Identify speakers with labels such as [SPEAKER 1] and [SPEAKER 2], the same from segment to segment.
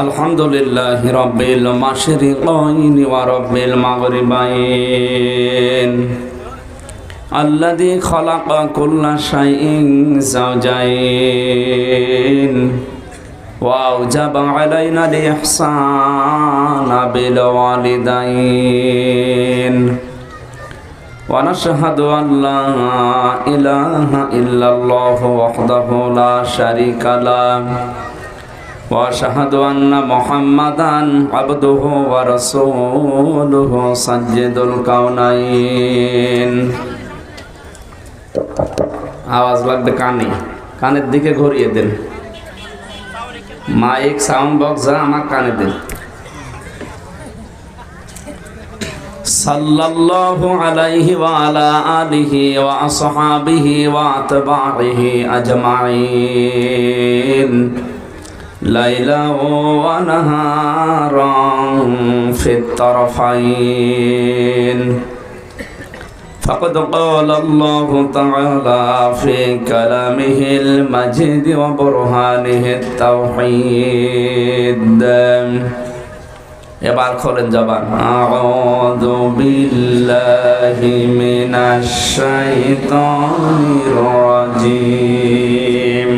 [SPEAKER 1] আলহামদুলিল্লাহি রাব্বিল মাশরিকাইনি ওয়া রাব্বিল মাগরিবাইন আল্লাযী খালাকা কুল্লা শাইইন যাওজাইন ওয়া আওজাবা আলাইনাল ইহসানা বিল ওয়ালিদাইন ওয়া নাশহাদু আন লা ইলাহা ইল্লাল্লাহু ওয়াহদাহু লা শারীকা লাহু ওয়া আশহাদু আন্না মুহাম্মাদান আবদুহু ওয়া রাসূলুহু সাজ্জিদুল কাউনাইন। আওয়াজ লাগবে কানে, কানের দিকে ঘুরিয়ে দেন। মাইক সাউন্ড বক্স আমার কানে দেন। সাল্লাল্লাহু আলাইহি ওয়া আলা আলিহি ওয়া আসহাবিহি ওয়া আতবাইহি আজমাইন লাইলা ওয়া নাহারান ফিত তারফাইন। فقد قال الله تعالى في كلامه المجيد وبرهانه التوحيد। এবার খোলেন জবান। আউযু বিল্লাহি মিনাশ শাইতানির রাজিম।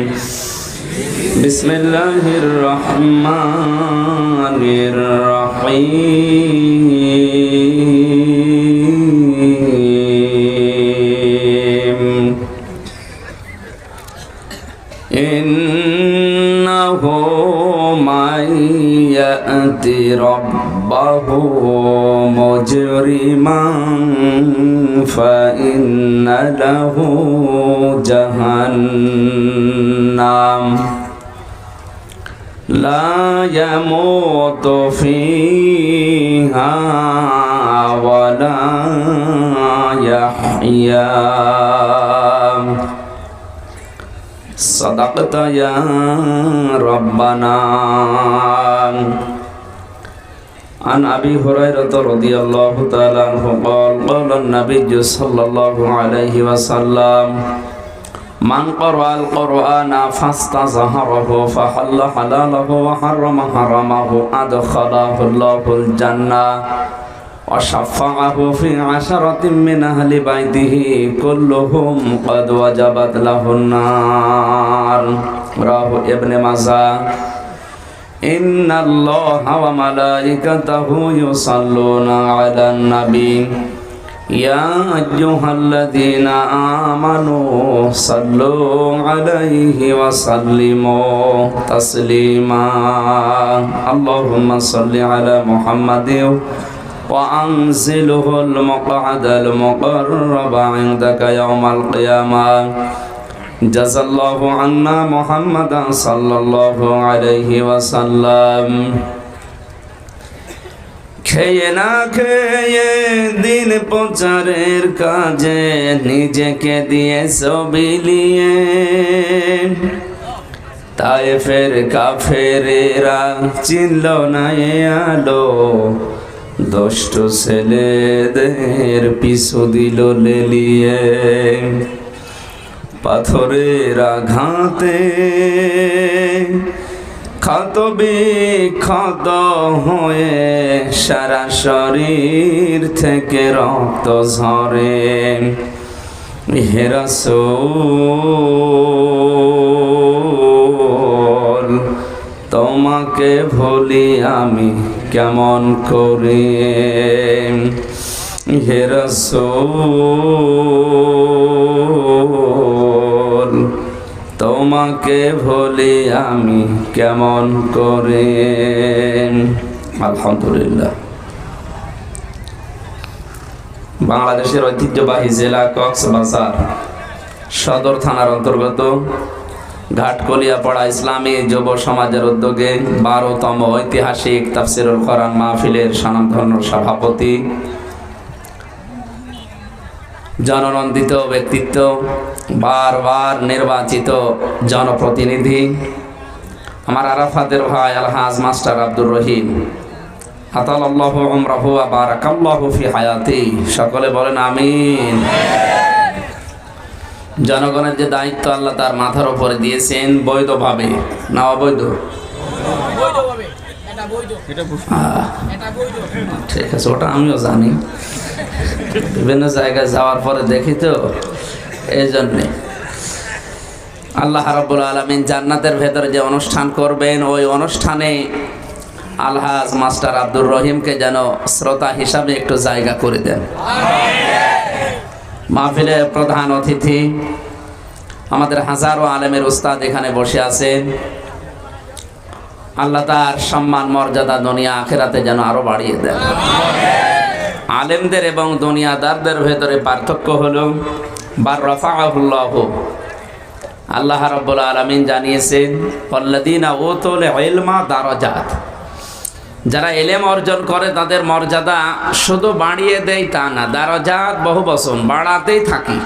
[SPEAKER 1] বিসমিল্লাহির রহমানির রহিম। ইন্নাহু মাইয়াতি রাব্বাহু মুজরিমান ফাইন্না লাহু জাহান্নাম লা ইয়ামুতু ফিহা ওয়া লা ইয়াহইয়া। সাদাকতা ইয়া রাব্বানা। عن أبي هريرة رضي الله تعالى عنه قال قال النبي صلى الله عليه وسلم من قرأ القرآن فاستظهره فحل حلاله وحرم حرمه أدخله الله الجنة وشفعه في 10 من أهل بيته كلهم قد وجبت له النار. رواه ابن ماجه. إن الله وملائكته يصلون على النبي يا أيها الذين آمنوا صلوا عليه وسلموا تسليما. اللهم صل على محمد وأنزله المقعد المقرب عندك يوم القيامة. جزا الله عنا محمدا صلى الله عليه وسلم. খেয়ে না খেয়ে দিন প্রচারের কাজে নিজেকে দিয়েছ বিলিয়ে, তায়েফের কাফেরেরা চিনল না এ আলো, দুষ্ট ছেলেদের পিছু দিল লেলিয়ে। পাথরের আঘাতে ক্ষত বিক্ষত হয়ে সারা শরীর থেকে রক্ত ঝরে। হে রাসূল তোমাকে ভুলি আমি কেমন করে। হে রাসূল তোমাকে ভুলি আমি কেমন করে। আলহামদুলিল্লাহ। বাংলাদেশের ঐতিহ্যবাহী জেলা কক্সবাজার সদর থানার অন্তর্গত ঘাটকলিয়াপাড়া ইসলামী যুব সমাজের উদ্যোগে 12তম ঐতিহাসিক তাফসীরুল কোরআন মাহফিলের স্বনামধন্য সভাপতি, জননন্দিত ব্যক্তিত্ব, বারবার নির্বাচিত জনপ্রতিনিধি আমার আরাফাতের ভাই আলহাজ মাস্টার আব্দুর রহিম, আতালাল্লাহু উমরাহু ওয়া বারাকাল্লাহু ফি হায়াতি। সকলে বলেন আমিন। জনগণের যে দায়িত্ব আল্লাহ তার মাথার উপরে দিয়েছেন বৈধভাবে না অবৈধ? ঠিক আছে, ওটা আমিও জানি, বিভিন্ন জায়গায় যাওয়ার পরে দেখি তো, এই জন্যে আল্লাহ রাব্বুল আলামিন জান্নাতের ভেতরে যে অনুষ্ঠান করবেন ওই অনুষ্ঠানে আলহাজ মাস্টার আব্দুর রহিমকে যেন শ্রোতা হিসাবে একটু জায়গা করে দেন। মাহফিলের প্রধান অতিথি আমাদের হাজারো আলেমের উস্তাদ এখানে বসে আছেন। আল্লাহ তার সম্মান মর্যাদা দুনিয়া আখিরাতে যেন আরো বাড়িয়ে দেন। আলেমদের এবং দুনিয়াদারদের ভেতরে পার্থক্য হলো বার রাফাআহুল্লাহু, আল্লাহ রাব্বুল আলামিন জানিয়েছেন আল্লাযীনা উতুল ইলমা দারাজাত, যারা এলেম অর্জন করে তাদের মর্যাদা শুধু বাড়িয়ে দেয় তা না, দারাজাত বহু বচন, বাড়াতেই থাকি।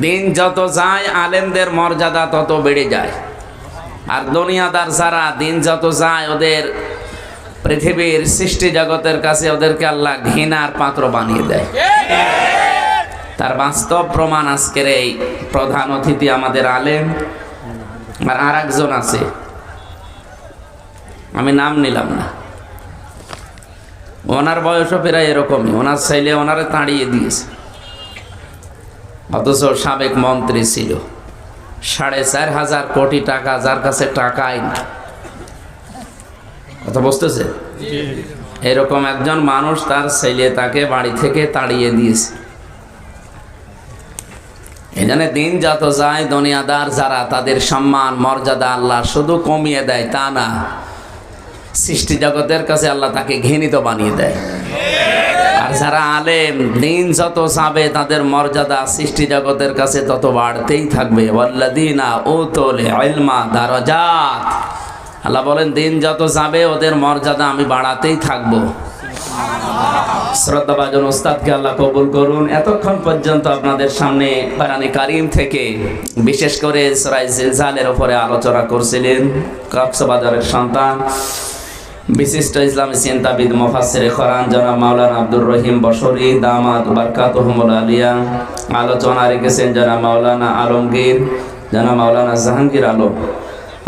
[SPEAKER 1] দিন যত যায় আলেমদের মর্যাদা তত বেড়ে যায়, আর দুনিয়াদার যারা দিন যত যায় ওদের পৃথিবীর সৃষ্টি জগতের কাছে ওদেরকে আল্লাহ ঘৃণার পাত্র বানিয়ে দেয়। তার বাস্তব প্রমাণ আজকের এই প্রধান অতিথি আমাদের আলেম, আর একজন আছে, আমি নাম নিলাম না, ওনার বয়সও প্রায় এরকমই, ওনার ছেলে ওনারে তাড়িয়ে দিয়েছে, অথচ সাবেক মন্ত্রী ছিল, 4,500 কোটি টাকা, যার কাছে টাকাই না। কথা বুঝতেছে? এরকম একজন মানুষ, তার ছেলে তাকে বাড়ি থেকে তাড়িয়ে দিয়েছে। এখানে দিন যত যায় দুনিয়াদার যারা তাদের সম্মান মর্যাদা আল্লাহ শুধু কমিয়ে দেয় তা না, সৃষ্টি জগতের কাছে আল্লাহ তাকে ঘৃণিত বানিয়ে দেয়। আর যারা আলেম দিন যত যাবে তাদের মর্যাদা সৃষ্টি জগতের কাছে তত বাড়তেই থাকবে। ওয়াল্লাযীনা উতুল ইলমা দারাজাত, আল্লাহ বলেন দিন যত যাবে ওদের মর্যাদা আমি বাড়াতেই থাকবো। শ্রদ্ধাভাজন উস্তাদকে আল্লাহ কবুল করুন। এতক্ষণ পর্যন্ত আপনাদের সামনে কোরআনে কারীম থেকে বিশেষ করে সূরা জিলজালের উপরে আলোচনা করছিলেন কক্সবাজারের সন্তান বিশিষ্ট ইসলামী চিন্তাবিদ মুফাসসিরে কোরআন জনাব মাওলানা আব্দুর রহিম বশরী দামাত বারকাতুহুমুল আলিয়া। আলোচনা রেখেছেন জনাব মাওলানা আলমগীর, জনাব মাওলানা জাহাঙ্গীর আলম।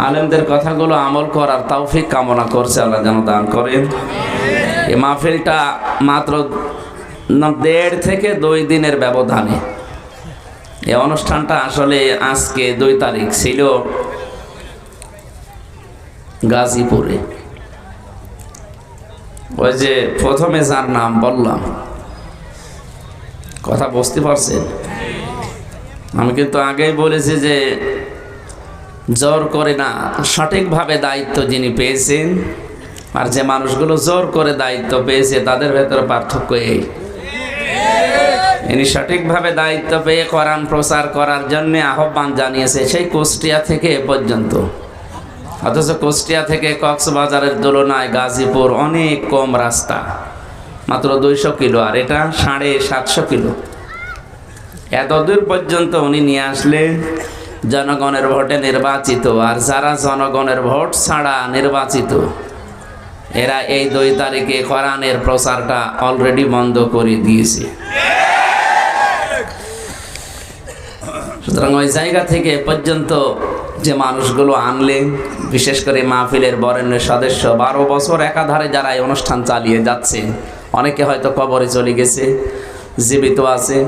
[SPEAKER 1] আলেমদের কথাগুলো আমল করার তৌফিক কামনা করছে, আল্লাহ যেন দান করেন। এই মাহফিলটা মাত্র 1.5 থেকে 2 দিনের ব্যবধানে, এই অনুষ্ঠানটা আসলে আজকে 2 তারিখ ছিল গাজীপুরে। ওই যে প্রথমে যার নাম বললাম, কথা বুঝতে পারছেন? আমি কিন্তু আগেই বলেছি যে জোর করে না, সঠিকভাবে দায়িত্ব যিনি পেয়েছেন আর যে মানুষগুলো জোর করে দায়িত্ব পেয়েছে তাদের ভেতরে পার্থক্য এই। ইনি সঠিকভাবে দায়িত্ব পেয়ে কোরআন প্রচার করার জন্য আহ্বান জানিয়েছে সেই কুষ্টিয়া থেকে এ পর্যন্ত, অথচ কুষ্টিয়া থেকে কক্সবাজারের তুলনায় গাজীপুর অনেক কম রাস্তা, মাত্র 200 কিলো, আর এটা 750 কিলো। এতদূর পর্যন্ত উনি নিয়ে আসলে জনগণের ভোটে নির্বাচিত, আর যারা জনগণের ভোট ছাড়া নির্বাচিত এরা এই 2 তারিখে কোরআনের প্রচারটা অলরেডি বন্ধ করে দিয়েছে। সুতরাং ওই জায়গা থেকে পর্যন্ত যে মানুষগুলো আনলে, বিশেষ করে মাহফিলের বরেণ্য সদস্য 12 বছর একাধারে যারা এই অনুষ্ঠান চালিয়ে যাচ্ছে, অনেকে হয়তো কবরে চলে গেছে, জীবিত আছে।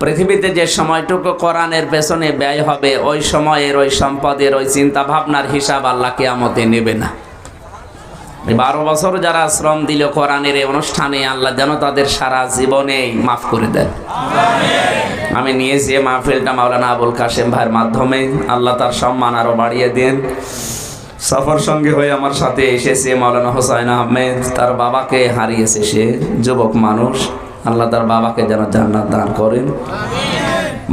[SPEAKER 1] পৃথিবীতে যে সময়টুকু কোরআনের পেছনে ব্যয় হবে ওই সময়ের ওই সম্পদের ওই চিন্তা ভাবনার হিসাব আল্লাহ কিয়ামতে নেবে না। 12 বছর যারা শ্রম দিল কোরআনের এই অনুষ্ঠানে, আল্লাহ যেন তাদের সারা জীবনেই মাফ করে দেন। আমি নিয়েছি এই মাহফিলটা মাওলানা আবুল কাশেম ভাইয়ের মাধ্যমে, আল্লাহ তার সম্মান আরো বাড়িয়ে দেন। সফর সঙ্গে হয়ে আমার সাথে এসেছে মাওলানা হোসাইন আহমেদ, তার বাবাকে হারিয়েছে, সে যুবক মানুষ, আল্লাহ তার বাবাকে যেন জান্নাত দান করেন।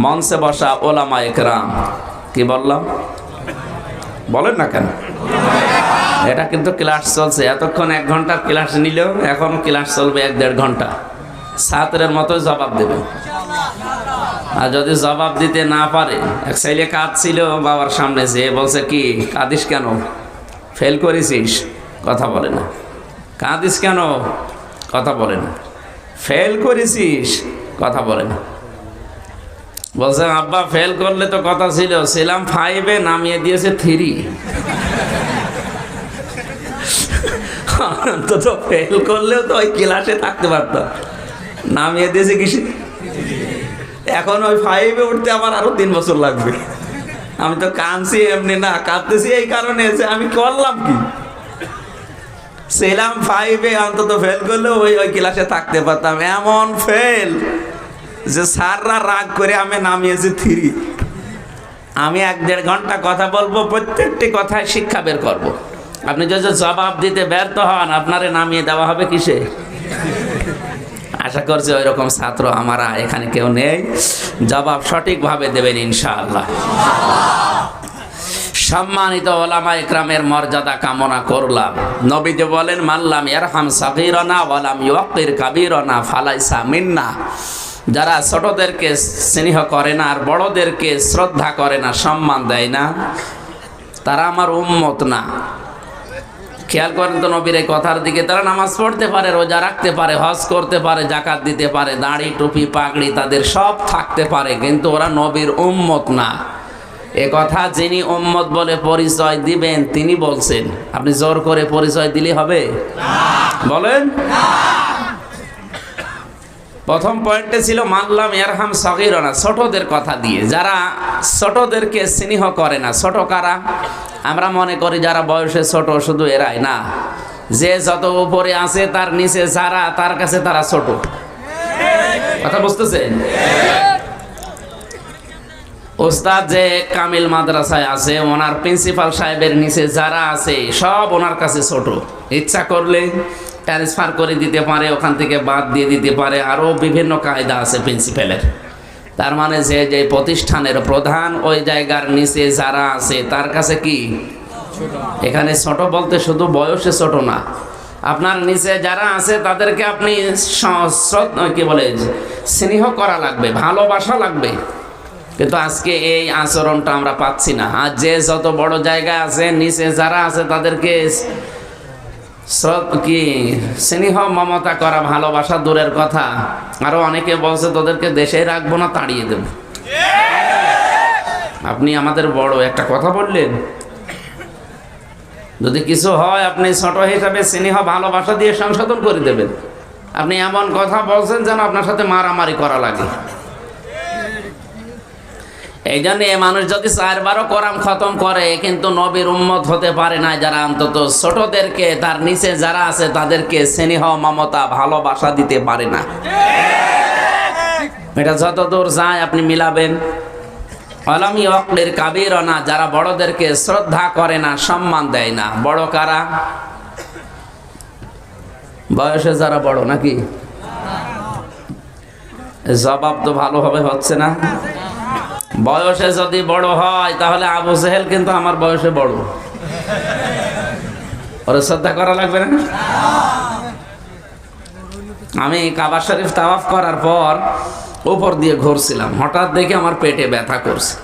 [SPEAKER 1] মঞ্চে বসা ওলামা একরাম, কি বললাম বলেন না কেন? এটা কিন্তু ক্লাস চলছে, এতক্ষণ 1 ঘন্টার ক্লাস নিল, এখন ক্লাস চলবে 1-1.5 ঘন্টা। ছাত্রের মতো জবাব দেবে, আর যদি জবাব দিতে না পারে, এক ছেলে কাঁদছিল বাবার সামনে, যে বলছে কি কাঁদিস কেন, ফেল করেছিস, কথা বলে না। কাঁদিস কেন, কথা বলে না। ফেল করেছিস, কথা বলে না। বলছে আব্বা ফেল করলে তো কথা ছিল, ছিলাম 5-এ, নামিয়ে দিয়েছে 3। অন্তত ফেল করলেও তো ওই ক্লাসে থাকতে পারতাম, নামিয়ে দিয়েছে কিসে। এখন ওই 5-এ উঠতে আমার আরো 3 বছর লাগবে। আমি তো কাঁদছি এমনি না, কাঁদতেছি এই কারণে যে আমি করলাম কি, ছিলাম 5-এ, অন্তত ফেল করলেও ওই ক্লাসে থাকতে পারতাম। এমন ফেল যে স্যাররা রাগ করে আমি নামিয়েছি 3। আমি 1-1.5 ঘন্টা কথা বলবো, প্রত্যেকটি কথায় শিক্ষা বের করব। আপনি যদি জবাব দিতে ব্যর্থ হন, আপনারে নামিয়ে দেওয়া হবে কিসে। আশা করছি ওই রকম ছাত্র আমরা এখানে কেউ নেই, জবাব সঠিকভাবে দেবেন ইনশাআল্লাহ। সম্মানিত ওলামা ইকরামের মর্যাদা কামনা করলাম। নবীজি বলেন, মাল্লাম ইয়ারহাম সাগীরানা ওয়ালাম ইউক্কির কাবীরানা ফালাইসা মিন্না। যারা ছোটদেরকে স্নেহ করে না আর বড়দেরকে শ্রদ্ধা করে না, সম্মান দেয় না, তারা আমার উম্মত না। খেয়াল করেন তো নবীর এই কথার দিকে। তারা নামাজ পড়তে পারে, রোজা রাখতে পারে, হজ করতে পারে, জাকাত দিতে পারে, দাড়ি টুপি পাগড়ি তাদের সব থাকতে পারে, কিন্তু ওরা নবীর উম্মত না। এ কথা যিনি উম্মত বলে পরিচয় দিবেন তিনি বলছেন। আপনি জোর করে পরিচয় দিলে হবে? বলেন। প্রথম পয়েন্টে ছিল মাল্লাম ইয়ারহাম সাগীরানা, ছোটদের কথা দিয়ে। যারা ছোটদেরকে স্নেহ করে না। ছোট কারা? আমরা মনে করি যারা বয়সে ছোট শুধু এরাই না, যে যত উপরে আছে তার নিচে যারা, তার কাছে তারা ছোট। কথা বুঝতেছেন? ওস্তাদ যে কামিল মাদ্রাসায় আছে, ওনার প্রিন্সিপাল সাহেবের নিচে যারা আছে সব ওনার কাছে ছোট। ইচ্ছা করলে ট্রান্সফার করে দিতে পারে, ওখান থেকে বাদ দিয়ে দিতে পারে, আরও বিভিন্ন কায়দা আছে প্রিন্সিপালের। তার মানে যে যে প্রতিষ্ঠানের প্রধান, ওই জায়গার নিচে যারা আছে তার কাছে কি এখানে ছোট বলতে শুধু বয়সে ছোট না, আপনার নিচে যারা আছে তাদেরকে আপনি কি বলে স্নেহ করা লাগবে, ভালোবাসা লাগবে। কিন্তু আজকে এই আচরণটা আমরা পাচ্ছি না। আর যে যত বড় জায়গায় আছে, নিচে যারা আছে তাদেরকে কি স্নেহ মমতা করা, ভালোবাসা দূরের কথা, আরো অনেকে বলছে তোদেরকে দেশে রাখবো না, তাড়িয়ে দেব। আপনি আমাদের বড় একটা কথা বললেন, যদি কিছু হয় আপনি ছোট হিসাবে স্নেহ ভালোবাসা দিয়ে সংশোধন করে দেবেন। আপনি এমন কথা বলছেন যেন আপনার সাথে মারামারি করা লাগে। এই জন্য মানুষ যদি 4 কোরআন খতম করে কিন্তু নবীর উম্মত হতে পারে না, যারা অন্তত ছোটদেরকে, তার নিচে যারা আছে তাদেরকে স্নেহ মমতা ভালোবাসা দিতে পারে না। এটা যত দূর যায় আপনি মিলাবেন। ওয়ালাম ইউক্কির কাবীরানা, যারা বড়দেরকে শ্রদ্ধা করে না, সম্মান দেয় না। বড় কারা? বয়সে যারা বড় নাকি? জবাব তো ভালোভাবে হচ্ছে না। বয়সে যদি বড় হয় তাহলে আবু জেহেল কিন্তু আমার বয়সে বড়, ওরে শ্রদ্ধা করা লাগবে না? আমি কাবা শরীফ তাওয়াফ করার পর উপর দিয়ে ঘুরছিলাম, হঠাৎ দেখে আমার পেটে ব্যথা করছে।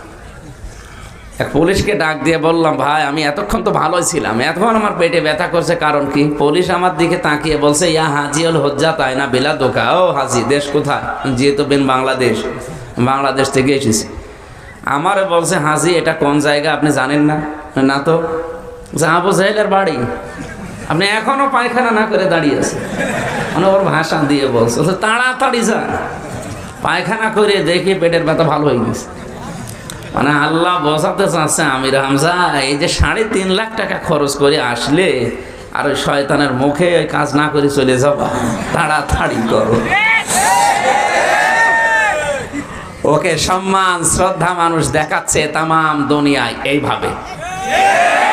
[SPEAKER 1] এক পুলিশকে ডাক দিয়ে বললাম, ভাই আমি এতক্ষণ তো ভালোই ছিলাম, এখন আমার পেটে ব্যথা করছে, কারণ কি? পুলিশ আমার দিকে তাকিয়ে বলছে, ইয়া হাজি হল হজ্জা তাই না বিলা দোকা। ও হাজি, দেশ কোথায়? যেহেতু বেন বাংলাদেশ, বাংলাদেশ থেকে এসেছি। আমারে বলছে, হাজি এটা কোন জায়গা আপনি জানেন না? না তো। আবু জেহেলের বাড়ি। আপনি এখনো পায়খানা না করে দাঁড়িয়ে আছে। মানে ওর ভাষা দিয়ে বলছে, তাড়াতাড়ি যান, পায়খানা করে দেখি পেটের ব্যথা ভালো হয়ে গেছে। মানে আল্লাহ বোঝাতে চাচ্ছে, আমির হামজা এই যে 3.5 লাখ টাকা খরচ করে আসলে আর ওই শয়তানের মুখে ওই কাজ না করে চলে যাবা, তাড়াতাড়ি করো। ওকে সম্মান শ্রদ্ধা মানুষ দেখাচ্ছে তামাম দুনিয়ায় এইভাবে।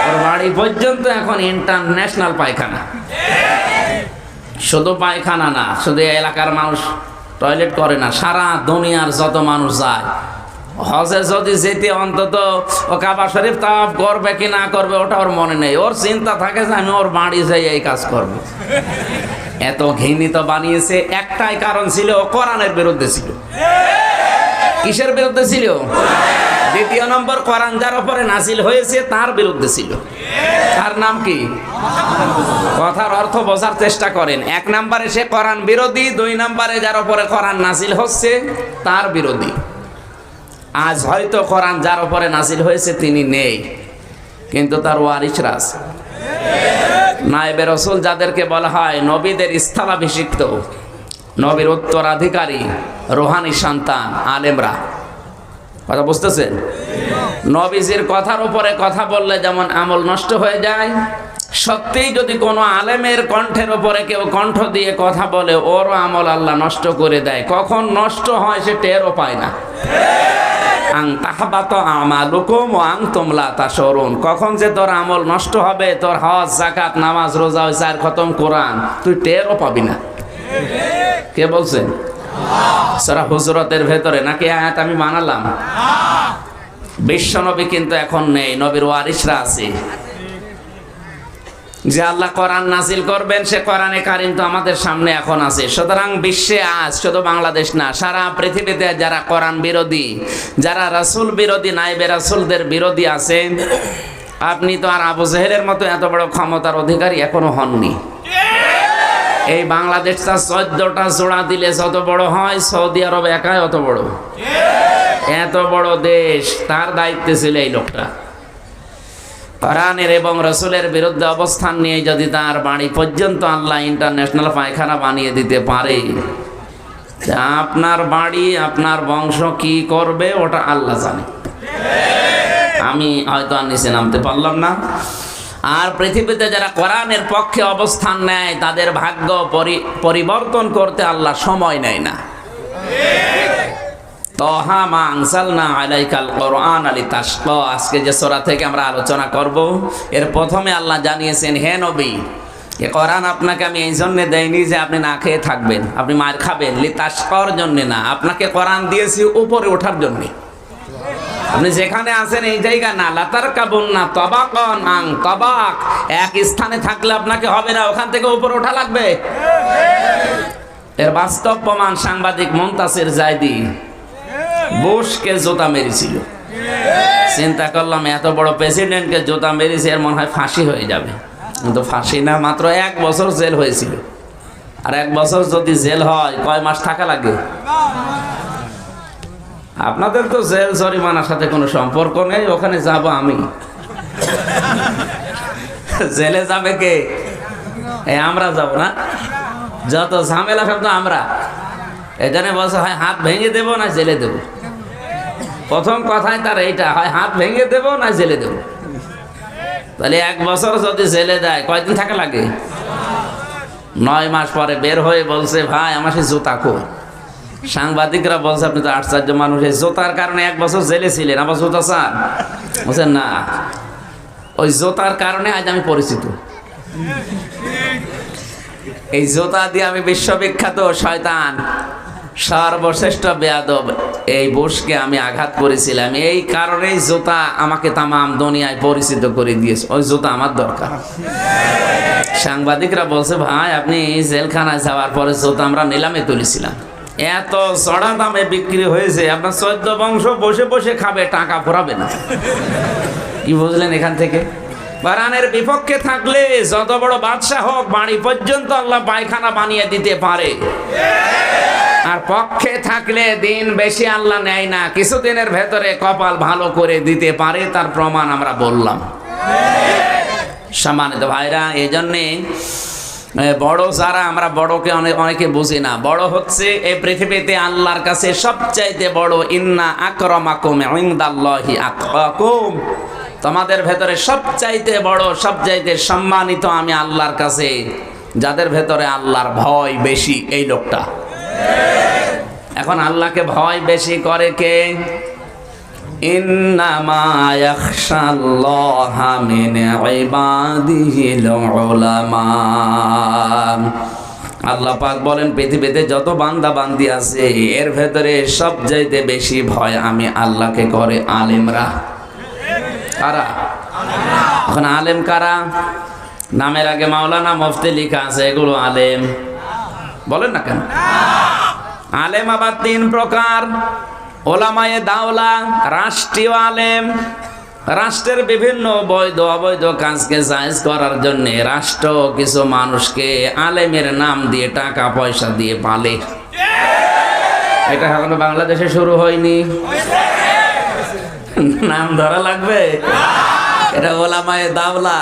[SPEAKER 1] ওর বাড়ি পর্যন্ত এখন ইন্টারন্যাশনাল পায়খানা। শুধু পায়খানা না, শুধু এলাকার মানুষ টয়লেট করে না, সারা দুনিয়ার যত মানুষ যায়। হজে যদি যেতে অন্তত ও কাবা শরীফ তাওয়াফ করবে কি না করবে ওটা ওর মনে নেই। ওর চিন্তা থাকে যে আমি ওর বাড়ি যাই এই কাজ করব। এত ঘৃণিত বানিয়েছে, একটাই কারণ ছিল, কোরআনের বিরুদ্ধে ছিল। কিসের বিরুদ্ধে ছিল? দ্বিতীয় নম্বর, কোরআন যার উপরে নাজিল হয়েছে তার বিরুদ্ধে ছিল। তার নাম কি? কথার অর্থ বোঝার চেষ্টা করেন। 1 নম্বরে সে কোরআন বিরোধী, 2 নম্বরে যার উপরে কোরআন নাজিল হচ্ছে তার বিরোধী। আজ হয়তো কোরআন যার উপরে নাজিল হয়েছে তিনি নেই, কিন্তু তার ওয়ারিসরা আছে। নায়েবে রাসূল যাদেরকে বলা হয় নবীদের স্থলাভিষিক্ত, নবীর উত্তরাধিকারী, রুহানি সন্তান, আলেমরা। কথা বুঝতেছেন? নবীজির কথার উপরে কথা বললে যেমন আমল নষ্ট হয়ে যায়, সত্যিই যদি কোনো আলেমের কণ্ঠের উপরে কেউ কণ্ঠ দিয়ে কথা বলে ওরও আমল আল্লাহ নষ্ট করে দেয়। কখন নষ্ট হয় সে টেরও পায় না। আং তাহবাত আমালুকুম ওয়া আনতুম লা তাশউরুন, কখন যে তোর আমল নষ্ট হবে, তোর হজ যাকাত নামাজ রোজা ওই চার খতম কোরআন তুই টেরও পাবি না। কে বলছেন? সূরা হুজুরাতের ভেতরে নাকি আয়াত আমি বানালাম? বিশ্ব নবী কিন্তু এখন নেই, নবীর ওয়ারিসরা আছে। যে আল্লাহ কোরআন নাজিল করবেন সে কোরআনে কারীম তো আমাদের সামনে এখন আছে। সুতরাং বিশ্বে আজ শুধু বাংলাদেশ না, সারা পৃথিবীতে যারা কোরআন বিরোধী, যারা রাসূল বিরোধী, নায়েবে রাসূলদের বিরোধী আছেন, আপনি তো আর আবু জেহেলের মতো এত বড় ক্ষমতার অধিকারী এখনো হননি। এই বাংলাদেশটা 14টা জোড়া দিলে যত বড় হয়, সৌদি আরব একাই অত বড়। এত বড় দেশ, তার দায়িত্বে ছিল এই লোকটা। কোরআনের এবং রাসূলের বিরুদ্ধে অবস্থান নিয়ে যদি তার বাড়ি পর্যন্ত আল্লাহ ইন্টারন্যাশনাল পায়খানা বানিয়ে দিতে পারে, আপনার বাড়ি, আপনার বংশ কি করবে ওটা আল্লাহ জানে। আমি হয়তো আর নিচে নামতে পারলাম না। আর পৃথিবীতে যারা কোরআনের পক্ষে অবস্থান নেয় তাদের ভাগ্য পরিবর্তন করতে আল্লাহ সময় নেয় না। তাহা মা আনজালনা আলাইকাল কোরআন লিতাশকা, আজকে যে সূরা থেকে আমরা আলোচনা করব, এর প্রথমে আল্লাহ জানিয়েছেন, হে নবী, এ কোরআন আপনাকে আমি এই জন্য দেইনি যে আপনি না খেয়ে থাকবেন, আপনি মার খাবেন, লিতাশকার জন্য না, আপনাকে কোরআন দিয়েছি উপরে ওঠার জন্য। আপনি যেখানে আছেন এই জায়গা না, লাতারকাবুন্না তাবাকান আন তাবাক, এক স্থানে থাকলে আপনাকে হবে না, ওখান থেকে উপরে ওঠা লাগবে। এর বাস্তব প্রমাণ সাংবাদিক মুনতাসির জায়দি বুশকে জুতা মেরেছিল। চিন্তা করলাম এত বড় প্রেসিডেন্টকে জুতা মেরেছে, এর মনে হয় ফাঁসি হয়ে যাবে, কিন্তু ফাঁসি না, মাত্র 1 বছর জেল হয়েছিল। আর 1 বছর যদি জেল হয় কয় মাস থাকা লাগে? আপনাদের তো জেল জরিমানার সাথে কোনো সম্পর্ক নেই, ওখানে যাব আমি। জেলে যাবে কে? আমরা যাব না, যত ঝামেলা সব তো আমরা। এখানে বলছে হয় হাত ভেঙে দেবো না জেলে দেবো। প্রথম কথাই তার এইটা, হয় হাত ভেঙে দেবো না জেলে দেবো। তাহলে 1 বছর যদি জেলে দেয় কয়দিন থাকা লাগে? 9 মাস পরে বের হয়ে বলছে, ভাই আমার সে জুতা কই? সাংবাদিকরা বলছে, আপনি তো আশ্চর্য মানুষ, এই জুতার কারণে 1 বছর জেলে ছিলেন, আবার জুতা চান? বলছেন না, ওই জুতার কারণে আজ আমি পরিচিত। এই জুতা দিয়ে আমি বিশ্ববিখ্যাত শয়তান, সর্বশ্রেষ্ঠ বেয়াদব এই বুশকে আমি আঘাত করেছিলাম। এই কারণেই জুতা আমাকে তামাম দুনিয়ায় পরিচিত করে দিয়েছে, ওই জুতা আমার দরকার। সাংবাদিকরা বলছে, ভাই আপনি জেলখানায় যাওয়ার পরে জুতা আমরা নিলামে তুলেছিলাম, এত চড়া দামে বিক্রি হয়েছে, আপনার 14 বংশ বসে বসে খাবে, টাকা ফুরাবে না। কি বুঝলেন এখান থেকে? কোরআনের বিপক্ষে থাকলে যত বড় বাদশা হোক, বাড়ি পর্যন্ত আল্লাহ পায়খানা বানিয়ে দিতে পারে। আর পক্ষে থাকলে দিন বেশি আল্লাহ নেয় না, কিছুদিনের ভেতরে কপাল ভালো করে দিতে পারে, তার প্রমাণ আমরা বললাম। সম্মানিত ভাইরা, এই জন্যে বড় যারা, আমরা বড়কে অনেকে বুঝি না। বড় হচ্ছে এই পৃথিবীতে আল্লাহর কাছে সবচাইতে বড়, ইন্না আকরামাকুম ইনদাল্লাহি আতকাকুম, তোমাদের ভেতরে সবচাইতে বড়, সবচাইতে সম্মানিত আমি আল্লাহর কাছে যাদের ভেতরে আল্লাহর ভয় বেশি, এই লোকটা। এখন আল্লাহকে ভয় বেশি করে কে? ইন্নামা ইয়াখশাল্লাহা মিন ইবাদিহিল উলামা। আল্লাহ পাক বলেন, পৃথিবীতে যত বান্দা বান্দি আছে এর ভেতরে সবচাইতে বেশি ভয় আমি আল্লাহকে করে আলেমরা। কারা? এখন আলেম কারা? নামের আগে মাওলানা মুফতি লেখা আছে, এগুলো আলেম বলেন না কেন? আলেম আবার 3 প্রকার। ওলামায়ে দাওলা, রাষ্ট্রীয় আলেম, রাষ্ট্রের বিভিন্ন বৈধ অবৈধ কাজকে জায়েজ করার জন্য রাষ্ট্র কিছু মানুষকে আলেমের নাম দিয়ে টাকা পয়সা দিয়ে পালে। এটা এখনো বাংলাদেশে শুরু হয়নি। নাম ধরা লাগবে? এটা ওলামায়ে দাওলা।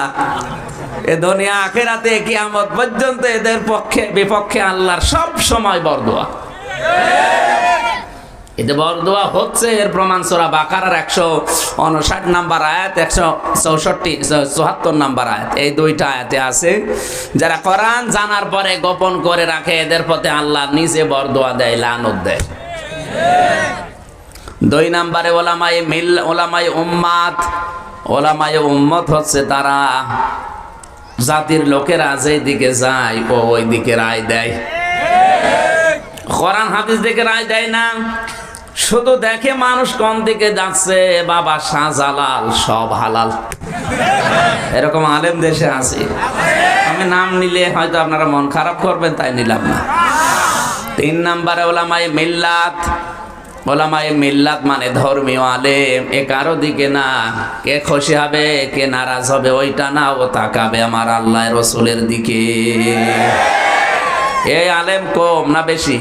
[SPEAKER 1] এ দুনিয়া আখিরাতে কিয়ামত পর্যন্ত এদের পক্ষে বিপক্ষে আল্লাহর সব সময় বরদোয়া। এতে বরদোয়া হচ্ছে এর প্রমাণ সূরা বাকারার 159 নম্বর আয়াত, 174 নম্বর আয়াত, এই দুইটা আয়াতে আছে। যারা কোরআন জানার পরে গোপন করে রাখে এদের প্রতি আল্লাহ নিজে বরদোয়া দেয়, লানত দেয়। 2 নম্বরে ওলামায়ে উম্মাত। ওলামায়ে উম্মত হচ্ছে তারা জাতির লোকেরা যেই দিকে যায় ও ওই দিকে রায় দেয়। কোরআন হাদিস দিকে রায় দেয় না, শুধু দেখে মানুষ কোন দিকে যাচ্ছে, বাবা শাহজালাল সব হালাল, এরকম আলেম দেশে আছে। আমি নাম নিলে হয়তো আপনারা মন খারাপ করবেন, তাই নিলাম না। 3 নম্বরে ওলামায়ে মিল্লাত। ওলামায়ে মিল্লাত মানে ধর্মীয় আলেম। এ কারো দিকে না, কে খুশি হবে কে নারাজ হবে ওইটা না, ও তাকাবে আমার আল্লাহ রসুলের দিকে। এই আলেম কম না বেশি?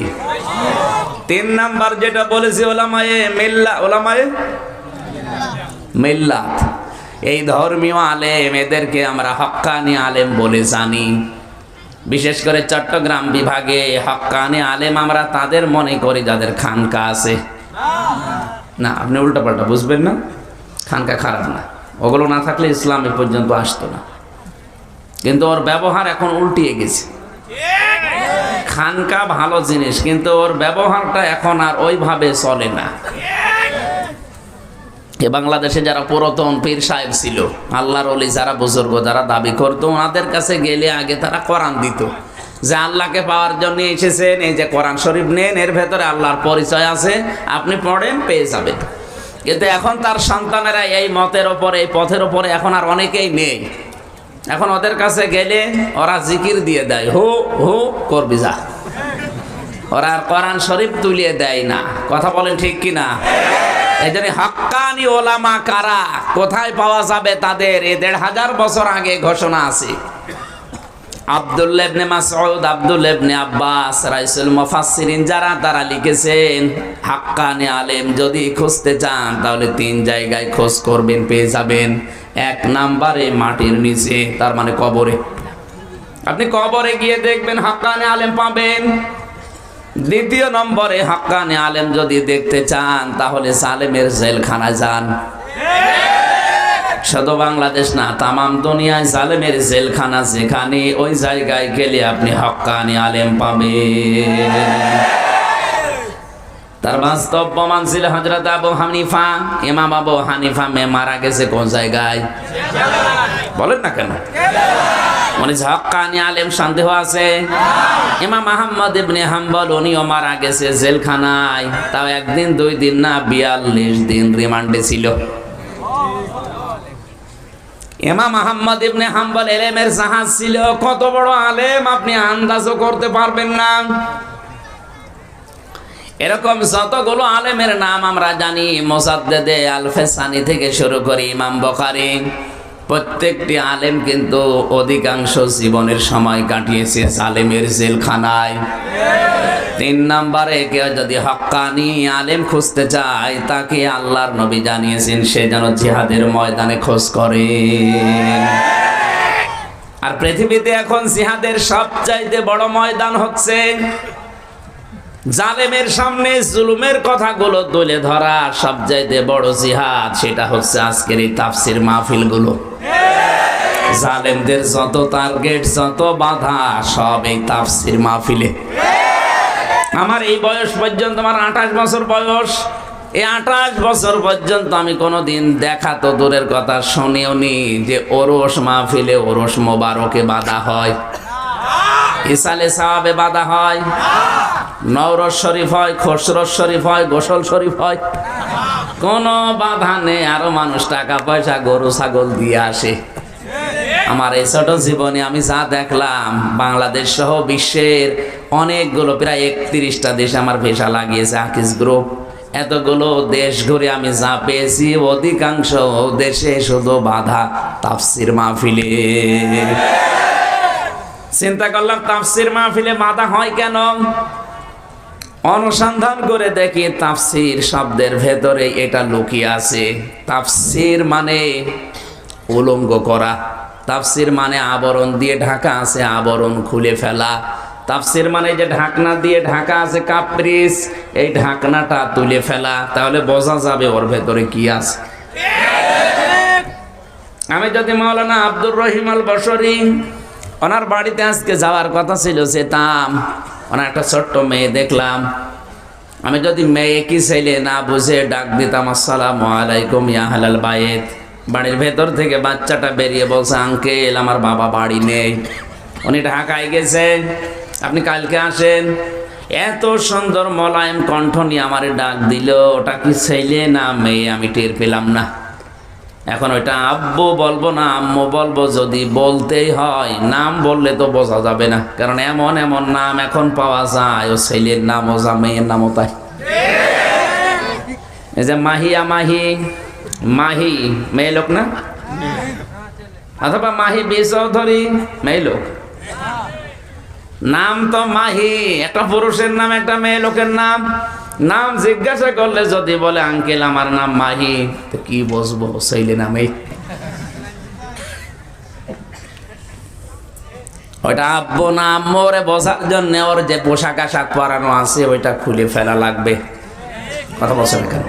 [SPEAKER 1] 3 নাম্বার যেটা বলেছি ওলামায়ে মিল্লাত, এই ধর্মীয় আলেম, এদেরকে আমরা হক্কানি আলেম বলে জানি। বিশেষ করে চট্টগ্রাম বিভাগে হক্কানি আলেম আমরা তাদের মনে করি যাদের খানকা আছে। না, আপনি উল্টাপাল্টা বুঝবেন না, খানকা খারাপ না, ওগুলো না থাকলে ইসলাম এ পর্যন্ত আসতো না। কিন্তু ওর ব্যবহার এখন উল্টিয়ে গেছে। খানকা ভালো জিনিস, কিন্তু ওর ব্যবহারটা এখন আর ওইভাবে চলে না। এ বাংলাদেশে যারা পুরাতন পীর সাহেব ছিল, আল্লাহর ওলি যারা বুজুর্গ যারা দাবি করতো, ওনাদের কাছে গেলে আগে তারা কোরআন দিত, যে আল্লাহকে পাওয়ার জন্য এসেছেন, এই যে কোরআন শরীফ নেন, এর ভেতরে আল্লাহর পরিচয় আছে, আপনি পড়েন পেয়ে যাবেন। কিন্তু এখন তার সন্তানেরা এই মতের ওপরে, এই পথের ওপরে এখন আর অনেকেই নেই। এখন ওদের কাছে গেলে ওরা জিকির দিয়ে দেয়, হু হু করবি যা, ওরা আর কোরআন শরীফ তুলিয়ে দেয় না। কথা বলেন ঠিক কিনা? এই জন্য হক্কানি ওলামা কারা, কোথায় পাওয়া যাবে তাদের? 1500 বছর আগে ঘোষণা আছে। আব্দুল্লাহ ইবনে মাসউদ, আব্দুল্লাহ ইবনে আব্বাস, রাইসুল মুফাসসিরিন যারা, তারা লিখেছেন হক্কানি আলেম যদি খুঁজতে চান তাহলে 3 জায়গায় খোঁজ করবেন, পেয়ে যাবেন। 1 নম্বরে মাটির নিচে, তার মানে কবরে। আপনি কবরে গিয়ে দেখবেন হক্কানি আলেম পাবেন। 2 নম্বরে হক্কানি আলেম যদি দেখতে চান তাহলে জালেমের জেলখানায় যান। শুধু বাংলাদেশ না, তামাম দুনিয়ায় জালেমের জেলখানা যেখানে, ওই জায়গায় গেলে আপনি হক্কানি আলেম পাবেন। তার বাস্তব প্রমাণ ছিল হযরত আবু হানিফা। ইমাম আবু হানিফা মারা গেছে কোন জায়গায়? বলেন না কেন? মানে হক্কানি আলেম সন্দেহ আছে? ইমাম আহমদ ইবনে হাম্বল উনিও মারা গেছে জেলখানায়, তাও 1 দিন 2 দিন না, 42 দিন রিমান্ডে ছিল। ইমাম আহমদ ইবনে হাম্বল ইলমের জাহাজ ছিল, কত বড় আলেম আপনি আন্দাজও করতে পারবেন না। এরকম যতগুলো আলেমের নাম আমরা জানি, মুসাদ্দেদে আল-ফেসানি থেকে শুরু করে ইমাম বুখারী, প্রত্যেকটি আলেম কিন্তু অধিকাংশ জীবনের সময় কাটিয়েছে জালেমের জেলখানায়। 3 নম্বরে কেউ যদি হক্কানি আলেম খুঁজতে চায়, তাকে আল্লাহর নবী জানিয়েছেন সে যেন জিহাদের ময়দানে খোঁজ করে। আর পৃথিবীতে এখন জিহাদের সবচাইতে বড় ময়দান হচ্ছে জালেমের সামনে জুলুমের কথাগুলো তুলে ধরা। সবচাইতে বড় জিহাদ সেটা হচ্ছে আজকের এই তাফসির মাহফিলগুলো। জালেমদের যত টার্গেট, যত বাধা, সব এই তাফসির মাহফিলে। আমার এই বয়স পর্যন্ত, আমার 28 বছর বয়স, এই 28 বছর পর্যন্ত আমি কোনোদিন দেখা তো দূরের কথা শুনিও নি যে ওরস মাহফিলে, ওরস মোবারকে বাধা হয়, ইসালে সাওয়াবে বাধা হয়, নওরোজ শরীফ হয়, খসরোজ শরীফ হয়, গোসল শরীফ হয়, কোনো বাধা নেই। আরো মানুষ টাকা পয়সা গরু ছাগল দিয়ে আসে। আমার এই ছোট জীবনে আমি যা দেখলাম, বাংলাদেশ সহ বিশ্বের অনেকগুলো, প্রায় 31টা দেশে আমার ভিসা লাগিয়েছে আকিস গ্রুপ। এতগুলো দেশ ঘুরে আমি যা পেয়েছি, অধিকাংশ দেশে শুধু বাধা তাফসির মাহফিলে। চিন্তা করলাম তাফসির মাহফিলে বাধা হয় কেন? অনুসন্ধান করে দেখি তাফসির শব্দের ভেতরে এটা লুকিয়ে আছে। তাফসির মানে উলঙ্গ করা, তাফসির মানে আবরণ দিয়ে ঢাকা আছে, আবরণ খুলে ফেলা। তাফসির মানে যে ঢাকনা দিয়ে ঢাকা আছে কাপ্রিস, এই ঢাকনাটা তুলে ফেলা, তাহলে বোঝা যাবে ওর ভেতরে কি আছে। আমি যদি মাওলানা আব্দুর রহিম আল বসরি, ওনার বাড়িতে আজকে যাওয়ার কথা ছিল, যেতাম। ওনার একটা ছোট্ট মেয়ে দেখলাম, আমি যদি মেয়ে কি ছেলে না বুঝে ডাক দিতাম, আসসালামু আলাইকুম ইয়া আহলাল বাইত। বাড়ির ভেতর থেকে বাচ্চাটা বেরিয়ে বলছে, আঙ্কেল আমার বাবা বাড়ি নেই, উনি ঢাকায় গেছে, আপনি কালকে আসেন। এত সুন্দর মোলায়েম কণ্ঠ নিয়ে আমারে ডাক দিল, ওটা কি ছেলে না মেয়ে আমি টের পেলাম না। এখন ওইটা আব্বু বলবো না আম্মু বলবো, যদি বলতেই হয় নাম বললে তো বোঝা যাবে না, কারণ এমন এমন নাম এখন পাওয়া যায়, ও ছেলের নামও যা মেয়ের নামও তাই। এই যে মাহিয়া, মাহি, মাহি মেয়ে লোক না, অথবা মাহি বি চৌধুরী মেয়ে লোক। নাম তো মাহি, একটা পুরুষের নাম একটা মেয়ে লোকের নাম। নাম জিজ্ঞাসা করলে যদি বলে আঙ্কেল আমার নাম মাহি, তো কি বসবো ছেলে নামে। ওইটা আব্বু না আম্মু ওরে বোঝার জন্য ওর যে পোশাক আশাক পরানো আছে ওইটা খুলে ফেলা লাগবে। কথা বলছেন কেন?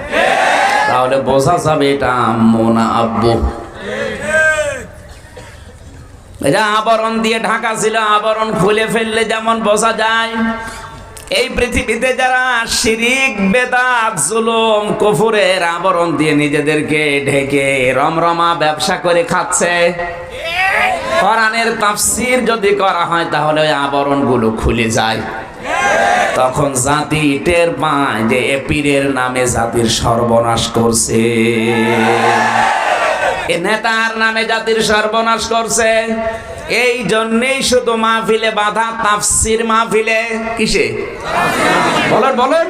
[SPEAKER 1] তাহলে বোঝা যাবে এটা আম্মু না আব্বু। এটা আবরণ দিয়ে ঢাকা ছিল, আবরণ খুলে ফেললে যেমন বোঝা যায়। এই পৃথিবীতে যারা শিরিক, বেদাত, জুলুম, কুফরের আবরণ দিয়ে নিজেদেরকে ঢেকে রমরমা ব্যবসা করে খাচ্ছে, কোরআনের তাফসীর যদি করা হয় তাহলে ওই আবরণগুলো খুলে যায়। তখন জাতি টের পায় যে এ পীরের নামে জাতির সর্বনাশ করছে, এ নেতার নামে জাতির সর্বনাশ করছে। এই জন্যেই শুধু মাহফিলে বাধা, তাফসীর মাহফিলে। কিসে বলেন বলেন,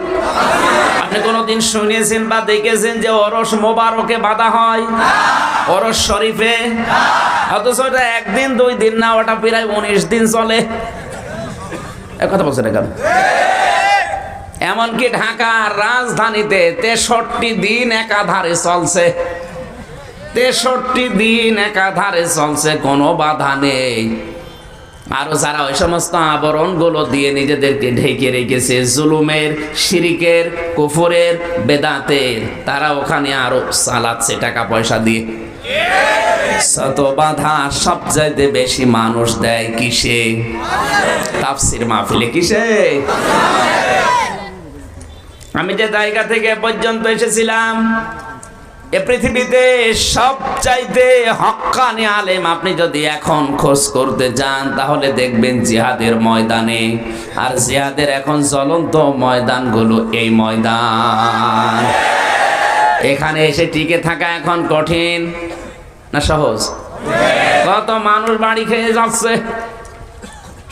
[SPEAKER 1] আপনি কোনদিন শুনেছেন বা দেখেছেন যে ওরস মোবারকে বাধা হয়, ওরস শরীফে? অথচ ওটা একদিন দুই দিন না, ওটা প্রায় 19 দিন চলে। কথা বলছেন কেন? এমনকি ঢাকার রাজধানীতে 63 দিন একাধারে চলছে, 63 দিন একাধারে চলছে, কোনো বাধা নেই। আরো যারা ওই সমস্ত আবরণগুলো দিয়ে নিজেদেরকে ঢেকে রেখেছে জুলুমের, শিরিকের, কুফরের, বেদাতের, তারা ওখানে আরো চালাচ্ছে টাকা পয়সা দিয়ে। শত বাধা সবচাইতে বেশি মানুষ দেয় কিসে? তাফসীর মাহফিলে। কিসে? আমি যে জায়গা থেকে পর্যন্ত এসেছিলাম, এ পৃথিবীতে সবচাইতে হক্কানি আলেম আপনি যদি এখন খোঁজ করতে যান তাহলে দেখবেন জিহাদের ময়দানে। আর জিহাদের এখন জ্বলন্ত ময়দানগুলো এই ময়দান। এখানে এসে টিকে থাকা এখন কঠিন না সহজ? কত মানুষ বাড়ি খেয়ে যাচ্ছে,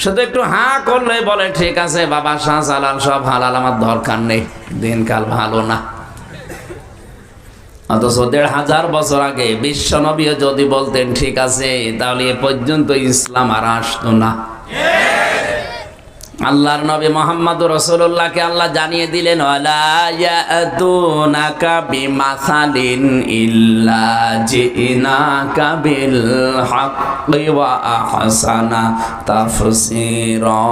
[SPEAKER 1] শুধু একটু হাঁ করলে বলে ঠিক আছে বাবা শাহজালাল সব হালাল, আমার দরকার নেই, দিনকাল ভালো না। অথচ 1500 বছর আগে বিশ্ব নবীও যদি বলতেন ঠিক আছে, তাহলে এ পর্যন্ত ইসলাম আর আসতো না। আল্লাহর নবী মুহাম্মদুর রাসূলুল্লাহকে আল্লাহ জানিয়ে দিলেন, ওয়ালা ইয়াতুনাকা বিমাসালিন ইল্লা জিনাকা বিল হাক্কি ওয়া আহসানা তাফসীরা।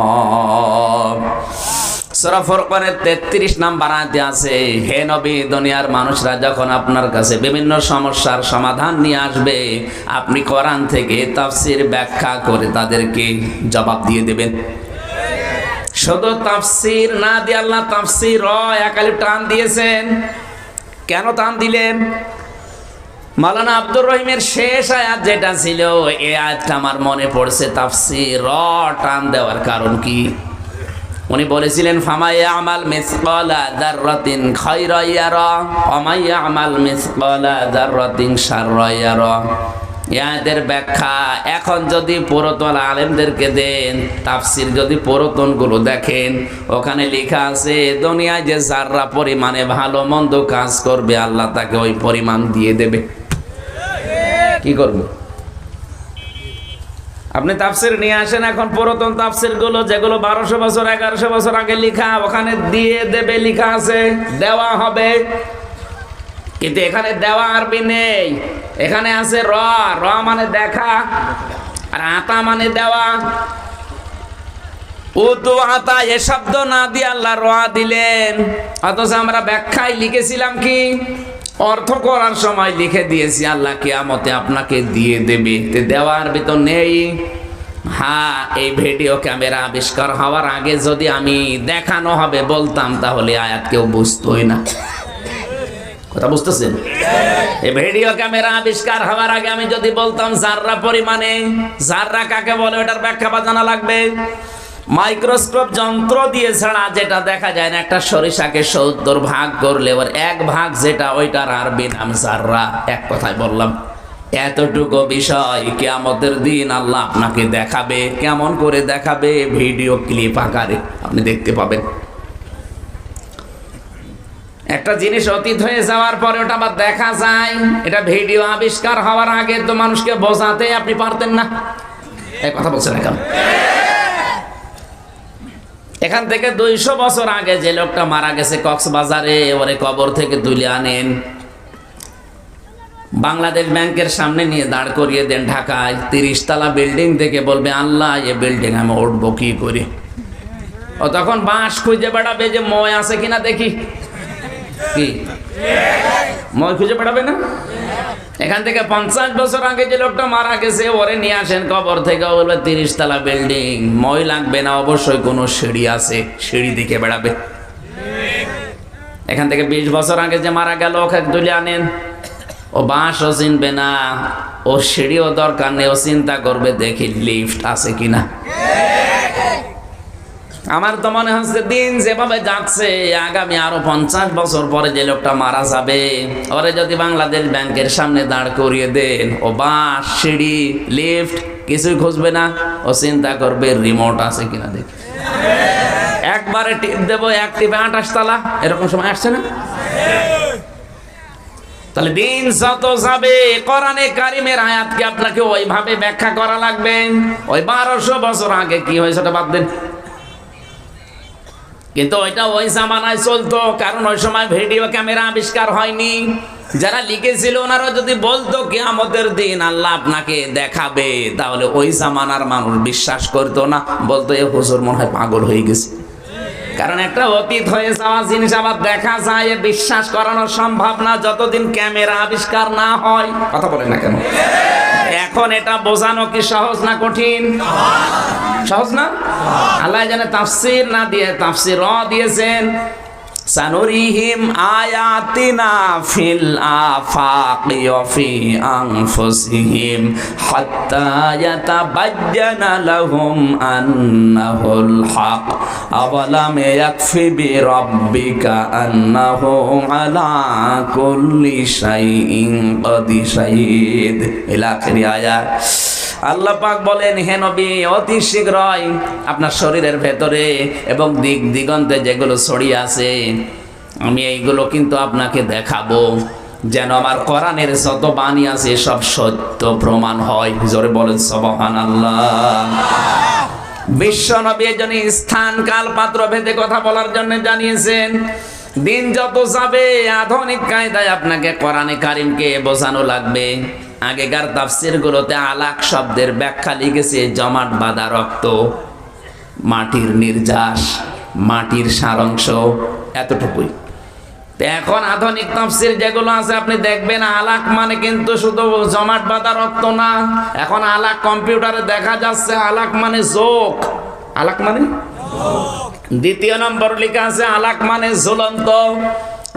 [SPEAKER 1] সূরা ফুরকানের 33 নম্বর আয়াতে আছে, হে নবী, দুনিয়ার মানুষরা যখন আপনার কাছে বিভিন্ন সমস্যার সমাধান নিয়ে আসবে, আপনি কোরআন থেকে তাফসীর ব্যাখ্যা করে তাদেরকে জবাব দিয়ে দেবেন। শুধু তাফসীর না দিয়ে আল্লাহ তাফসীর একালি টান দিয়েছেন। কেন টান দিলেন? মাওলানা আব্দুর রহিমের শেষ আয়াত যেটা ছিল, এই আয়াতটা আমার মনে পড়ছে। তাফসীর টান দেওয়ার কারণ কি? উনি বলেছিলেন, ফামাইয়া আমাল মিসকালা যাররাতিন খায়রা ইয়ারা ওয়া মাইয়া আমাল মিসকালা যাররাতিন শাররা ইয়ারা। এদের ব্যাখ্যা এখন যদি পুরাতন আলেমদেরকে দেন, তাফসীর যদি পুরাতনগুলো দেখেন, ওখানে লেখা আছে দুনিয়ায় যে যাররা পরিমাণে ভালো মন্দ কাজ করবে আল্লাহ তাকে ওই পরিমাণ দিয়ে দেবে। কি করবে? আপনি তাফসির নিয়ে আসেন, এখন পুরাতন তাফসির গুলো যেগুলো 1200 বছর 1100 বছর আগে লেখা, ওখানে দিয়ে দেবে, লেখা আছে দেওয়া হবে, কিন্তু এখানে দেওয়া আরবি নেই। এখানে আছে র, র মানে দেখা, আর আতা মানে দেওয়া। উতু আতা এ শব্দ না দিয়ে আল্লাহ র দিলেন, অথচ আমরা ব্যাখ্যায় লিখেছিলাম কি, অর্থ করার সময় লিখে দিয়েছি আল্লাহ কিয়ামতে আপনাকে দিয়ে দেবে। দেওয়ার ভিতর নেই। হ্যাঁ, এই ভিডিও ক্যামেরা আবিষ্কার হওয়ার আগে যদি আমি দেখানো হবে বলতাম, তাহলে আয়াত কেউ বুঝতোই না। কথা বুঝতেছেন? এই ভিডিও ক্যামেরা আবিষ্কার হওয়ার আগে আমি যদি বলতাম জাররা পরিমাণে, জাররা কাকে বলে ওটার ব্যাখ্যা জানা লাগবে। মাইক্রোস্কোপ যন্ত্র দিয়ে ছাড়া যেটা দেখা যায় না, একটা সরিষাকে 70 ভাগ করলে ওর 1 ভাগ যেটা, ওইটার আরবি নাম জাররা। এক কথায় বললাম, এতটুকু বিষয় কিয়ামতের দিন আল্লাহ আপনাকে দেখাবে। কেমন করে দেখাবে? ভিডিও ক্লিপ আকারে আপনি দেখতে পাবেন। একটা জিনিস অতীত হয়ে যাওয়ার পরে ওটা আবার দেখা যায়। এটা ভিডিও আবিষ্কার হওয়ার আগে তো মানুষকে বোঝাতে আপনি পারতেন না। এই কথা বলছেন এখন। এখান থেকে 200 বছর আগে যে লোকটা মারা গেছে কক্সবাজারে, ওরে কবর থেকে তুলে আনেন, বাংলাদেশ ব্যাংকের সামনে নিয়ে দাঁড় করিয়ে দেন ঢাকায়, 30 তলা বিল্ডিং থেকে বলবে আল্লাহ এ বিল্ডিং আমি উঠবো কি করে। ও তখন বাঁশ খুঁজে বেড়াবে যে মই আছে কিনা দেখি, কি মই খুঁজে বেড়াবে না? এখান থেকে 50 বছর আগে যে লোকটা মারা গেছে, ওরে নিয়ে আসেন কবর থেকে, বলবে 30 তলা বিল্ডিং, মই লাগবে না, অবশ্যই কোনো সিঁড়ি আছে, সিঁড়ি দিকে বেড়াবে। এখান থেকে 20 বছর আগে যে মারা গেল, ওকে তুলে আনেন, ও বাঁশও চিনবে না, ও সিঁড়িও দরকার নেই, ও চিন্তা করবে দেখি লিফট আছে কিনা। আমার তো মনে হচ্ছে দিন যেভাবে যাচ্ছে, আগামী আরো 50 বছর পরে যে লোকটা মারা যাবে, ওরে যদি বাংলাদেশ ব্যাংকের সামনে দাঁড় করিয়ে দেন, ও বাঁশ, সিঁড়ি, লিফট কিছুই খুঁজবে না, ও চিন্তা করবে রিমোট আছে কিনা দেখি। একবারে টিপ দেবো, এক টিপে 28 তলা, এরকম সময় আসছে না? তাহলে দিন যত যাবে কোরআনে কারিমের আয়াতকে আপনাকে ওইভাবে ব্যাখ্যা করা লাগবে। ওই 1200 বছর আগে কি হয়েছে ওটা বাদ দেন, কিন্তু ওইটা ওই জামানায় চলতো, কারণ ওই সময় ভিডিও ক্যামেরা আবিষ্কার হয়নি। যারা লিখেছিল ওনারা যদি বলতো কিয়ামতের দিন আল্লাহ আপনাকে দেখাবে, তাহলে ওই জামানার মানুষ বিশ্বাস করতো না, বলতো এ হুজুর মনে হয় পাগল হয়ে গেছে। কারণ একটা অতীত হয়ে যাওয়া জিনিস আবার দেখা যায়, বিশ্বাস করানো সম্ভব না যতদিন ক্যামেরা আবিষ্কার না হয়। কথা বলেন না কেন? এখন এটা বোঝানো কি সহজ না কঠিন? সহজ না? আল্লাহ জানে তাফসীর না দিয়ে তাফসীর দিয়েছেন। সানুরিহিম আয়াতিনা ফিল আফাকি ওয়া ফি আনফুসিহিম হাত্তা ইয়াতাবায়্যানা লাহুম আন্নাহুল হক আওয়ালাম ইয়াকফি বিরাব্বিকা আন্নাহু আলা কুল্লি শাইইন কাদির। ইলা আখির আয়াত। আল্লাহ পাক বলেন, হে নবী, অতি শীঘ্রই আপনার শরীরের ভেতরে এবং দিক দিগন্তে যেগুলো ছড়িয়ে আছে, আমি এইগুলো কিন্তু আপনাকে দেখাবো, যেন আমার কোরআনের যত বাণী আছে সব সত্য প্রমাণ হয়। জোরে বলেন সুবহানাল্লাহ। বিশ্ব নবী এই জন্য স্থান কাল পাত্র ভেদে কথা বলার জন্য জানিয়েছেন। দিন যত যাবে আধুনিক কায়দায় আপনাকে কোরআনে কারিমকে বোঝানো লাগবে। আগেকার তাফসির গুলোতে আলাক শব্দের ব্যাখ্যা লিখেছে জমাট বাঁধা রক্ত, মাটির নির্যাস, মাটির সারাংশ, এতটুকুই। এখন আধুনিক তাফসির যেগুলো আছে আপনি দেখবেন আলাক মানে কিন্তু শুধু জমাট বাঁধা রক্ত না, এখন আলাক কম্পিউটারে দেখা যাচ্ছে আলাক মানে যোগ। আলাক মানে দ্বিতীয় নম্বর লেখা আছে আলাক মানে ঝুলন্ত।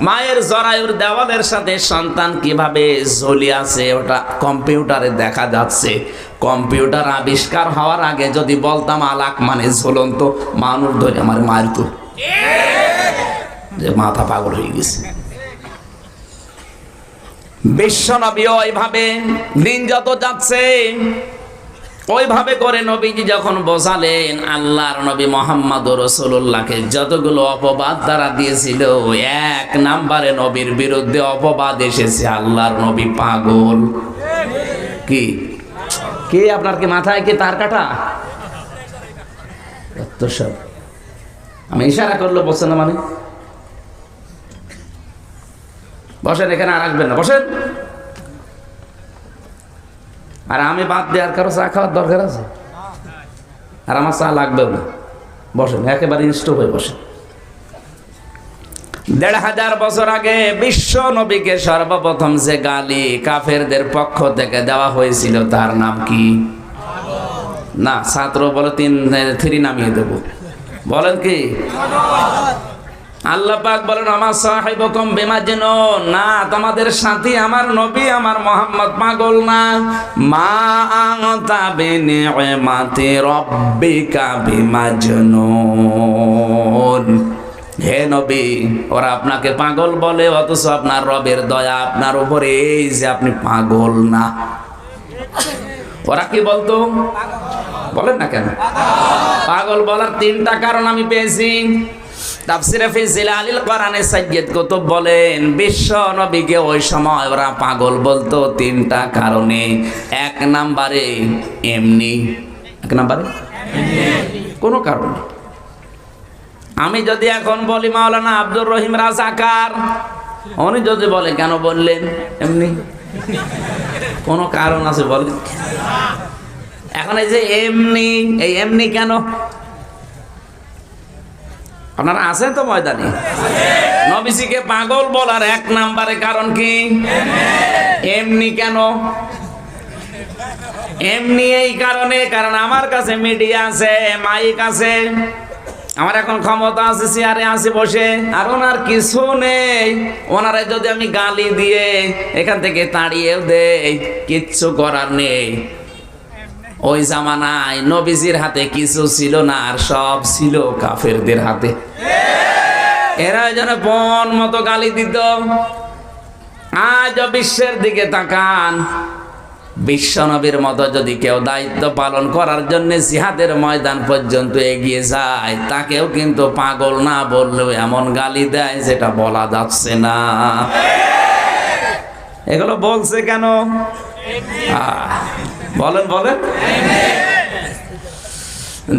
[SPEAKER 1] মায়ের জরায়ুর দেওয়ালের সাথে সন্তান কিভাবে ঝুলে আছে ওটা কম্পিউটারে দেখা যাচ্ছে। কম্পিউটার আবিষ্কার হওয়ার আগে যদি বলতাম আলাক মানে ঝুলন্ত, মানুষ ধরে আমার মারতো, যে মাথা পাগল হয়ে গেছে। বিশ্ব নবী ওইভাবে দিন যত যাচ্ছে ওইভাবে করে নবীজি যখন বোঝালেন, আল্লাহর নবী মুহাম্মদুর রাসূলুল্লাহকে যতগুলো অপবাদ দ্বারা দিয়েছিল, 1 নম্বরে নবীর বিরুদ্ধে অপবাদ এসেছে আল্লাহর নবী পাগল। কি কে আপনার কি মাথায় কি তার কাটা? তো সব আমি ইশারা করলে বলছেন না মানে? বসেন, এখানে আর আসবেন না, বসেন। আর আমি বাদ দেওয়ার কারো চা খাওয়ার দরকার আছে? আর আমার চা লাগবেও না। বসেন, একেবারে ইনস্ট হয়ে বসেন। ১৫০০ বছর আগে বিশ্ব নবীকে সর্বপ্রথম যে গালি কাফেরদের পক্ষ থেকে দেওয়া হয়েছিল তার নাম কি? না, ছাত্র বলে 3 নামিয়ে দেব। বলেন কি? আল্লাহ পাক বলেন আমার সাহিবকুম বিমাজনুন, না তোমাদের সাথী আমার নবী আমার মুহাম্মদ পাগল না। মা আনতা বিনিমাতি রাব্বিকা বিমাজনুন, হে নবী ওরা আপনাকে পাগল বলে, অথচ আপনার রবের দয়া আপনার উপরে এই যে আপনি পাগল না। ওরা কি বলতো? বলেন না কেন? পাগল বলার 3টা কারণ আমি পেয়েছি। তাফসিরে ফি জিলালিল কোরআনে সাইয়্যিদ কুতুব বলেন বিশ্ব নবীকে ওই সময় ওরা পাগল বলতো 3টা কারণে। 1 নম্বরে এমনি, 1 নম্বরে কোনো কারণ। আমি যদি এখন বলি মাওলানা আব্দুর রহিম রাজাকার, উনি যদি বলে কেন বললেন এমনি, কোনো কারণ আছে বলেন? এখন এই যে এমনি, এই এমনি কেন? আপনারা আছেন তো ময়দানে? নবীজিকে পাগল বলার 1 নম্বরে কারণ কি? এমনি কেন? এমনি এই কারণে, কারণ আমার কাছে মিডিয়া আছে, মাইক আছে, আমার এখন ক্ষমতা আছে, চেয়ারে আছে বসে, আর ওনার কিছু নেই। ওনারা যদি আমি গালি দিয়ে এখান থেকে তাড়িয়েও দেই, কিচ্ছু করার নেই। ওই জামানায় নবীজির হাতে কিছু ছিল না, আর সব ছিল কাফেরদের হাতে। এরা যেন বন মতো গালি দিত। আজ বিশ্বের দিকে তাকান, বিশ্ব নবীর মতো যদি কেউ দায়িত্ব পালন করার জন্য জিহাদের ময়দান পর্যন্ত এগিয়ে যায়, তাকেও কিন্তু পাগল না বললেও এমন গালি দেয় যেটা বলা যাচ্ছে না। এগুলো বলছে কেন? বলেন বলেন।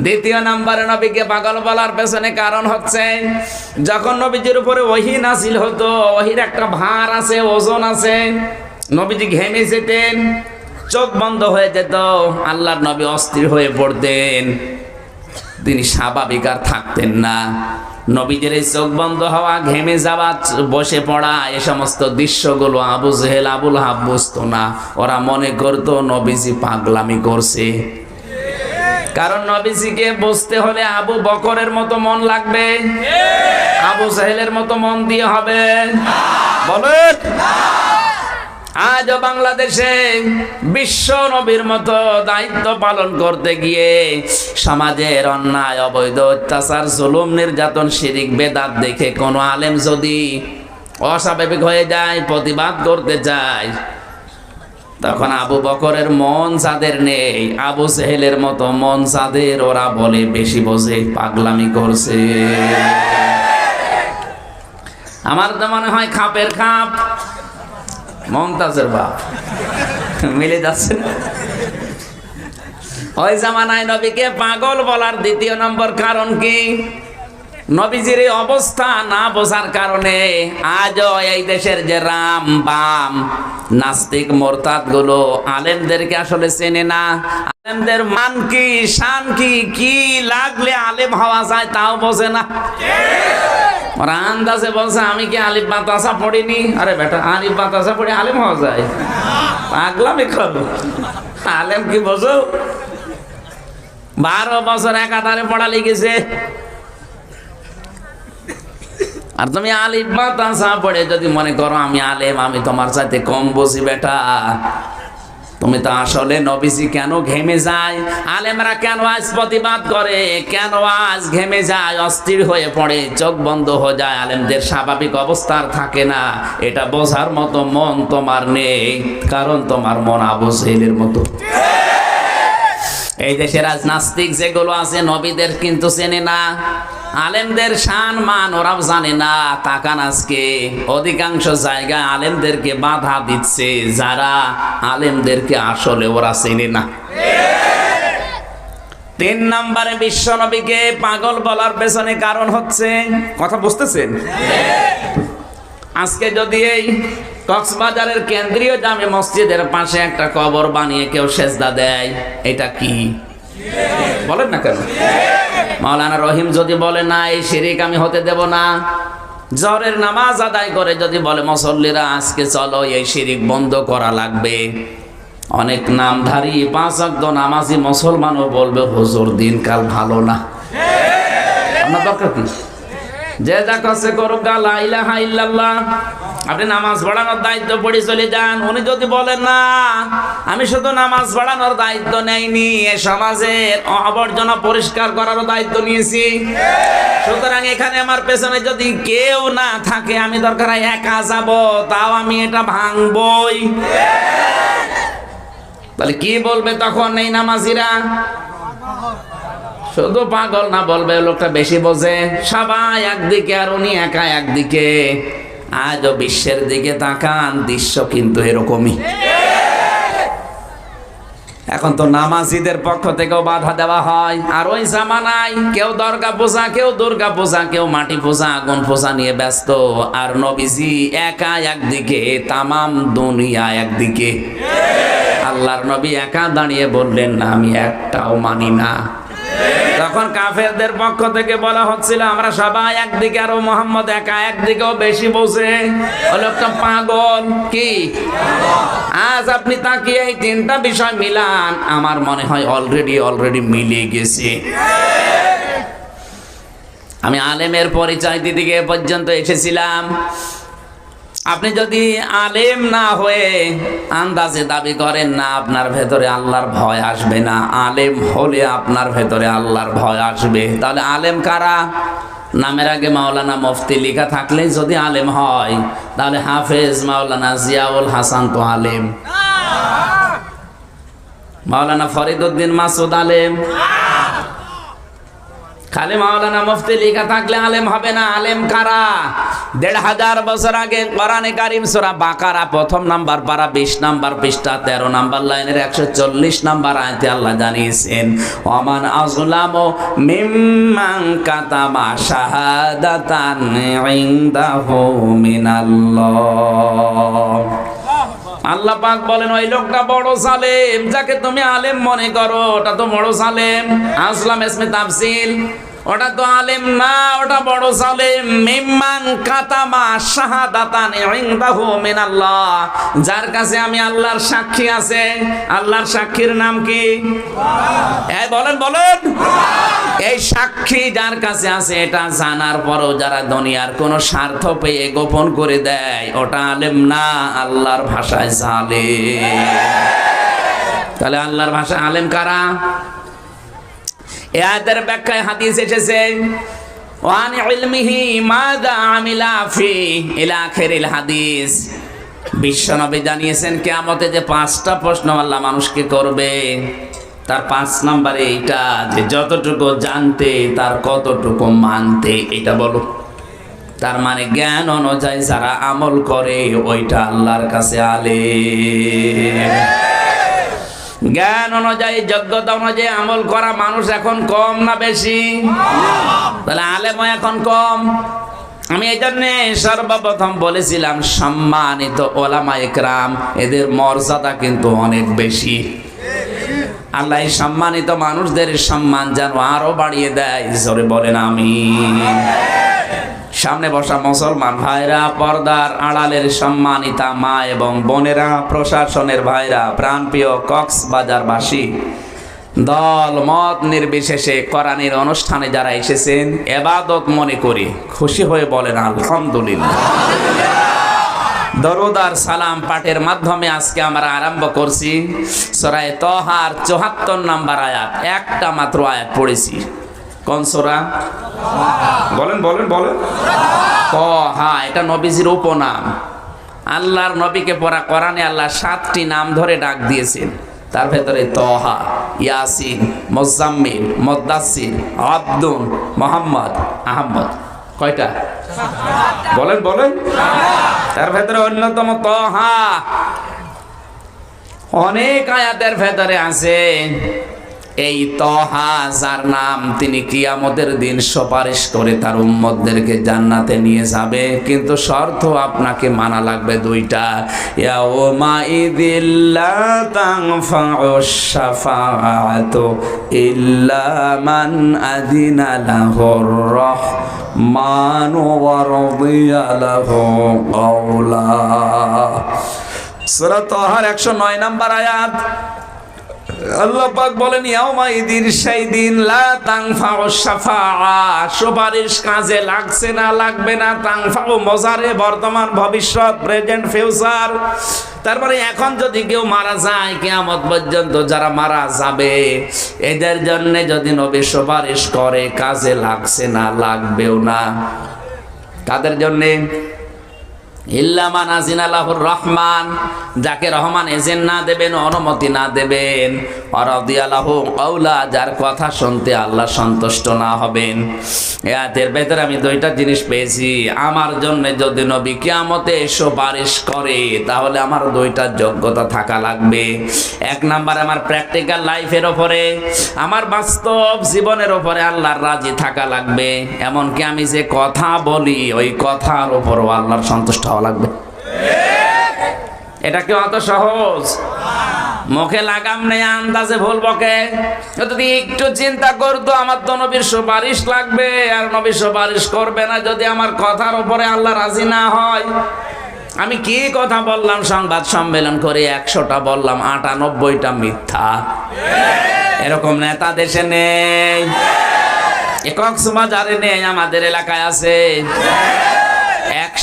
[SPEAKER 1] 2 নম্বরে নবীকে পাগল বলার পেছনে কারণ হচ্ছে, যখন নবীজির উপরে ওহী নাযিল হতো, ওহীর একটা ভার আছে, ওজন আছে। নবীজি ঘেমে যেতেন, চোখ বন্ধ হয়ে যেত, আল্লাহর নবী অস্থির হয়ে পড়তেন, তিনি স্বাভাবিক আর থাকতেন না। নবীজির এই চোখ বন্ধ হওয়া, ঘেমে যাওয়া, বসে পড়া, এ সমস্ত দৃশ্যগুলো আবু জেহেল আবুল হাব বুঝতো না। ওরা মনে করতো নবীজি পাগলামি করছে। কারণ নবীজিকে বুঝতে হলে আবু বকরের মতো মন লাগবে, আবু জেহেলের মতো মন দিয়ে হবে? বলেন। আজও বাংলাদেশে বিশ্ব নবীর মতো দায়িত্ব পালন করতে গিয়ে সমাজের অন্যায়, অবৈধ, অত্যাচার, জুলুম, নির্যাতন, শিরিক, বেদাত দেখে কোনো আলেম যদি অস্বাভাবিক হয়ে যায়, প্রতিবাদ করতে চায়, তখন আবু বকরের মন যাদের নেই, আবু জেহেলের মতো মন যাদের, ওরা বলে বেশি বোঝে, পাগলামি করছে। আমার তো মনে হয় খাপের খাপ মমতাজের বাপ মিলে যাচ্ছে। ওই জামানায় নবীকে পাগল বলার 2 নম্বর কারণ কি? নবীজির এই অবস্থা না বোঝার কারণে আজও এই দেশের যে রাম বাম নাস্তিক মোরতাদ গুলো আলেমদেরকে আসলে চেনে না। আলেমদের মান কি, শান কি, কি লাগলে আলেম হওয়া যায় তাও বোঝে না। ওরা আন্দাজে বলছে আমি কি আলিফ বাতাসা পড়িনি। আরে বেটা, আলিফ বাতাসা পড়ে আলেম হওয়া যায়? পাগলামি করো। আলেম কি বোঝো? 12 বছর একাধারে পড়া লিখেছে, আর তুমি আলিফ বাতাসা পড়ে যদি মনে করো আমি আলেম, আমি তোমার সাথে কম বুঝি বেটা। তুমি তো আসলে নবীজি কেন ঘেমে যায়, আলেমরা কেন আজ প্রতিবাদ করে, কেন আজ ঘেমে যায়, অস্থির হয়ে পড়ে, চোখ বন্ধ হয়ে যায়, আলেমদের স্বাভাবিক অবস্থার থাকে না, এটা বোঝার মতো মন তোমার নেই। কারণ তোমার মন আবু জেহেলের মতো। এই দেশের আজ নাস্তিক যেগুলো আছে নবীদের কিন্তু চেনে না। আলেমদের শান মান ওরাও জানে না। তাকান আজকে অধিকাংশ জায়গায় আলেমদেরকে বাধা দিচ্ছে যারা আলেমদেরকে আসলে ওরা চেনে না। 3 নম্বরে বিশ্ব নবীকে পাগল বলার পেছনে কারণ হচ্ছে, কথা বুঝতেছেন? আজকে যদি এই কক্সবাজারের কেন্দ্রীয় জামে মসজিদের পাশে একটা কবর বানিয়ে কেউ সেজদা দেয়, এটা কি বলেন না কেন? মাওলানা রহিম যদি বলে না এই শিরিক আমি হতে দেব না, জোহরের নামাজ আদায় করে যদি বলে মুসল্লিরা আজকে চলো এই শিরিক বন্ধ করা লাগবে, অনেক নামধারী 5 ওয়াক্ত নামাজি মুসলমানও বলবে হুজুর দিনকাল ভালো না। আপনার দরকার কি? যে যা কাছে করুক, লা ইলাহা ইল্লাল্লাহ, আপনি নামাজ পড়ানোর দায়িত্ব পড়ে চলে যান। উনি যদি বলেন না আমি শুধু নামাজ পড়ানোর দায়িত্ব নেইনি, এ সমাজের আবর্জনা পরিষ্কার করারও দায়িত্ব নিয়েছি, সুতরাং এখানে আমার পেছনে যদি কেউ না থাকে আমি দরকার হয় একা যাব, তাও আমি এটা ভাঙবই। তাহলে কি বলবে তখন এই নামাজিরা? শুধু পাগল না, বলবে লোকটা বেশি বোঝে, সবাই একদিকে আর উনি একা একদিকে। আজও বিশ্বের দিকে তাকান, দৃশ্য কিন্তু এরকমই। এখন তো নামাজিদের পক্ষ থেকেও বাধা দেওয়া হয়। আর ওই জামানায় কেউ দরগা পূজা, কেউ দুর্গা পূজা, কেউ মাটি পূজা, আগুন পূজা নিয়ে ব্যস্ত, আর নবীজি একা একদিকে, তামাম দুনিয়া একদিকে। আল্লাহর নবী একা দাঁড়িয়ে বললেন না আমি একটাও মানি না। তখন কাফেরদের পক্ষ থেকে বলা হচ্ছিল আমরা সবাই একদিকে, আর মোহাম্মদ একা একদিকেও বেশি বোঝে, ওই লোকটা পাগল। কি আজ আপনি তাকিয়ে এই 3টা বিষয় মিলান, আমার মনে হয় অলরেডি মিলে গেছে। আমি আলেমের পরিচয় দিতে গিয়ে পর্যন্ত এসেছিলাম। আপনি যদি আলেম না হয়ে আন্দাজে দাবি করেন না আপনার ভেতরে আল্লাহর ভয় আসবে না, আলেম হলে আপনার ভেতরে আল্লাহর ভয় আসবে। তাহলে আলেম কারা? নামের আগে মাওলানা মুফতি লেখা থাকলে যদি আলেম হয়, তাহলে হাফেজ মাওলানা জিয়াউল হাসান তো আলেম, মাওলানা ফরিদউদ্দিন মাসুদ আলেম। খালি মাওলানা মুফতি লেখা থাকলে আলেম হবে না। আলেম কারা? 1500 বছর আগে কোরআনে কারীম সূরা বাকারা 1 নাম্বার পারা 20 নাম্বার পৃষ্ঠা 13 নাম্বার লাইনের 140 নাম্বার আয়াতে আল্লাহ জানিয়েছেন ওমান আযলামু মিম্মান কাতাবা শাহাদাতান ইনদাহু মিনাল্লাহ। আল্লাহ পাক বলেন ওই লোকটা বড় জালেম, যাকে তুমি আলেম মনে করো ওটা তো বড় জালেম। আসলাম ইসমে তাফসীল, ওটা তো আলেম না, ওটা বড় জালেম। মিম্মান কাতামা শাহাদাতান ইনদাহু মিনাল্লাহ, যার কাছে আমি আল্লাহর সাক্ষী আছে। আল্লাহর সাক্ষীর নাম কি? এই বলেন এই সাক্ষী যার কাছে আছে, এটা জানার পরও যারা দুনিয়ার কোন স্বার্থ পেয়ে গোপন করে দেয়, ওটা আলেম না, আল্লাহর ভাষায় জালেম। তাহলে আল্লাহর ভাষায় আলেম কারা? এই আয়াতের ব্যাখ্যায় হাদিস এসেছে ওয়ান ইলমিহি মাযা আমিলা ফি ইলা আখিরিল হাদিস। বিশ্বনবী জানিয়েছেন কিয়ামতে যে 5টা প্রশ্ন আল্লাহ মানুষকে করবে, তার 5 নম্বরে এইটা যে যতটুকু জানতে তার কতটুকু মানতে, এটা বলো। তার মানে জ্ঞান অনুযায়ী যারা আমল করে ওইটা আল্লাহর কাছে আলেম। জ্ঞান অনুযায়ী যোগ্যতা অনুযায়ী আমল করা মানুষ এখন কম না বেশি? তাহলে আলেমও এখন কম। আমি এই জন্য সর্বপ্রথম বলেছিলাম সম্মানিত ওলামায়ে কেরাম, এদের মর্যাদা কিন্তু অনেক বেশি। আল্লাহ এই সম্মানিত মানুষদের সম্মান যেন আরো বাড়িয়ে দেয়, জোরে বলেন আমিন। সামনে বসা মুসলমান ভাইরা, পর্দার আড়ালের সম্মানিতা মা এবং বোনেরা, প্রশাসনের ভাইরা, প্রাণপ্রিয় কক্সবাজারবাসী, দল মত নির্বিশেষে কোরআনের অনুষ্ঠানে যারা এসেছেন, ইবাদত মনে করি খুশি হয়ে বলেন আলহামদুলিল্লাহ। দরুদ আর সালাম পাঠের মাধ্যমে আজকে আমরা আরম্ভ করছি সূরা তাহার 74 নম্বর আয়াত। একটা মাত্র আয়াত পড়েছি। কোন সূরা? বলেন তাহা। এটা নবীজির উপনাম। আল্লাহর নবীকে পড়া কোরআনে আল্লাহ 7টি নাম ধরে ডাক দিয়েছেন। তার ভেতরে তহা, ইয়াসিন, মুজাম্মিল, মুদ্দাসসির, আব্দুন, মোহাম্মদ, আহমদ। কয়টা? বলেন বলেন। তার ভেতরে অন্যতম তহা। অনেক আয়াতের ভেতরে আছে এই তহা, যার নাম তিনি কিয়ামতের দিন সুপারিশ করে তার উম্মতদেরকে জান্নাতে নিয়ে যাবে, কিন্তু শর্ত আপনাকে মানা লাগবে দুইটা। ইয়াউমাইযিল লা তানফাউশ শাফাআতু ইল্লা মান আযিনা লাহুর রাহমানু ওয়া রাদিয়া লাহু কাওলা। সূরা তাহার 109 নম্বর আয়াত। আল্লাহ পাক বলেন ইয়াউমাইদিন, সেই দিন লা তানফাউ শাফাআ, সুপারিশ কাজে লাগছে না, লাগবে না। তানফাউ মজারে, বর্তমান, ভবিষ্যৎ, প্রেজেন্ট, ফিউচার। তারপরে এখন যদি কেউ মারা যায়, কিয়ামত পর্যন্ত যারা মারা যাবে, এদের জন্য যদি নবী সুপারিশ করে কাজে লাগছে না, লাগবেও না। কাদের জন্য? ইল্লা মান আযিনা লাহুর রহমান, যাকে রহমান এজেন্ট না দেবেন, অনুমতি না দেবেন, ওয়া রাদিয়া লাহু কাওলা, যার কথা শুনতে আল্লাহ সন্তুষ্ট না হবেন। এই আয়াতের ভেতরে আমি দুইটা জিনিস পেয়েছি। আমার জন্য যদি নবী কিয়ামতে সুপারিশ করে, তাহলে আমার দুইটা যোগ্যতা থাকা লাগবে। এক নাম্বার, আমার প্র্যাকটিক্যাল লাইফের উপরে, আমার বাস্তব জীবনের উপরে আল্লাহর রাজি থাকা লাগবে। এমনকি আমি যে কথা বলি, ওই কথার উপরও আল্লাহর সন্তুষ্ট লাগবে। এটা কি অত সহজ? মুখে লাগাম নেই, আন্দাজে ভুল বকে। যদি একটু চিন্তা করতো, আমার তো নবীর সুপারিশ লাগবে, আর নবী সুপারিশ করবে না যদি আমার কথার উপরে আল্লাহ রাজি না হয়। আমি কি কথা বললাম সংবাদ সম্মেলন করে, 100টা বললাম, 98টা মিথ্যা। এরকম নেতা দেশে নেই, কক্সবাজারে নেই, আমাদের এলাকায় আছে।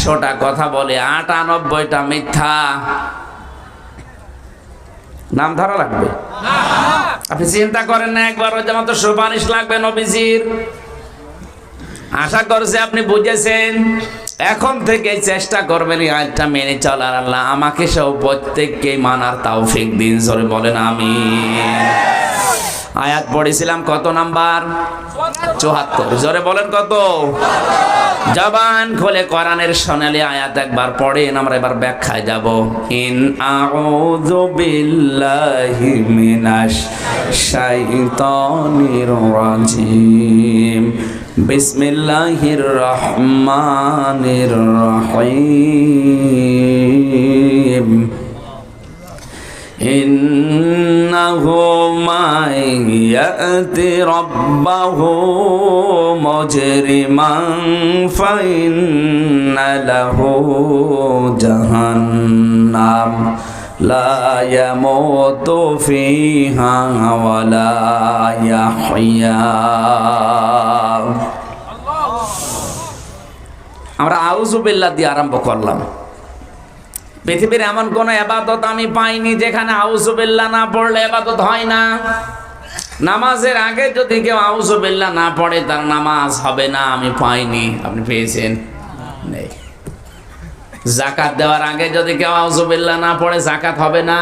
[SPEAKER 1] 100টা কথা বলে 98টা মিথ্যা। নাম ধরা লাগবে? আপনি চিন্তা করেন না একবার, ওই যেমন তো সুপারিশ লাগবে নবীজির। আশা করছি আপনি বুঝেছেন। এখন থেকে চেষ্টা করবেন এই আয়াতটা মেনে চলার। আল্লাহ আমাকে সব প্রত্যেককে মানার তৌফিক দিন। জোরে বলেন আমিন। আয়াত পড়েছিলাম কত নাম্বার? 74। জোরে বলেন কত? জবান খুলে কোরআনের সোনালী আয়াত একবার পড়েন, আমরা এবার ব্যাখ্যায় যাব। ইন আউযু বিল্লাহি মিনাশ শাইতানির রাজিম, বিসমিল্লাহির রহমানির রহিম। ইন্নাহু মাইয়াতি রাব্বাহু মুজরিমান ফাইন্না লাহু জাহান্নাম লা ইয়ামুতু ফিহা ওয়া লা ইয়াহইয়া। আমরা আউযু বিল্লাহ দিয়ে আরম্ভ করলাম। পৃথিবীর এমন কোন ইবাদত আমি পাইনি যেখানে আউযু বিল্লাহ না পড়লে ইবাদত হয় না। নামাজের আগে যদি কেউ আউযু বিল্লাহ না পড়ে, তার নামাজ হবে না, আমি পাইনি। আপনি পেয়েছেন? নেই। যাকাত দেওয়ার আগে যদি কেউ আউযু বিল্লাহ না পড়ে, যাকাত হবে না।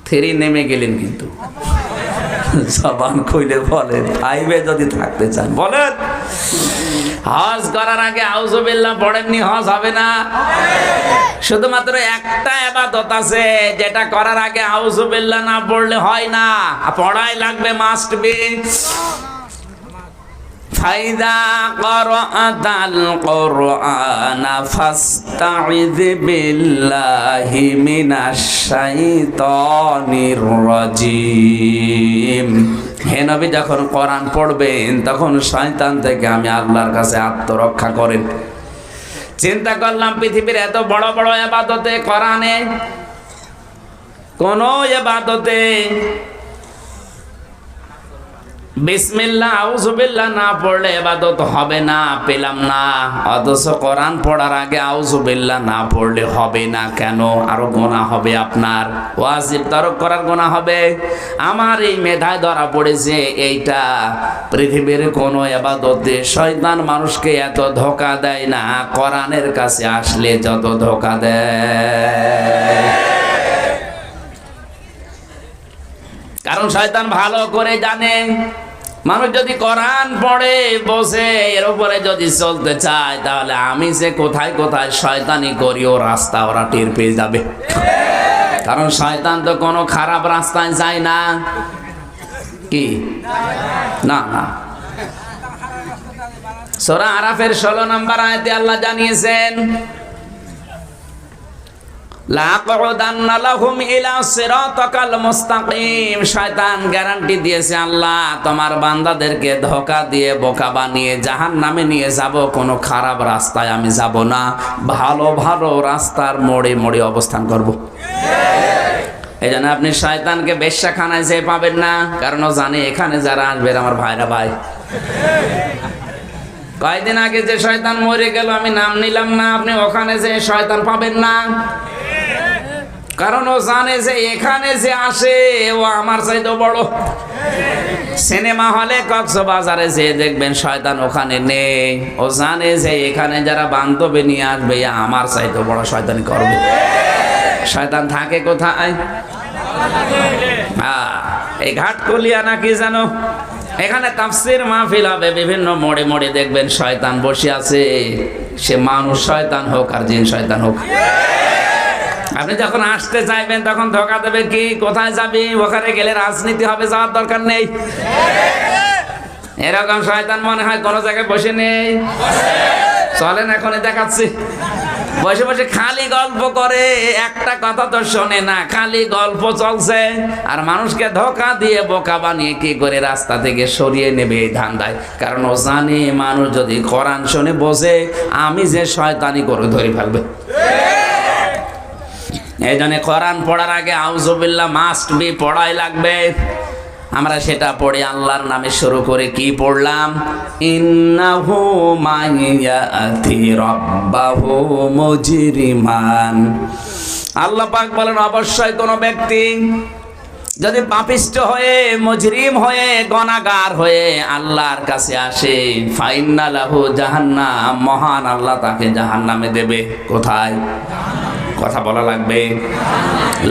[SPEAKER 1] 3 নেমে গেলেন কিন্তু। জবান খুলে বলেন, 5 যদি থাকতে চান বলেন। হজ করার আগে আউযু বিল্লাহ পড়েননি, হজ হবে না। শুধুমাত্র একটা ইবাদত আছে যেটা করার আগে আউযু বিল্লাহ না পড়লে হয় না, পড়াই লাগবে, মাস্ট বি। ফাইদা ক্বরাআতাল কুরআনা ফাস্তাইয বিল্লাহি মিনাশ শাইতানির রাজিম। হে নবী, যখন কোরআন পড়বেন তখন শয়তান থেকে আমি আল্লাহর কাছে আত্মরক্ষা করেন। চিন্তা করলাম পৃথিবীর এত বড় বড় ইবাদতে, কোরআনে কোন ইবাদতে বিসমিল্লাহ আউযু বিল্লাহ না পড়লে ইবাদত হবে না, পেলাম না। অথচ কোরআন পড়ার আগে আউযু বিল্লাহ না পড়লে হবে না। কেন? আরো গুনাহ হবে, আপনার ওয়াজিব তরক করার গুনাহ হবে। আমার এই মেধায় ধরা পড়েছে এইটা পৃথিবীর কোন ইবাদতে শয়তান মানুষকে এত ধোঁকা দেয় না, কোরআনের কাছে আসলে যত ধোঁকা দেয়। কারণ শয়তান ভালো করে জানে মানুষ যদি কোরআন পড়ে বসে এর উপরে যদি চলতে চায় তাহলে আমি যে কোথায় কোথায় শয়তানি করি ও রাস্তা ওরা টের পেয়ে যাবে। কারণ শয়তান তো কোনো খারাপ রাস্তায় যায় না, কি না না। সূরা আরাফের 16 নম্বর আয়াতে আল্লাহ জানিয়েছেন, লাআকউদান্না লাহুম ইলা সিরাতাকাল মুস্তাকিম। শয়তান গ্যারান্টি দিয়েছে, আল্লাহ তোমার বান্দাদেরকে ধোঁকা দিয়ে বোকা বানিয়ে জাহান্নামে নিয়ে যাব, কোনো খারাপ রাস্তায় আমি যাব না, ভালো ভালো রাস্তার মোড়ে মোড়ে অবস্থান করব। এই জন্য আপনি শয়তানকে বেশ্যাখানায় যেয়ে পাবেন না, কারণ ও জানে এখানে যারা আসবে আমার ভাইরা ভাই। কয়েকদিন আগে যে শয়তান মরে গেল, আমি নাম নিলাম না, আপনি ওখানে যে শয়তান পাবেন না, কারণ ও জানে যে এখানে যে আসে ও আমার চাইতেও বড়। সিনেমা হলে কক্সবাজারে যে দেখবেন শয়তান ওখানে নেই, ও জানে যে এখানে যারা বান্ধবী নিয়ে আসবে আমার চাইতেও বড় শয়তানি করবে। শয়তান থাকে কোথায়? এই ঘাটকুলিয়া নাকি জানো, এখানে তাফসীর মাহফিল হবে, বিভিন্ন মোড়ে মোড়ে দেখবেন শয়তান বসে আছে, সে মানুষ শয়তান হোক আর জিন শয়তান হোক। আপনি যখন আসতে চাইবেন তখন ধোকা দেবে কি, কোথায় যাবি, ওখানে গেলে রাজনীতি হবে, যাওয়ার দরকার নেই। এরকম শয়তান মনে হয় কোনো জায়গায় বসে নেই। চলেন এখনই দেখাচ্ছি। বসে বসে খালি গল্প করে, একটা কথা তো শোনে না, খালি গল্প চলছে আর মানুষকে ধোকা দিয়ে বোকা বানিয়ে কি করে রাস্তা থেকে সরিয়ে নেবে এই ধান্দায়। কারণ ও জানে মানুষ যদি কোরআন শুনে বসে আমি যে শয়তানি করে ধরে ফেলবে। এই জন্য কোরআন পড়ার আগে আউযুবিল্লাহ মাস্ট বি পড়াই লাগবে। আমরা সেটা পড়ে আল্লাহর নামে শুরু করে কি পড়লাম, ইন্নাহু মাইয়াতি রাব্বাহু মুজরিমান। আল্লাহ পাক বলেন অবশ্যই কোন ব্যক্তি যদি পাপিষ্ঠ হয়ে মুজরিম হয়ে গুনাহগার হয়ে আল্লাহর কাছে আসে, ফাইন্না লাহু জাহান্নাম, মহান আল্লাহ তাকে জাহান্নামে দেবে। কোথায়? কথা বলা লাগবে।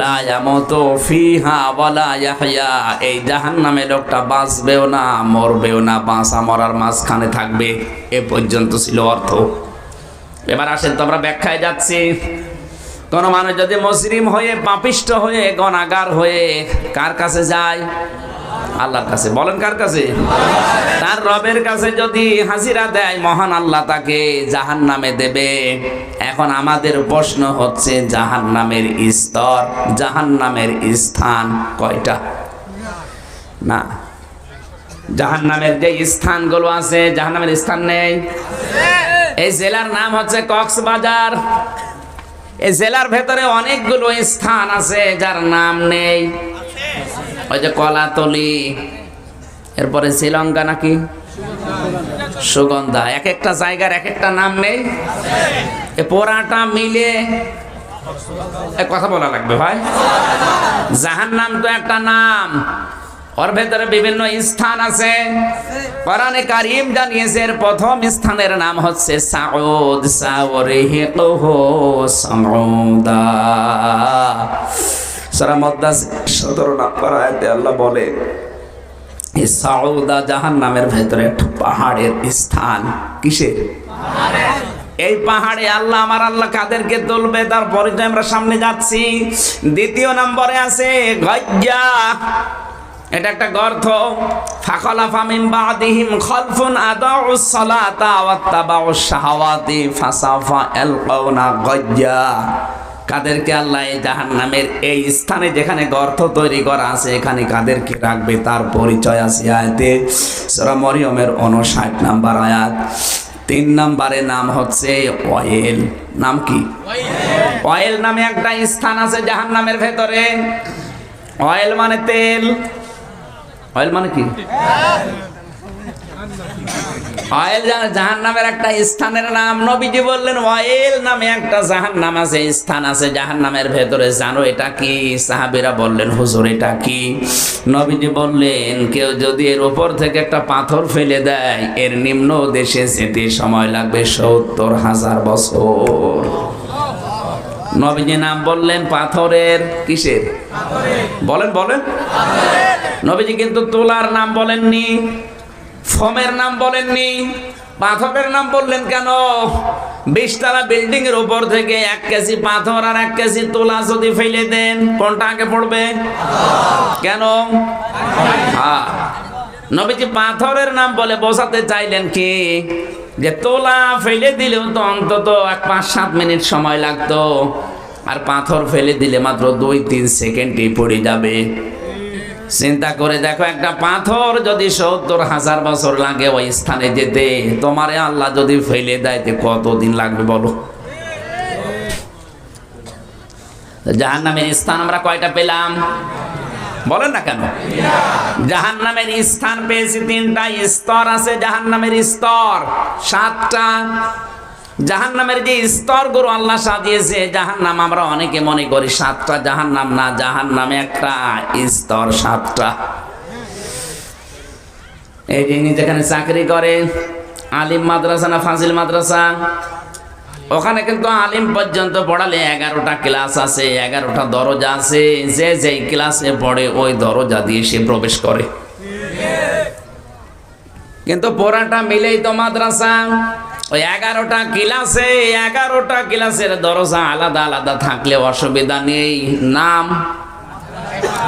[SPEAKER 1] লা ইয়ামুতু ফিহা ওয়ালা ইয়াহইয়া। এই জাহান্নামে লোকটা বাঁচবেও না মরবেও না, বাঁচা মরার মাঝখানে থাকবে। এ পর্যন্ত ছিল অর্থ। এবার আসেন তো আমরা ব্যাখ্যায় যাচ্ছি। কোন মানুষ যদি মুজরিম হয়ে পাপিষ্ঠ হয়ে গুনাহগার হয়ে কার কাছে যায়? আল্লাহর কাছে। বলেন কার কাছে? তার রবের কাছে যদি হাজিরা দেয় মহান আল্লাহ তাকে জাহান্নামে দেবে। এখন আমাদের প্রশ্ন হচ্ছে জাহান্নামের স্তর, জাহান্নামের স্থান কয়টা? না, জাহান্নামের যে স্থানগুলো আছে, জাহান্নামের স্থান নেই। এই জেলার নাম হচ্ছে কক্সবাজার। এই জেলার ভেতরে অনেকগুলো স্থান আছে যার নাম নেই। ওই যে কলাতলি, এরপরে শ্রীলঙ্কা নাকি সুগন্ধা, এক একটা জায়গার এক একটা নাম নেই। এ পোড়াটা মিলে কথা বলা লাগবে ভাই। জাহান্নাম তো একটা নাম, ওর ভেতরে বিভিন্ন স্থান আছে। কোরআনে কারীম জানিয়েছে এর প্রথম স্থানের নাম হচ্ছে সাউদ। সাওরিহিকুহু সাউদা। সূরা মুদ্দাসির 17 নম্বর আয়াতে আল্লাহ বলে এই সাউদা জাহান্নামের ভেতরে একটা পাহাড়ের স্থান। কিসের? এই পাহাড়ে আল্লাহ, আমার আল্লাহ কাদেরকে তুলবে তার পরিচয় আমরা সামনে যাচ্ছি। দ্বিতীয় নম্বরে আছে গজ্জা। এটা একটা গর্ত। ফাখালাফা মিন বাদিহিম খালফুন আদাউস সালাতা ওয়াত্তাবাউস শাহাওয়াতি ফাসাফা আলকাউনা গজ্জা। কাদেরকে আল্লাহ এই জাহান্নামের এই স্থানে যেখানে গর্ত তৈরি করা আছে এখানে কাদেরকে রাখবে তার পরিচয় আছে আয়াতে। সূরা মরিয়মের 59 নম্বর আয়াত। 3 নম্বরে নাম হচ্ছে ওয়াইল। নাম কি? ওয়াইল নামে একটা স্থান আছে জাহান্নামের ভেতরে। ওয়াইল মানে তেল। অয়েল মানে কি? অয়েল জাহান্নামের একটা স্থানের নাম। নবীজি বললেন অয়েল নামে একটা জাহান্নাম আছে, স্থান আছে জাহান্নামের ভেতরে। জানো এটা কি? সাহাবীরা বললেন হুজুর এটা কি? নবীজি বললেন কেউ যদি এর উপর থেকে একটা পাথর ফেলে দেয় এর নিম্ন দেশে যেতে সময় লাগবে ৭০,০০০ বছর। নবীজি নাম বললেন পাথরের, কিসের? বলেন বলেন। নবীজি কিন্তু তুলার নাম বলেননি, ফোমের নাম বলেননি, পাথরের নাম বললেন কেন? 20 তলা বিল্ডিং এর উপর থেকে 1 কেজি পাথর আর 1 কেজি তুলা যদি ফেলে দেন, কোনটা আগে পড়বে? কেন? নবীজি পাথরের নাম বলে বোঝাতে চাইলেন কি, যে তোলা ফেলে দিলেও তো অন্তত 5-7 মিনিট সময় লাগতো, আর পাথর ফেলে দিলে মাত্র 2-3 সেকেন্ডই পড়ে যাবে। চিন্তা করে দেখো, একটা পাথর যদি 70,000 বছর লাগে ওই স্থানে যেতে, তোমারে আল্লাহ যদি ফেলে দেয় কতদিন লাগবে বলো? জাহান্নামের স্থান আমরা কয়টা পেলাম? বলেন না কেন? জাহান্নামের স্থান পেয়েছি 3টা। স্তর আছে জাহান্নামের, স্তর 7টা। জাহান্নামের যে স্তরগুলো আল্লাহ সাজিয়েছে, জাহান্নাম আমরা অনেকে মনে করি 7টা, জাহান্নাম না, জাহান্নামে একটা স্তর 7টা। এই যিনি যেখানে চাকরি করে, আলিম মাদ্রাসা না ফাজিল মাদ্রাসা, ওখানে কিন্তু আলিম পর্যন্ত পড়ালে 11টা ক্লাস আছে, 11টা দরজা আছে। যে যেই ক্লাসে পড়ে ওই দরজা দিয়ে সে প্রবেশ করে, কিন্তু পুরাটা মিলেই তো মাদ্রাসা। ওই 11টা ক্লাসে 11টা ক্লাসের দরজা আলাদা আলাদা থাকলে অসুবিধা নেই। নাম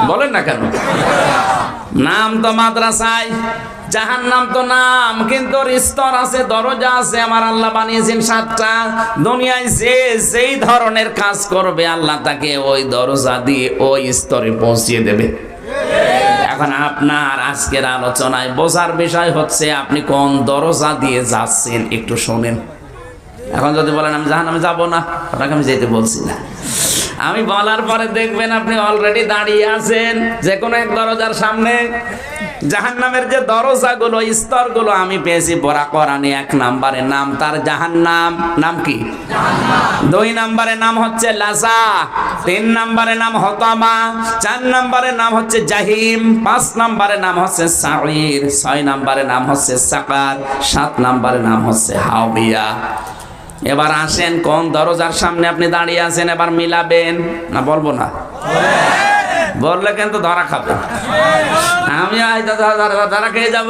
[SPEAKER 1] বলেন না কেন? নাম তো মাদ্রাসায়, জাহান্নাম তো নাম, কিন্তু স্তর আছে, দরজা আছে। আমার আল্লাহ বানিয়েছেন 7টা। দুনিয়ায় যে যেই ধরনের কাজ করবে আল্লাহ তাকে ওই দরজা দিয়ে ওই স্তরে পৌঁছিয়ে দেবে। এখন আপনার আজকের আলোচনায় বোঝার বিষয় হচ্ছে আপনি কোন দরজা দিয়ে যাচ্ছেন, একটু শোনেন। এখন যদি বলেন আমি জাহান্নামে যাব না, আপনাকে আমি যেতে বলছি না। আমি বলার পরে দেখবেন আপনি অলরেডি দাঁড়িয়ে আছেন যে কোনো এক দরজার সামনে। জাহান্নামের যে দরজাগুলো, স্তরগুলো আমি পেয়েছি পড়া কোরআনে। 1 নম্বরে নাম তার জাহান্নাম, নাম কি? 2 নম্বরে নাম হচ্ছে লাজা, 3 নম্বরে নাম হতামা, 4 নম্বরে নাম হচ্ছে জাহিম, 5 নম্বরে নাম হচ্ছে সাঈর, 6 নম্বরে নাম হচ্ছে সাকার, 7 নম্বরে নাম হচ্ছে হাওবিয়া। এবার আসেন কোন দরজার সামনে আপনি দাঁড়িয়ে আছেন, এবার মিলাবেন না বলবো না? বললে কিন্তু ধরা খাবে। আমি ধরা খেয়ে যাব।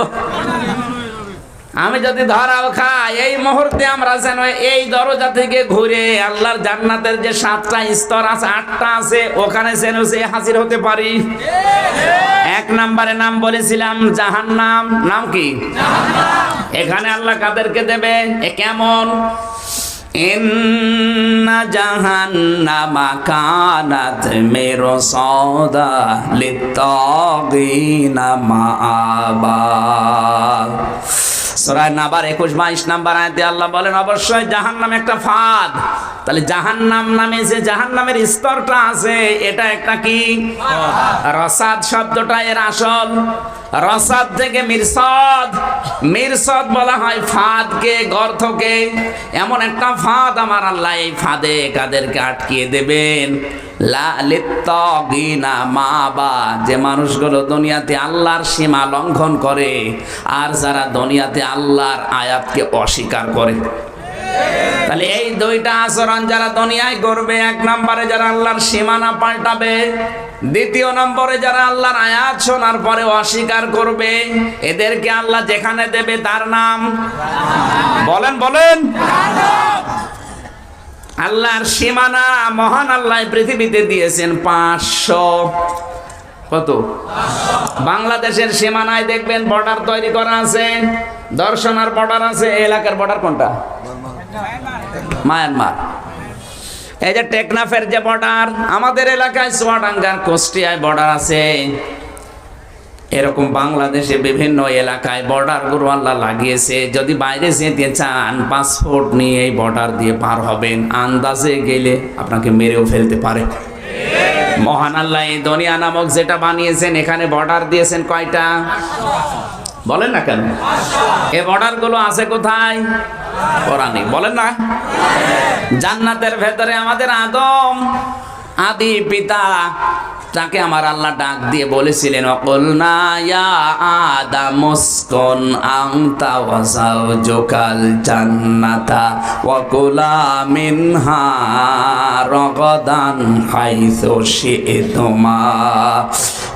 [SPEAKER 1] আমি যদি ধরাও খাই, এই মুহূর্তে আমরা যেন এই দরজা থেকে ঘুরে আল্লাহর জান্নাতের যে 7টা স্তর আছে, 8টা আছে, ওখানে যেন সে হাজির হতে পারি। 1 নম্বরে নাম বলেছিলাম জাহান্নাম, নাম কি? এখানে আল্লাহ কাদেরকে দেবে? কেমন? ইন্না জাহান্নামা কানাত মিরসাদা লিত্তাগিনা মাআবা। সূরা নাবার 21-22 নম্বর আয়াতে আল্লাহ বলেন অবশ্যই জাহান্নাম একটা ফাঁদ। তাহলে জাহান্নাম নামে যে জাহান্নামের স্তরটা আছে, এটা একটা কি? রসাদ শব্দটা এর আসল। রসাদ থেকে মিরসাদ, মিরসাদ বলা হয় ফাঁদকে, গর্তকে। এমন একটা ফাঁদ আমার আল্লাহ এই ফাঁদে কাদেরকে আটকিয়ে দেবেন? লিত্তাগিনা মাআবা, যে মানুষগুলো দুনিয়াতে আল্লাহর সীমা লঙ্ঘন করে আর যারা দুনিয়াতে আল্লাহর আয়াতকে অস্বীকার করে। তাহলে এই 2টা আচরণ যারা দুনিয়ায় করবে, 1 নম্বরে যারা আল্লাহর সীমানা পাল্টাবে, 2 নম্বরে যারা আল্লাহর আয়াত শোনার পরে অস্বীকার করবে, এদেরকে আল্লাহ যেখানে দেবে তার নাম বলেন বলেন। আল্লাহর সীমানা মহান আল্লাহ পৃথিবীতে দিয়েছেন 500। কত? বাংলাদেশের সীমানায় দেখবেন বর্ডার তৈরি করা আছে, দর্শনার বর্ডার আছে। এলাকার বর্ডার কোনটা? মায়ানমার। এই যে টেকনাফের যে বর্ডার, আমাদের এলাকায় চুয়াডাঙ্গার কুষ্টিয়ায় বর্ডার আছে। এরকম বাংলাদেশে বিভিন্ন এলাকায় বর্ডার গুলো আল্লাহ লাগিয়েছে। যদি বাইরে যেতে চান, পাসপোর্ট নিয়ে এই বর্ডার দিয়ে পার হবেন, আন্দাজে গেলে আপনাকে মেরেও ফেলতে পারে। মহান আল্লাহ এই দুনিয়া নামক যেটা বানিয়েছেন, এখানে বর্ডার দিয়েছেন কয়টা? বলেন না কেন? এই বর্ডার গুলো আছে কোথায়? কোরআনে। বলেন না? জান্নাতের ভেতরে আমাদের আদম আদি পিতা তাকে আমার আল্লাহ ডাক দিয়ে বলেছিলেন, অকুলনা ইয়া আদম উসকুন আনতা ওয়া যাওজুকাল জান্নাতা ওয়া কুলা মিনহা রাগাদান হাইসু শি'তুমা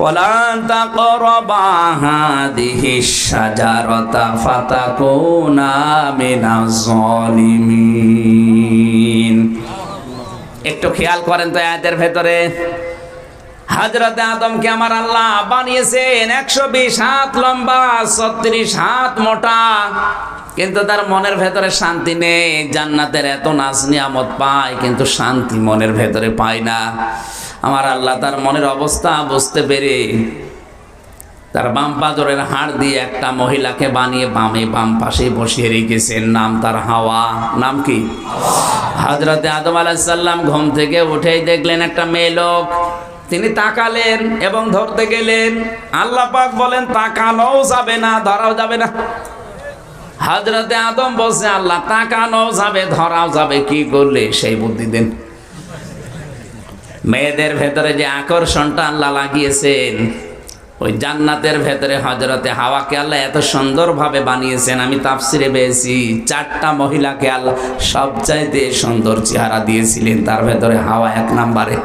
[SPEAKER 1] ওয়া লা তাকরাবা হাদিহিশ শাজারাতা ফাতাকুনা মিনাজ জালিমিন। একটু খেয়াল করেন তো আয়াতের ভেতরে হযরত আদমকে আমার আল্লাহ বানিয়েছেন 120 হাত লম্বা, 36 হাত মোটা, কিন্তু তার মনের ভেতরে শান্তি নেই। জান্নাতের এত নাজ নিয়ামত পায় কিন্তু শান্তি মনের ভেতরে পায় না। আমার আল্লাহ তার মনের অবস্থা বুঝতে পেরে তার বাম পাজরের হাড় দিয়ে একটা মহিলাকে বানিয়ে বাম পাশে বসিয়ে রেখেছেন, নাম তার হাওয়া। নাম কি? হযরত আদম আলাইহিস সালাম ঘুম থেকে উঠেই দেখলেন একটা মেয়ে লোক। তিনি তাকালেন এবং ধরতে গেলেন। আল্লাহ পাক বলেন তাকানোও যাবে না, ধরাও যাবে না। হযরত আদম বলছে, আল্লাহ তাকানোও যাবে, ধরাও যাবে, কি করলে সেই বুদ্ধি দেন। মেয়েদের ভেতরে যে আকর্ষণটা আল্লাহ লাগিয়েছেন, ওই জান্নাতের ভেতরে হযরতে হাওয়াকে আল্লাহ এত সুন্দরভাবে বানিয়েছেন। আমি তাফসিরে পেয়েছি 4টা মহিলাকে আল্লাহ সবচাইতে সুন্দর চেহারা দিয়েছিলেন। তার ভেতরে হাওয়া 1 নম্বরে,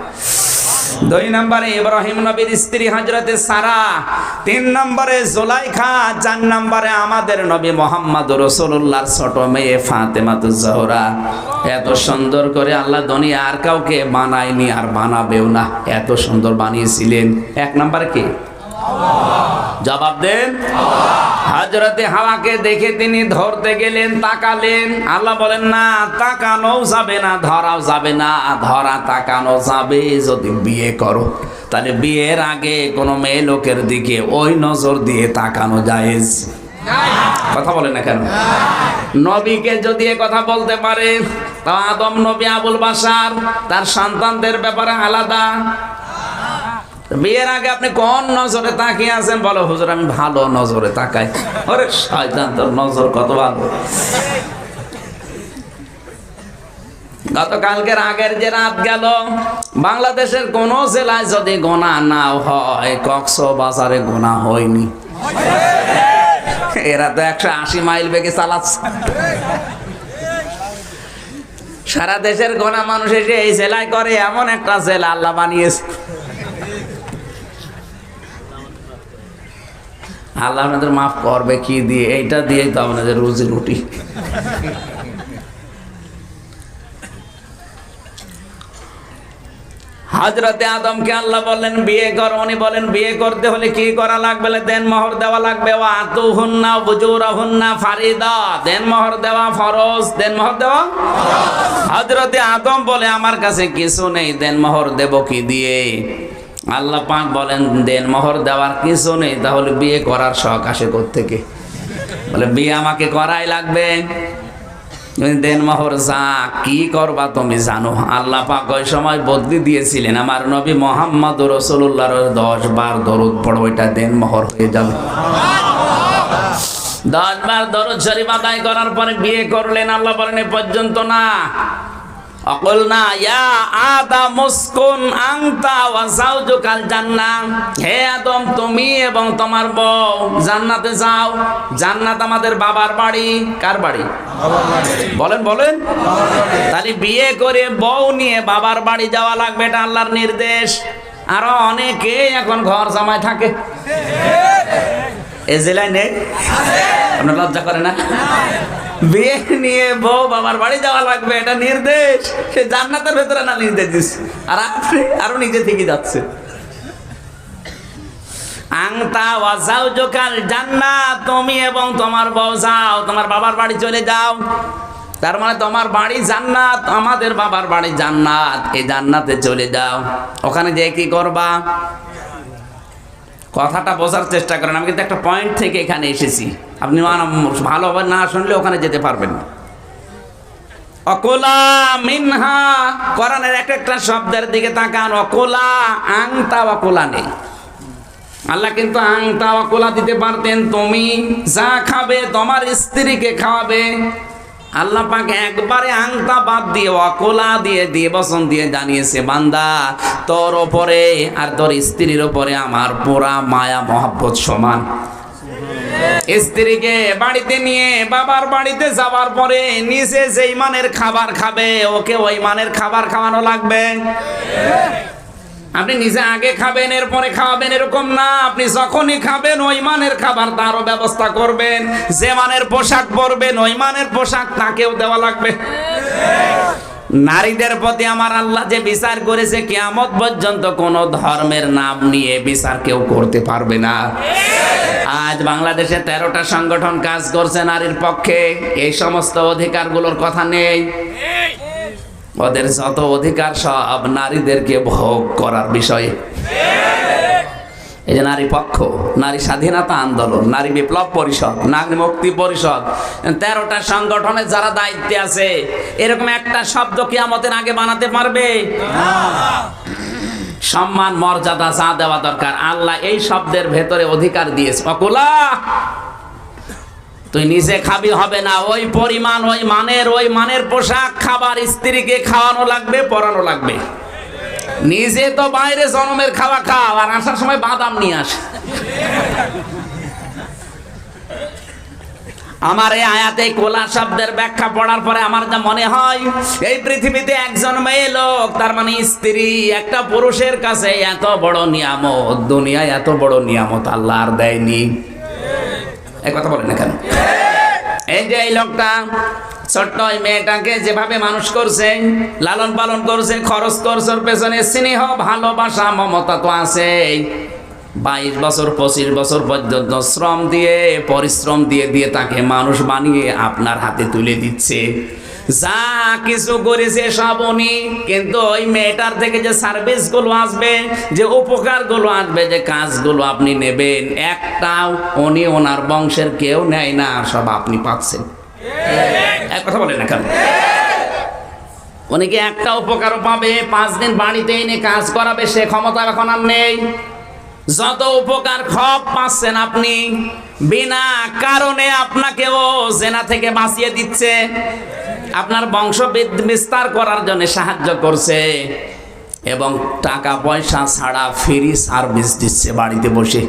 [SPEAKER 1] 2 নম্বরে ইব্রাহিম নবীর স্ত্রী হযরতে সারা, 3 নম্বরে জুলাইখা, 4 নম্বরে আমাদের নবী মুহাম্মদ রাসূলুল্লাহর ছোট মেয়ে ফাতেমাতুজ জোহরা। এত সুন্দর করে আল্লাহ দুনিয়া আর কাউকে বানায়নি, আর বানাবেও না, এত সুন্দর বানিয়েছিলেন। 1 নম্বরে কে? জবাব দেন। হযরতে হাওয়াকে দেখে তিনি ধরতে গেলেন, তাকালেন। আল্লাহ বলেন না, তাকানোও যাবে না, ধরাও যাবে না। ধরা তাকানো যাবে যদি বিয়ে করো, তাহলে বিয়ের আগে কোনো মেয়ে লোকের দিকে ওই নজর দিয়ে তাকানো জায়েজ? কথা বলে না কেন? নবীকে যদি এ কথা বলতে পারে, তা আদম নবী আবুল বাশার তার সন্তানদের ব্যাপারে আলাদা। বিয়ের আগে আপনি কোন নজরে তাকিয়ে আছেন? বলো হুজুর আমি ভালো নজরে তাকাই। আরে শয়তান, তোর নজর কত ভালো। গতকালকের আগের যে রাত গেল, বাংলাদেশের কোন জেলায় যদি গোনা না হয়, কক্সবাজারে গোনা হয়নি। এরা তো 180 মাইল বেগে চালাচ্ছে। সারা দেশের গোনা মানুষ এসে এই জেলায় করে, এমন একটা জেলা আল্লাহ বানিয়েছে। আল্লাহ আপনাদের মাফ করবে কি দিয়ে? এইটা দিয়েই তো আপনাদের রুজি রুটি। হযরতে আদমকে আল্লাহ বললেন বিয়ে করো। উনি বলেন বিয়ে করতে হলে কি করা লাগবে? দেন মোহর দেওয়া লাগবে। আতুহুন্না বুজুরহুন্না ফারিদা, দেন মোহর দেওয়া ফরজ। দেন মোহর দেওয়া। হযরতে আদম বলে আমার কাছে কিছু নেই, দেন মোহর দেব কি দিয়ে? আল্লাহ পাক বলেন দেন মোহর দেওয়ার কিছু নেই, তাহলে বিয়ে করার শখ আসে কোত্থেকে? বলে বিয়ে আমাকে করাই লাগবে। দেন মোহর যা কি করবা তুমি জানো। আল্লাহ পাক ওই সময় বদলি দিয়েছিলেন, আমার নবী মুহাম্মদ রাসূলুল্লাহর 10 বার দরুদ পড়ো, এটা দেন মোহর হয়ে যাবে। 10 বার দরুদ শরীফ আদায় করার পরে বিয়ে করলেন। আল্লাহ বলেন এ পর্যন্ত না। অকুলনা ইয়া আদম উসকুন আনতা ওয়া যাওজুকাল জান্নাহ, হে আদম তুমি এবং তোমার বউ জান্নাতে যাও। জান্নাত আমাদের বাবার বাড়ি। কার বাড়ি? বাবার বাড়ি। বলেন বলেন। তাহলে বিয়ে করে বউ নিয়ে বাবার বাড়ি যাওয়া লাগবে, এটা আল্লাহর নির্দেশ। আরো অনেকে এখন ঘর জামাই থাকে, এই জেলায় নেই? আপনার লজ্জা করে না? বিয়ে নিয়ে বউ বাবার বাড়ি যাওয়া লাগবে, এটা নির্দেশ। সে জান্নাতের ভেতরে না নির্দেশ দিচ্ছে, আর আপনি আরো নিজে থেকে যাচ্ছে। আনতা ওয়া যাওজুকাল জান্নাহ, তুমি এবং তোমার বউ যাও, তোমার বাবার বাড়ি চলে যাও। তার মানে তোমার বাড়ি জান্নাত, আমাদের বাবার বাড়ি জান্নাত। এই জান্নাতে চলে যাও। ওখানে যে কি করবা? কথাটা বোঝার চেষ্টা করেন। আমি কিন্তু একটা পয়েন্ট থেকে এখানে এসেছি, আপনি ভালোভাবে না শুনলে ওখানে যেতে পারবেন না। অকুলা মিনহা, কোরআনের একটা শব্দের দিকে তাকান। অকুলা, আংতা অকুলা নেই। আল্লাহ কিন্তু আংতা অকুলা দিতে পারতেন। তুমি যা খাবে তোমার স্ত্রীকে খাওয়াবে, আল্লাহ পাক একবারে আংটা বাদ দিয়ে অকলা দিয়ে বচন দিয়ে জানিয়েছে, বান্দা তোর ওপরে আর তোর স্ত্রীর ওপরে আমার পুরা মায়া মহব্বত সমান। স্ত্রীকে বাড়িতে নিয়ে বাবার বাড়িতে যাওয়ার পরে নিজে যেই মানের খাবার খাবে ওকে ওই মানের খাবার খাওয়ানো লাগবে। আপনি নিজে আগে খাবেন এরপরে খাওয়াবেন এরকম না, আপনি যখনই খাবেন ওই মানের খাবার তারও ব্যবস্থা করবেন, যে মানের পোশাক পরবেন ওই মানের পোশাক তাকেও দেওয়া লাগবে। নারীদের প্রতি আমার আল্লাহ যে বিচার করেছে কিয়ামত পর্যন্ত কোন ধর্মের নাম নিয়ে বিচার কেউ করতে পারবে না। আজ বাংলাদেশে 13টা সংগঠন কাজ করছে নারীর পক্ষে, এই সমস্ত অধিকারগুলোর কথা নেই। ওদের যত অধিকার সব নারীদেরকে ভোগ করার বিষয়ে। এই যে নারী পক্ষ, নারী স্বাধীনতা আন্দোলন, নারী বিপ্লব পরিষদ, নারী মুক্তি পরিষদ, 13টা সংগঠনে যারা দায়িত্বে আছে, এরকম একটা শব্দ কিয়ামতের আগে বানাতে পারবে? সম্মান মর্যাদা যা দেওয়া দরকার আল্লাহ এই শব্দের ভেতরে অধিকার দিয়েছে। অকুলা তুই নিজে খাবি হবে না, ওই পরিমাণ ওই মানের পোশাক খাবার স্ত্রীকে খাওয়ানো লাগবে, পরানো লাগবে। নিজে তো বাইরে জনমের খাওয়া খাও আর আসার সময় বাদাম নিয়ে আসে। আমার এই আয়াতে কোলা শব্দের ব্যাখ্যা পড়ার পরে আমার যা মনে হয়, এই পৃথিবীতে একজন মেয়ে লোক, তার মানে স্ত্রী, একটা পুরুষের কাছে এত বড় নিয়ামত, দুনিয়ায় এত বড় নিয়ামত আল্লাহ আর দেয়নি। এই কথা বলেন না কেন? এই যে এই লোকটা ছোট্ট ওই মেয়েটাকে যেভাবে মানুষ করছে, লালন পালন করছে, খরচ করছে, ওর পেছনে স্নেহ ভালোবাসা মমতা তো আছে। 22 বছর 25 বছর পর্যন্ত শ্রম দিয়ে পরিশ্রম দিয়ে তাকে মানুষ বানিয়ে আপনার হাতে তুলে দিচ্ছে। যা কিছু করেছে সব উনি, কিন্তু ওই মেয়েটার থেকে যে সার্ভিসগুলো আসবে, যে উপকারগুলো আসবে, যে কাজগুলো আপনি নেবেন, একটাও উনি ওনার বংশের কেউ নেয় না, সব আপনি পাচ্ছেন। এক কথা বলেন না কেন? উনি কি একটা উপকারও পাবে? 5 দিন বাড়িতে এনে কাজ করাবে সে ক্ষমতা এখন আর নেই। যত উপকার সব পাচ্ছেন আপনি, বিনা কারণে আপনাকেও জেনা থেকে বাঁচিয়ে দিচ্ছে, আপনার বংশ বিস্তার করার জন্য সাহায্য করছে, এবং টাকা পয়সা ছাড়া ফ্রি সার্ভিস দিচ্ছে বাড়িতে বসে।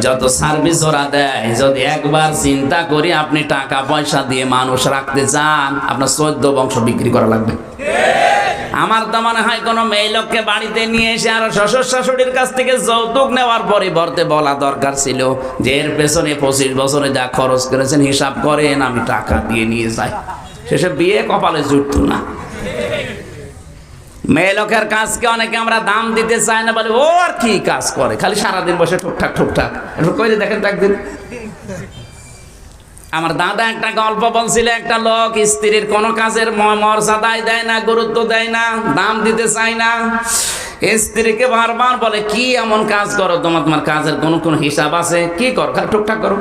[SPEAKER 1] যত সার্ভিস ওরা দেয়, যদি একবার চিন্তা করি আপনি টাকা পয়সা দিয়ে মানুষ রাখতে চান, আপনার 14 বংশ বিক্রি করা লাগবে। আমার তো মনে হয় কোনো মেয়ে লোককে বাড়িতে নিয়ে এসে আর শ্বশুর শাশুড়ির কাছ থেকে যৌতুক নেওয়ার পরিবর্তে বলা দরকার ছিল যে এর পেছনে 25 বছরে যা খরচ করেছেন হিসাব করেন, আমি টাকা দিয়ে নিয়ে যাই। শেষে বিয়ে কপালে জুটতো না। মেয়ে লোকের কাজকে অনেকে আমরা দাম দিতে চাই না, বলে ও আর কি কাজ করে, খালি সারাদিন বসে ঠুকঠাক একটু করে দেখেন তো একদিন। আমার দাদা একটা গল্প বলছিল, একটা লোক স্ত্রীর কোনো কাজের মর্যাদাই দেয় না, গুরুত্ব দেয় না, দাম দিতে চায় না। স্ত্রীকে বারবার বলে কি এমন কাজ করো, তোমার কাজের কোন হিসাব আছে? কি করো? খালি ঠুকঠাক করো।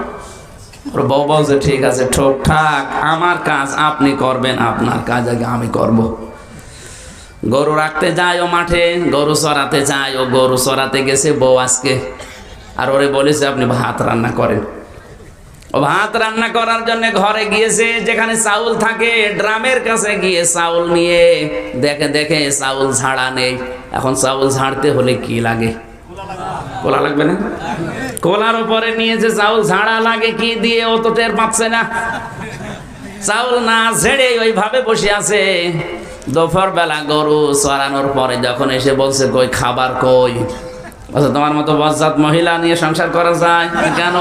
[SPEAKER 1] ওর বউ বলছে ঠিক আছে ঠুকঠাক, আমার কাজ আপনি করবেন, আপনার কাজ আগে আমি করব। গরু রাখতে যায় ও মাঠে, গরু চড়াতে যায় ও, গরু চড়াতে গেছে বউ আজকে, আর ওরে বলেছে আপনি ভাত রান্না করেন। ও ভাত রান্না করার জন্য ঘরে গিয়েছে, যেখানে চাউল থাকে ড্রামের কাছে গিয়ে চাউল নিয়ে দেখে চাউল ঝাড়া নেই। এখন চাউল ঝাড়তে হলে কি লাগে? কোলা লাগবে না? কোলার উপরে নিয়েছে চাউল, ঝাড়া লাগে কি দিয়ে ও তো টের পাচ্ছে না। চাউল না ঝেড়ে ওইভাবে বসে আছে। দুপুর বেলা গরু চড়ানোর পরে যখন এসে বলছে কই খাবার কই, তোমার মতো বজ্জাত মহিলা নিয়ে সংসার করা যায় কেন?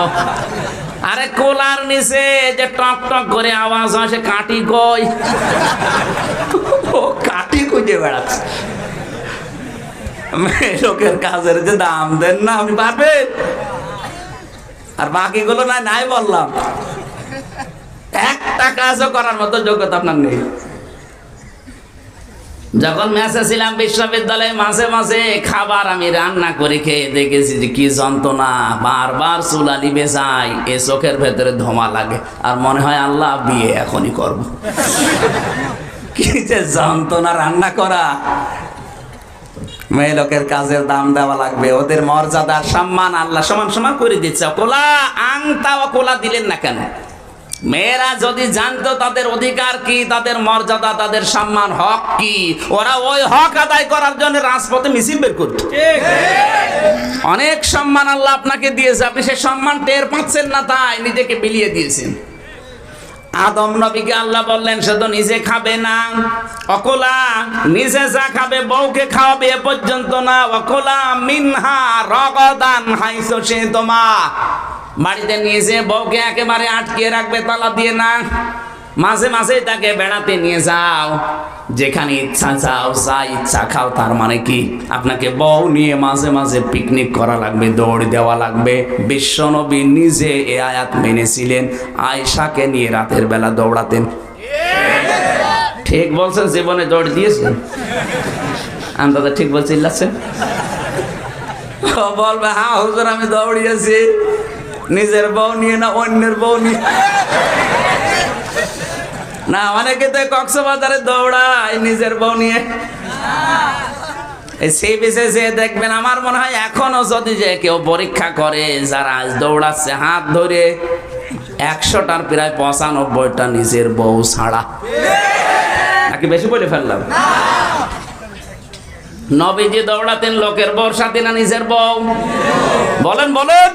[SPEAKER 1] আরে কোলার নিচে যে টক টক করে আওয়াজ হয়, সে কাঠি কই? ও কাঠি খুঁজে বেড়াচ্ছে। লোকের কাজের যে দাম দেন না আপনি পারবেন, আর বাকিগুলো নাই বললাম, একটা কাজও করার মতো যোগ্যতা আপনার নেই। যখন মেসে ছিলাম বিশ্ববিদ্যালয়ে, মাঝে মাঝে খাবার আমি রান্না করে খেয়ে দেখেছি যে কি যন্ত্রণা, বারবার চুলা লিবে যায়, এ চোখের ভেতরে ধোঁয়া লাগে, আর মনে হয় আল্লাহ বিয়ে এখনই করব। কি যে যন্ত্রণা রান্না করা। মেয়ে লোকের কাজের দাম দেওয়া লাগবে, ওদের মর্যাদা সম্মান আল্লাহ সমান সমান করে দিচ্ছে। কোলা আংতা ও কোলা দিলেন না কেন? মেয়েরা যদি জানতো তাদের অধিকার কি, তাদের মর্যাদা, তাদের সম্মান, হক কি, ওরা ওই হক আদায় করার জন্য রাজপথে মিছিল বের করত। অনেক সম্মান আল্লাহ আপনাকে দিয়েছে, আপনি সে সম্মান টের পাচ্ছেন না, তাই নিজেকে বিলিয়ে দিয়েছেন। আদম নবীকে আল্লাহ বললেন সে তো নিজে খাবে না, অকলা নিজে যা খাবে বউকে খাওয়াবে এ পর্যন্ত না, অকলা মিনহা রগদান হাইসো সে তোমা, বাড়িতে নিয়ে যে বউকে একেবারে আটকে রাখবে তালা দিয়ে না, মাঝে মাঝে তাকে বেড়াতে নিয়ে যাও, যেখানে ইচ্ছা যাও, যা ইচ্ছা খাও। তার মানে কি আপনাকে বউ নিয়ে মাঝে মাঝে পিকনিক করা লাগবে, দৌড় দেওয়া লাগবে। বিশ্বনবী নিজে এ আয়াত মেনেছিলেন, আয়েশাকে নিয়ে রাতের বেলা দৌড়াতেন। ঠিক বলছেন, জীবনে দৌড় দিয়েছেন? আন্দাজে ঠিক বলছে, ইল্লাছেন বলবে হ্যাঁ হুজুর আমি দৌড়িয়েছি, নিজের বউ নিয়ে না অন্যের বউ নিয়ে। না, অনেকে তো কক্সবাজারে দৌড়ায় নিজের বউ নিয়ে। সেই বিশেষে দেখবেন, আমার মনে হয় এখনো যদি যে কেউ পরীক্ষা করে যারা আজ দৌড়াচ্ছে হাত ধরে, 100টার প্রায় 95টা নিজের বউ ছাড়া। নাকি বেশি বলে ফেললাম? নবীজি দৌড়াতেন লোকের বউর সাথে না নিজের বউ? বলেন বলেন।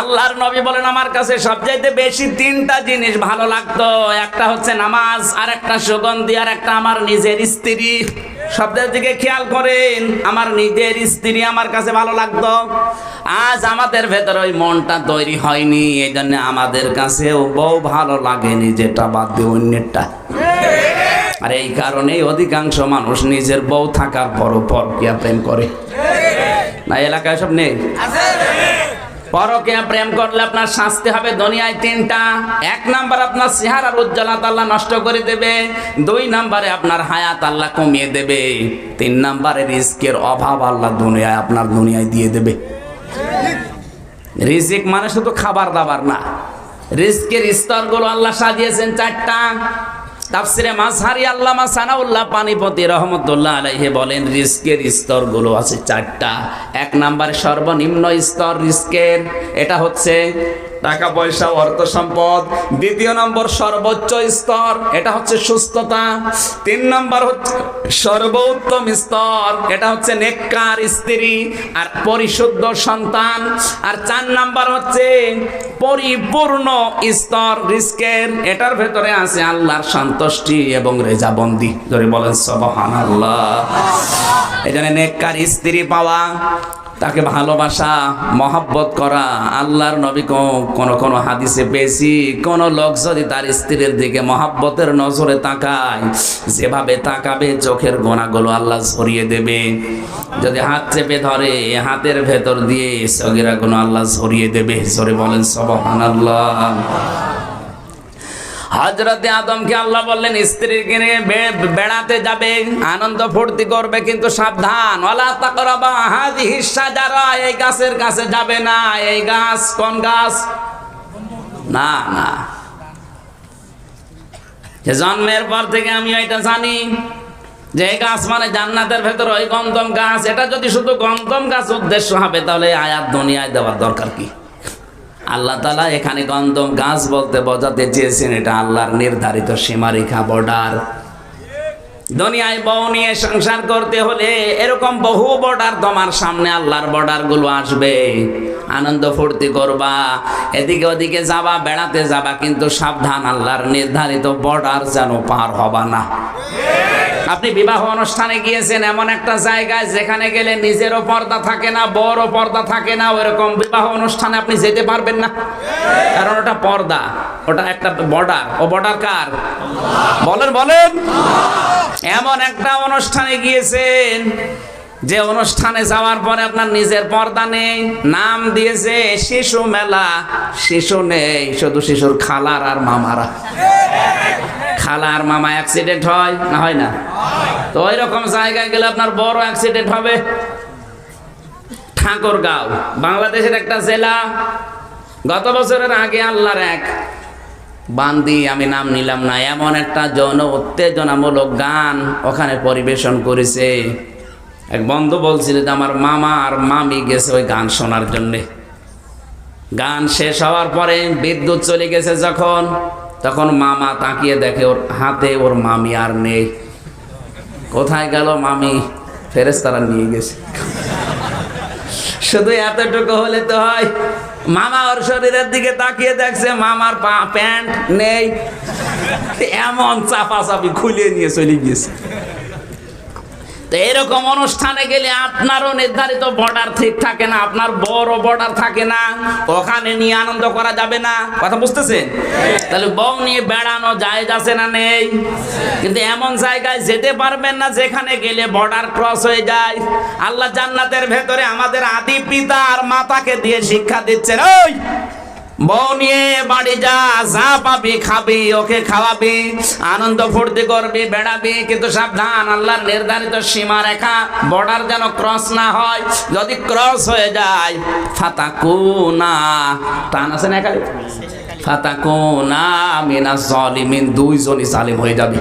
[SPEAKER 1] আল্লাহর নবী বলেন আমার কাছে সবচাইতে বেশি 3টা জিনিস ভালো লাগতো, একটা হচ্ছে নামাজ, আর একটা সুগন্ধি, আর একটা আমার নিজের স্ত্রী। শব্দের দিকে খেয়াল করেন, আমার নিজের স্ত্রী আমার কাছে ভালো লাগতো। আজ আমাদের ভেতরে ওই মনটা তৈরি হয়নি, এই জন্য আমাদের কাছেও বউ ভালো লাগেনি, যেটা বাদ দিয়ে অন্যেরটা। আর এই কারণেই অধিকাংশ মানুষ নিজের বউ থাকার পরও পরকীয়া প্রেম করে। না এলাকায় সব নেই? পরকীয়া প্রেম করলে আপনার শাস্তি হবে দুনিয়ায় 3টা। 1 নাম্বার আপনার চেহারার উজ্জ্বলতা আল্লাহ নষ্ট করে দেবে, 2 নাম্বারে আপনার হায়াত আল্লাহ কমিয়ে দেবে, 3 নাম্বারে রিজিকের অভাব আল্লাহ দুনিয়ায় দিয়ে দেবে। রিজিক মানে শুধু খাবার দাবার না, রিজিকের স্তরগুলো আল্লাহ সাজিয়েছেন 4টা। তাফসিরে মাযহারি আল্লামা সানাউল্লাহ পানিপতি রহমতুল্লাহ আলাইহি বলেন রিজকের স্তরগুলো আছে 4টা। 1 নম্বরে সর্বনিম্ন স্তর রিজকের, এটা হচ্ছে টাকা পয়সা অর্থ সম্পদ। 2 নম্বর সর্বোচ্চ স্তর, এটা হচ্ছে সুস্থতা। 3 নম্বর হচ্ছে সর্বোত্তম স্তর, এটা হচ্ছে নেককার স্ত্রী আর পরিশুদ্ধ সন্তান। আর 4 নম্বর হচ্ছে পরিপূর্ণ স্তর রিজকের, এটার ভেতরে আছে আল্লাহর সন্তুষ্টি এবং রেজাবন্দি। ধরে বলেন সুবহানাল্লাহ। এজন্য নেককার স্ত্রী পাওয়া, তাকে ভালোবাসা, মহব্বত করা। আল্লাহর নবী কোন হাদিসে পেয়েছি, কোন লোক যদি তার স্ত্রীর দিকে মহব্বতের নজরে তাকায়, যেভাবে তাকাবে চোখের গোনাগুলো আল্লাহ ঝরিয়ে দেবে। যদি হাত চেপে ধরে, হাতের ভেতর দিয়ে সগীরা গুনাহ আল্লাহ ঝরিয়ে দেবে। জোরে বলেন সুবহানাল্লাহ। হযরতে আদমকে আল্লাহ বললেন স্ত্রীকে নিয়ে বেড়াতে যাবে, আনন্দ ফুর্তি করবে, কিন্তু সাবধান, ওয়ালা তাকরাবা হাযিহিস শাজারা, এই গাছের কাছে যাবে না। এই গাছ কোন গাছ? না না, যে জন্মের পর থেকে আমি এটা জানি যে এই গাছ মানে জান্নাতের ভেতর ওই গন্ধম গাছ। এটা যদি শুধু গন্ধম গাছ উদ্দেশ্য হবে, তাহলে আয়াত দুনিয়ায় দেওয়ার দরকার কি? আল্লাহ তাআলা এখানে গন্ধম গাছ বলতে বোঝাতে চেয়েছেন এটা আল্লাহর নির্ধারিত সীমারেখা, বর্ডার। দুনিয়ায় বউ নিয়ে সংসার করতে হলে এরকম বহু বর্ডার তোমার সামনে, আল্লাহর বর্ডার গুলো আসবে। আনন্দ ফুর্তি করবা, এদিকে ওদিকে যাবা, বেড়াতে যাবা, কিন্তু সাবধান, আল্লাহর নির্ধারিত বর্ডার যেন পার হবা না। আপনি বিবাহ অনুষ্ঠানে গিয়েছেন এমন একটা জায়গায় যেখানে গেলে নিজেরও পর্দা থাকে না, বড়ও পর্দা থাকে না, ওইরকম বিবাহ অনুষ্ঠানে আপনি যেতে পারবেন না, কারণ ওটা পর্দা, ওটা একটা বর্ডার। ও বর্ডার কার? বলেন বলেন। এমন একটা অনুষ্ঠানে গিয়েছেন যে অনুষ্ঠানে যাওয়ার পরে আপনার নিজের পর্দা নেই, নাম দিয়েছে শিশু মেলা। শিশু নেই, শুধু শিশুর খালার আর মামারা। খালা আর মামা অ্যাক্সিডেন্ট হয় না, হয় না? তো ওই রকম জায়গায় গেলে আপনার বড় অ্যাক্সিডেন্ট হবে। ঠাকুরগাঁও বাংলাদেশের একটা জেলা। গত বছরের আগে আল্লাহর এক বান্দি, আমি নাম নিলাম না, এমন একটা যৌন উত্তেজনামূলক গান ওখানে পরিবেশন করেছে। এক বন্ধু বলছিল যে আমার মামা আর মামি গেছে ওই গান শোনার জন্যে। গান শেষ হওয়ার পরে বিদ্যুৎ চলে গেছে যখন, তখন মামা তাকিয়ে দেখে ওর হাতে ওর মামি আর নেই। কোথায় গেল মামি? ফেরেশতারা নিয়ে গেছে। শুধু এতটুকু হলে তো হয়, মামা ওর শরীরের দিকে তাকিয়ে দেখছে মামার প্যান্ট নেই, এমন চাপাচাপি খুলে নিয়ে চলে গিয়েছে। তো এরকম অনুষ্ঠানে গেলে আপনারও নির্ধারিত বর্ডার ঠিক থাকে না, আপনার বড় বর্ডার থাকে না, ওখানে নিয়ে আনন্দ করা যাবে না। কথা বুঝতেছেন? তাহলে বউ নিয়ে বেড়ানো জায়েজ আছে না নেই? কিন্তু এমন জায়গায় যেতে পারবেন না যেখানে গেলে বর্ডার ক্রস হয়ে যায়। আল্লাহ জান্নাতের ভেতরে আমাদের আদি পিতা আর মাতাকে দিয়ে শিক্ষা দিচ্ছেন, ওই বউ নিয়ে বাড়ি যা, যা পাবি খাবি, ওকে খাওয়াবি, আনন্দ ফুর্তি করবি, বেড়াবি, কিন্তু সাবধান, আল্লাহর নির্ধারিত সীমা রেখা বর্ডার যেন ক্রস না হয়। যদি ক্রস হয়ে যায় ফাতাকুনা, টান আছে না একালে, ফাতাকুনা মিনাজ জালিমিন, দুইজনই জালিম হয়ে যাবে।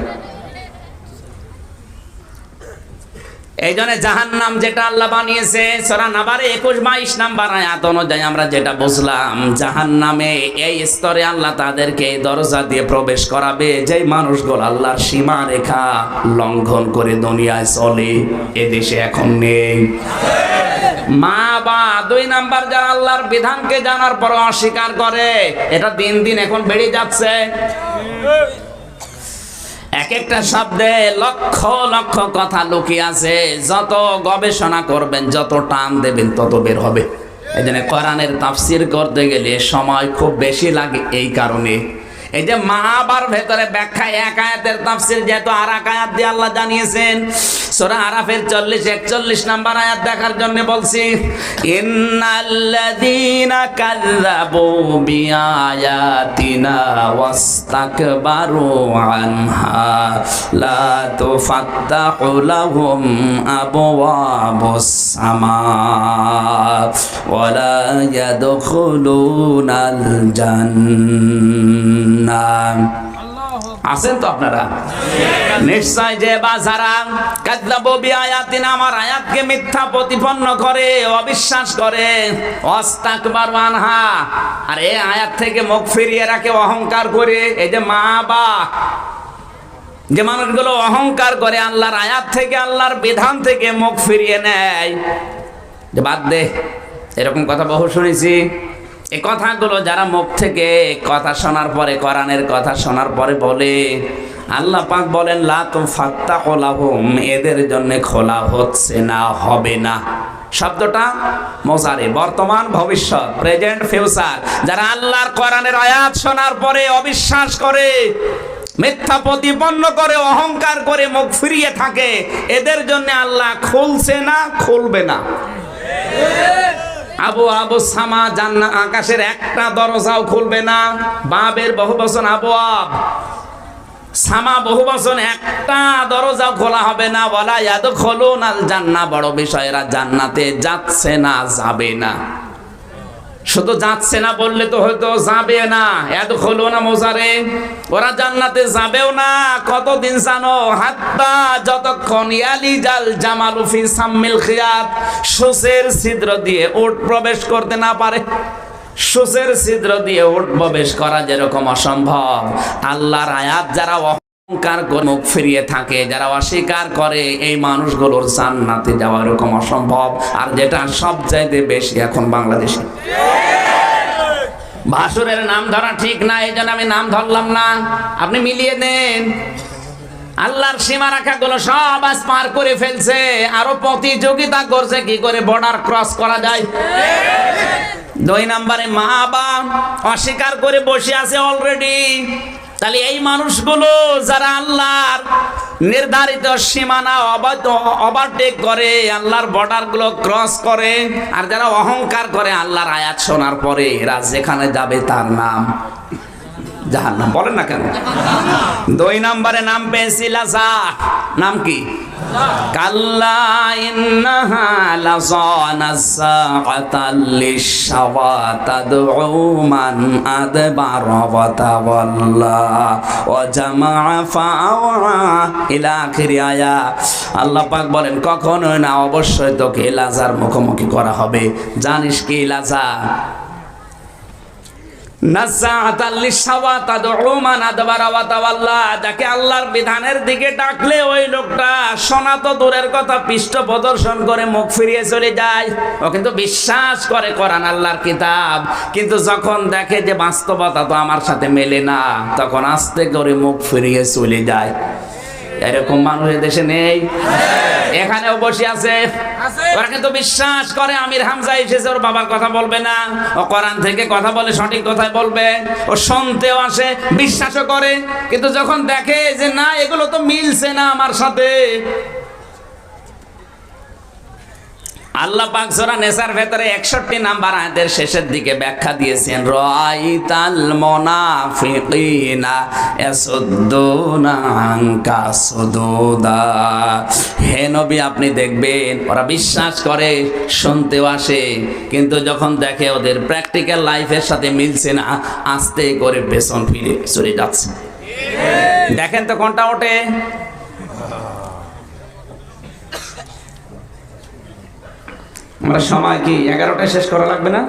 [SPEAKER 1] এই জন্য জাহান্নাম যেটা আল্লাহ বানিয়েছে সূরা নাবারে 21-22 নাম্বার আয়াত অনুযায়ী আমরা যেটা বুঝলাম, জাহান্নামে এই স্তরে আল্লাহ তাদেরকে দরজা দিয়ে প্রবেশ করাবে যেই মানুষগুলো আল্লাহর সীমা রেখা লঙ্ঘন করে দুনিয়ায় চলে, এদেশে এখন নেই। মা বা 2 নাম্বার যারা আল্লাহর বিধানকে জানার পর অস্বীকার করে, এটা দিন দিন এখন বেড়ে যাচ্ছে। এক একটা শব্দে লক্ষ লক্ষ কথা লুকিয়ে আছে, যত গবেষণা করবেন, যত টান দেবেন, তত বের হবে। এই জন্য কোরআনের তাফসির করতে গেলে সময় খুব বেশি লাগে। এই কারণে এই যে মাহাবার ভেতরে ব্যাখ্যা, এক আয়াতের তাফসির যেহেতু আর এক আয়াত দিয়ে আল্লাহ জানিয়েছেন, সূরা আরাফের 40-41 নাম্বার আয়াত দেখার জন্য বলছি, ইন্নাল্লাযীনা কাযযাবু বিআয়াতিনা ওয়াস্তাকবারু আনহা লা তুফাত্তাহু লাহুম আবওয়াবুস সামা ওয়া লা ইয়াদখুলুনাল জান্নাহ। আছেন তো আপনারা? নিশ্চয় যে বাজারা কাযযাবু বিআয়াতিনা, আমার আয়াতকে মিথ্যা প্রতিপন্ন করে, অবিশ্বাস করে, ওয়াস্তাকবারু আনহা, আর এই আয়াত থেকে মুখ ফিরিয়ে রাখে, অহংকার করে। এই যে মা বা যে মানুষগুলো অহংকার করে, আল্লাহর আয়াত থেকে, আল্লাহর বিধান থেকে মুখ ফিরিয়ে নেয়, যে বাদ দে, এরকম কথা বহু শুনেছি। এই কথাগুলো যারা মুখ থেকে কথা শোনার পরে, কোরআনের কথা শোনার পরে বলে, আল্লাহ পাক বলেন লা তুফাত্তাহু লাহুম, এদের জন্য খোলা হচ্ছে না, হবে না। শব্দটা মোজারে, বর্তমান ভবিষ্যৎ, প্রেজেন্ট ফিউচার। যারা আল্লাহর কোরআনের আয়াত শোনার পরে অবিশ্বাস করে, মিথ্যা প্রতিপন্ন করে, অহংকার করে মুখ ফিরিয়ে থাকে, এদের জন্য আল্লাহ খুলছে না, খুলবে না। আবু আবু সামা, জান্নাত আকাশের একটা দরজাও খুলবে না। বাবের বহুবচন আবু আব, সামা বহুবচন, একটা দরজাও খোলা হবে না। ওয়ালা ইয়াদখুলুনাল জান্নাহ, বড় বিষয়, এরা জান্নাতে যাচ্ছে না, যাবে না। শুধু যাচ্ছে না বললে তো হয়তো যাবে না, ইয়াদখুলুনা মোজারে, ওরা জান্নাতে যাবেও না। কতদিন জানো? হাত্তা, যতক্ষণ ইয়ালিজাল জামালু ফি সাম্মিল খিয়াত, সূচের ছিদ্র দিয়ে উট প্রবেশ করতে না পারে। সূচের ছিদ্র দিয়ে উট প্রবেশ করা যেরকম অসম্ভব, আল্লাহর আয়াত যারা অহংকার করে মুখ ফিরিয়ে থাকে, যারা অস্বীকার করে, এই মানুষগুলোর জান্নাতে যাওয়া এরকম অসম্ভব। আর যেটা সবচাইতে বেশি এখন বাংলাদেশে, ভাসুরের নাম ধরা ঠিক না, এই জন্য আমি নাম ধরলাম না, আপনি মিলিয়ে নেন। আল্লাহর সীমা রেখাগুলো সব আজ পার করে ফেলছে, আরো প্রতিযোগিতা করছে কি করে বর্ডার ক্রস করা যায়। 2 নম্বরে মা বাপ অস্বীকার করে বসে আছে অলরেডি। তাহলে এই মানুষগুলো যারা আল্লাহর নির্ধারিত সীমানা ওভারটেক করে, আল্লাহর বর্ডারগুলো ক্রস করে, আর যারা অহংকার করে আল্লাহর আয়াত শোনার পরে, এরা যেখানে যাবে তার নাম জাহান্নাম। বলেন না কেন? 2 নম্বরে নাম পেয়েছি লাযা। নাম কি? কাল্লা ইন্নাহা লাযানাসাআতাল লিশাওয়া তাদউ মান আদবারা ওয়া তাওয়াল্লা ওয়া জামাআ ফাআওয়া ইলা আখির আয়া। আল্লাহ পাক বলেন কখনো না, অবশ্যই তোকে লাজার মুখোমুখি করা হবে। জানিস কি লাজা? নাযাআতাল লিশাওয়া তাদউ মান আদবারা ওয়া তাওয়াল্লা, যাকে আল্লাহর বিধানের দিকে ডাকলে ওই লোকটা শোনা তো দূরের কথা পৃষ্ঠ প্রদর্শন করে মুখ ফিরিয়ে চলে যায়। ও কিন্তু বিশ্বাস করে কোরআন আল্লাহর কিতাব, কিন্তু যখন দেখে যে বাস্তবতা তো আমার সাথে মেলে না, তখন আস্তে করে মুখ ফিরিয়ে চলে যায়। এরকম মানুষ দেশে নেই? এখানেও বসে আছে। ওরা কিন্তু বিশ্বাস করে আমির হামজা এসেছে, ওর বাবার কথা বলবে না, ও কোরআন থেকে কথা বলে সঠিক কথাই বলবে, ও শুনতেও আসে, বিশ্বাসও করে, কিন্তু যখন দেখে যে না এগুলো তো মিলছে না আমার সাথে। আল্লাহ পাক সূরা নেসার ভেতরে 61 নাম্বার আয়াতের শেষের দিকে ব্যাখ্যা দিয়েছেন, রাআইতাল মুনাফিকিনা ইয়াসুদ্দুনা আনকা সুদুদা। হে নবী, আপনি দেখবেন ওরা বিশ্বাস করে, শুনতেও আসে, কিন্তু যখন দেখে ওদের প্র্যাকটিক্যাল লাইফের সাথে মিলছে না, আস্তে করে পেছন ফিরে চলে যাচ্ছে। দেখেন তো কোনটা ওঠে। আমরা সময় কি 11টায় শেষ করা লাগবে না?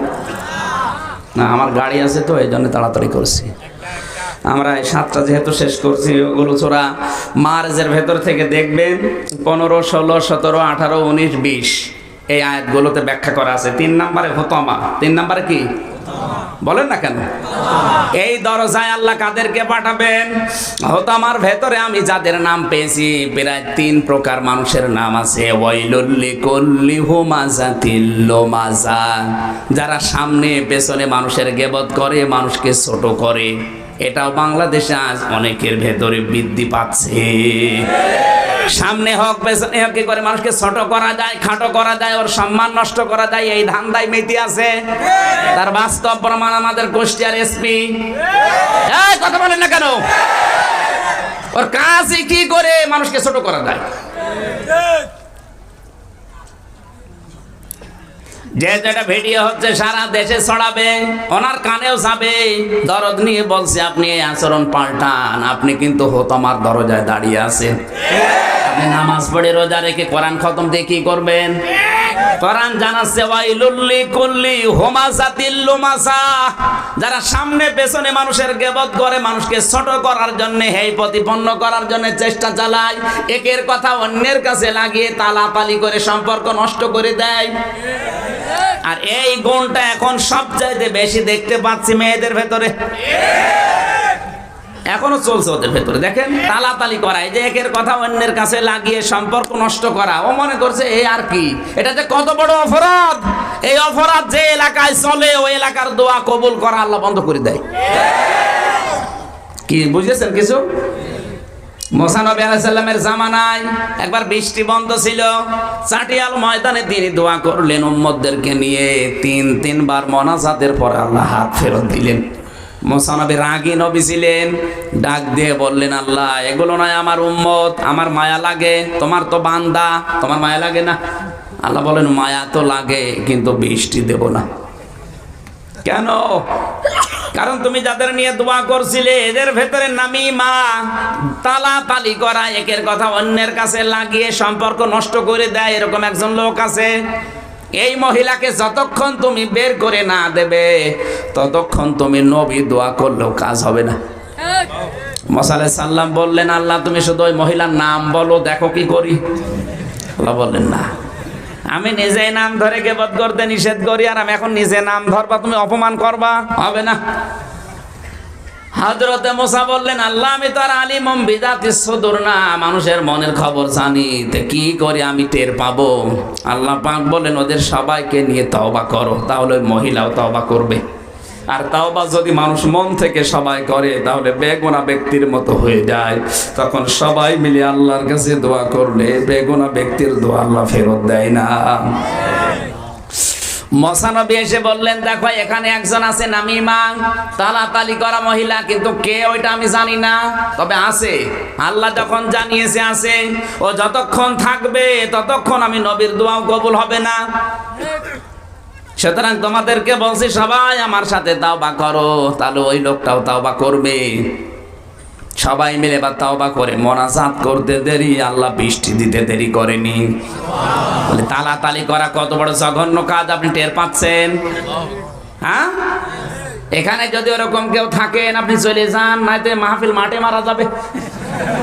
[SPEAKER 1] না, আমার গাড়ি আছে তো এই জন্য তাড়াতাড়ি করছি। আমরা এই 7টা যেহেতু শেষ করছি, ওগুলো চোরা মার্চের ভেতর থেকে দেখবেন 15, 16, 17, 18, 19, 20 এই আয়াতগুলোতে ব্যাখ্যা করা আছে। 3 নম্বরে হুতামা। 3 নম্বরে কি বলেন না কেন? এই দরজায় আল্লাহ কাদেরকে পাঠাবেন? হুতামার ভেতরে আমি যাদের নাম পেয়েছি প্রায় 3 প্রকার মানুষের নাম আছে। ওয়াইলুল লিকুল্লি হুমাযাতিল লুমাযা, যারা সামনে পেছনে মানুষের গীবত করে, মানুষকে ছোট করে। এটাও বাংলাদেশে আজ অনেকের ভেতরে বৃদ্ধি পাচ্ছে। সামনে হোক পেছনে হোক, কি করে মানুষকে ছোট করা যায়, খাটো করা যায়, ওর সম্মান নষ্ট করা যায়, এই ধান্দায় মেতে আছে। তার বাস্তব প্রমাণ আমাদের কুষ্টিয়ার এসপি। কথা বলেন না কেন? ওর কাজই কি করে মানুষকে ছোট করা যায়। যে যেটা ভিডিও হচ্ছে সারা দেশে ছড়াবে, ওনার কানেও যাবে। দরদ নিয়ে বলছে আপনি এই আচরণ পাল্টান, আপনি কিন্তু হুতামার দরজায় দাঁড়িয়ে আছেন। আপনি নামাজ পড়ে রোজা রেখে কোরআন খতম দিয়ে কি করবেন? কোরআন জানাচ্ছে ওয়াইলুল লিকুল্লি হুমাযাতিল লুমাযা, যারা সামনে পেছনে মানুষের গীবত করে, মানুষকে ছোট করার জন্য, হেয় প্রতিপন্ন করার জন্য চেষ্টা চালায়, একের কথা অন্যের কাছে লাগিয়ে তালাতালি করে সম্পর্ক নষ্ট করে দেয়। আর এই গুণটা এখন সবচাইতে বেশি দেখতে পাচ্ছি মেয়েদের ভেতরে। এখনো চলছে ওদের ভেতরে। দেখেন, তালাতালি করা, এই যে একের কথা অন্যের কাছে লাগিয়ে সম্পর্ক নষ্ট করা। ও মনে করছে এই আর কি, এটা যে কত বড় অপরাধ। এই অপরাধ যে এলাকায় চলে, ওই এলাকার দোয়া কবুল করা আল্লাহ বন্ধ করে দেয়। কি বুঝেছেন কিছু? মুসা নবী আলাইহিস সালামের জামানায় একবার বৃষ্টি বন্ধ ছিল, চাটিয়াল ময়দানে তিনি দোয়া করলেন উম্মতদেরকে নিয়ে। 3 বার মোনাজাতের পর আল্লাহ হাত ফেরত দিলেন। মুসা নবী রাগী নবী ছিলেন, ডাক দিয়ে বললেন, আল্লাহ এগুলো নয় আমার উম্মত, আমার মায়া লাগে। তোমার তো বান্দা, তোমার মায়া লাগে না? আল্লাহ বলেন, মায়া তো লাগে, কিন্তু বৃষ্টি দেব না। কেন? কারণ তুমি যাদের নিয়ে দোয়া করছিলে এদের ভেতরে নামিমা, তালাতালি করা, একের কথা অন্যের কাছে লাগিয়ে সম্পর্ক নষ্ট করে দেয়, এরকম একজন লোক আছে। এই মহিলাকে যতক্ষণ তুমি বের করে না দেবে, ততক্ষণ তুমি নবী দোয়া করলেও কাজ হবে না। মুসা আলাইহিস সালাম বললেন, আল্লাহ তুমি শুধু ওই মহিলার নাম বলো, দেখো কি করি। আল্লাহ বললেন, না, আমি নিজেই নাম ধরে গীবত করতে নিষেধ করি, আর আমি এখন নিজে নাম ধরবা, তুমি অপমান করবা, হবে না। হযরতে মুসা বললেন, আল্লাহ আমি তো আর আলিমুম বিযাতিস সুদূর না, মানুষের মনের খবর জানি, তে কি করে আমি টের পাবো? আল্লাহ পাক বলেন, ওদের সবাইকে নিয়ে তওবা করো, তাহলে ওই মহিলাও তওবা করবে। আর তাওবা যদি মানুষ মন থেকে সবাই করে, তাহলে বেগুনা ব্যক্তির মতো হয়ে যায়। তখন সবাই মিলে আল্লাহর কাছে দোয়া করলে বেগুনা ব্যক্তির দোয়া আল্লাহ ফেরত দেয় না। মুসা নবী এসে বললেন, দেখো এখানে একজন আছে নামিমা, তালাতালি করা মহিলা, কিন্তু কে ওইটা আমি জানি না, তবে আছে। আল্লাহ যখন জানিয়েছে আছে, ও যতক্ষণ থাকবে ততক্ষণ আমি নবীর দোয়াও কবুল হবে না। সুতরাং তোমাদেরকে বলছি সবাই আমার সাথে তাওবা করো, তাহলে ওই লোকটাও তাওবা করবে। সবাই মিলে বা তাওবা করে মোনাজাত করতে দেরি, আল্লাহ বৃষ্টি দিতে দেরি করেনি। বলে তালাতালি করা কত বড় জঘন্য কাজ, আপনি টের পাচ্ছেন? হ্যাঁ, এখানে যদি ওরকম কেউ থাকেন আপনি চলে যান, নয়তো মাহফিল মাঠে মারা যাবে।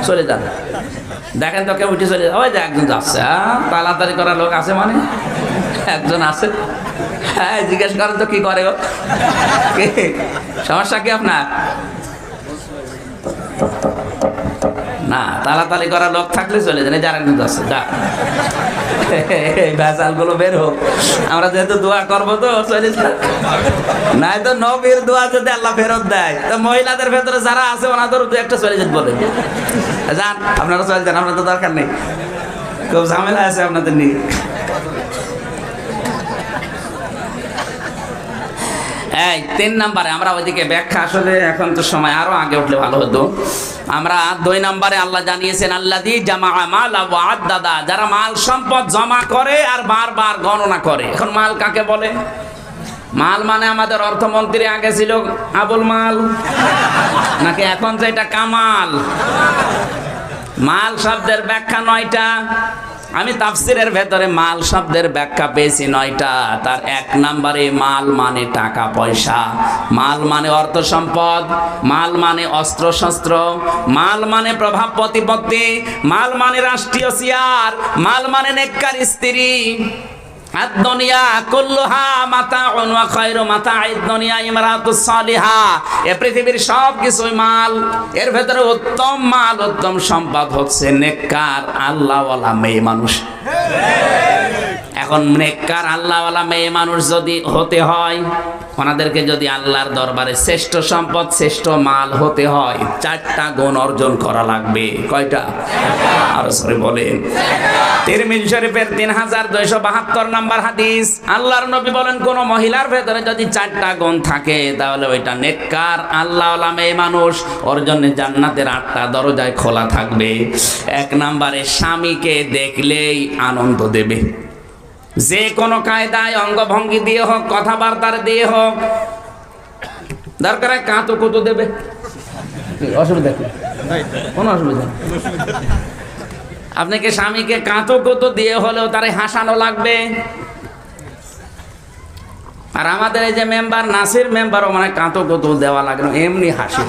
[SPEAKER 1] চলে যান, দেখেন তো কেউ উঠে চলে যাবে। ওই যে একজন যাচ্ছে, তাড়াতাড়ি করার লোক আছে, মানে একজন আছে। হ্যাঁ, জিজ্ঞেস করেন তো কি করে ও, সমস্যা কি আপনার? না, তাড়াতাড়ি করার লোক থাকলে চলে যান। এই যারা কিন্তু আছে, যা এই ভেজাল গুলো বের হোক। আমরা যেহেতু দোয়া করবো তো চলে যান, নাই তো নবীর দোয়া যদি আল্লাহ ফেরত দেয়, তো মহিলাদের ভেতরে যারা আছে ওনাদের একটা চলে যেতে বলেন, যান আপনারা চলে যান, আপনাদের দরকার নেই, খুব ঝামেলা আছে আপনাদের নিয়ে। এই 3 নম্বরে আমরা ওইদিকে ব্যাখ্যা, আসলে এখন তো সময় আরো আগে উঠলে ভালো হতো। আমরা 2 নম্বরে আল্লাহ জানিয়েছেন আল্লাযী জামা মালা ওয়া আদ্দাদা, যারা মাল সম্পদ জমা করে আর বারবার গণনা করে। এখন মাল কাকে বলে? মাল মানে আমাদের অর্থমন্ত্রী আগে ছিল আবুল মাল, নাকি এখন যেটা কামাল? মাল শব্দের ব্যাখ্যা 9টা। আমি তাফসিরের ভেতরে মাল শব্দের ব্যাখ্যা পেয়েছি 9টা। তার 1 নম্বরে মাল মানে টাকা পয়সা, মাল মানে অর্থ সম্পদ, মাল মানে অস্ত্র শস্ত্র, মাল মানে প্রভাব প্রতিপত্তি, মাল মানে রাষ্ট্রীয় চেয়ার, মাল মানে নেককার স্ত্রী। আদ-দুনিয়া কুল্লুহা মাতাউন ওয়া খায়রু মাতা'id দুনিয়া ইমরাতুস সালিহা। এই পৃথিবীর সব কিছুই মাল, এর ভেতরে উত্তম মাল, উত্তম সম্পদ হচ্ছে নেককার আল্লাহওয়ালা মেয়ে মানুষ। এখন নেককার আল্লাহওয়ালা মেয়ে মানুষ যদি হতে হয়, ওনাদেরকে যদি আল্লাহর দরবারে শ্রেষ্ঠ সম্পদ, শ্রেষ্ঠ মাল হতে হয়, 4টা গুণ অর্জন করা লাগবে। কয়টা? আরো সরে বলেন। তিরমিজি শরীফের 3272 নম্বর হাদিস, আল্লাহর নবী বলেন, কোন মহিলার ভেতরে যদি 4টা গুণ থাকে তাহলে ওইটা নেককার আল্লাহওয়ালা মেয়ে মানুষ, ওর জন্য জান্নাতের 8টা দরজায় খোলা থাকবে। 1 নম্বরে স্বামীকে দেখলেই আনন্দ দেবে, যে কোনো কায়দায়, অঙ্গভঙ্গি দিয়ে হোক, কথাবার্তার দিয়ে হোক, দরকার কাঁতো কুতো দেবে, অসুবিধা কি? কোনো অসুবিধা। আপনাকে স্বামীকে কাঁতো কুতো দিয়ে হলেও তারে হাসানো লাগবে। আর আমাদের এই যে মেম্বার নাসির মেম্বারও মানে কাঁতো কুতো দেওয়া লাগে না, এমনি হাসি,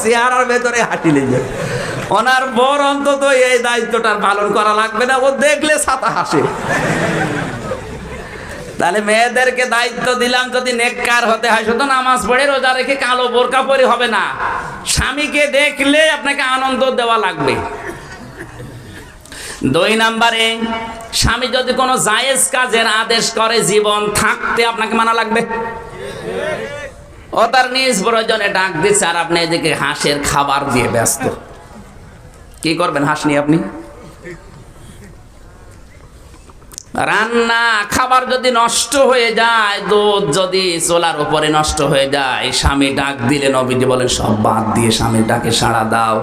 [SPEAKER 1] চেহারার ভেতরে হাসি লেগে। ওনার বর অন্তত এই দায়িত্বটার পালন করা লাগবে না, ও দেখলে ছাতা হাসে। তাহলে মেয়েদেরকে দায়িত্ব দিলাম, যদি নেককার হতে হয় শুধু নামাজ পড়ে রোজা রেখে কালো বোরকা পরে হবে না, স্বামীকে দেখলে আপনাকে আনন্দ দেওয়া লাগবে। 2 নম্বরে স্বামী যদি কোনো জায়েজ কাজের আদেশ করে, জীবন থাকতে আপনাকে মানা লাগবে। ও তার নিজ প্রয়োজনে ডাক দিচ্ছে আর আপনি এদিকে হাঁসের খাবার দিয়ে ব্যস্ত, কি করবেন হাঁস নিয়ে আপনি? রান্না খাবার যদি নষ্ট হয়ে যায়, দুধ যদি চুলার উপরে নষ্ট হয়ে যায়, স্বামী ডাক দিলে নবীজি বলেন সব বাদ দিয়ে স্বামীর ডাকে সাড়া দাও।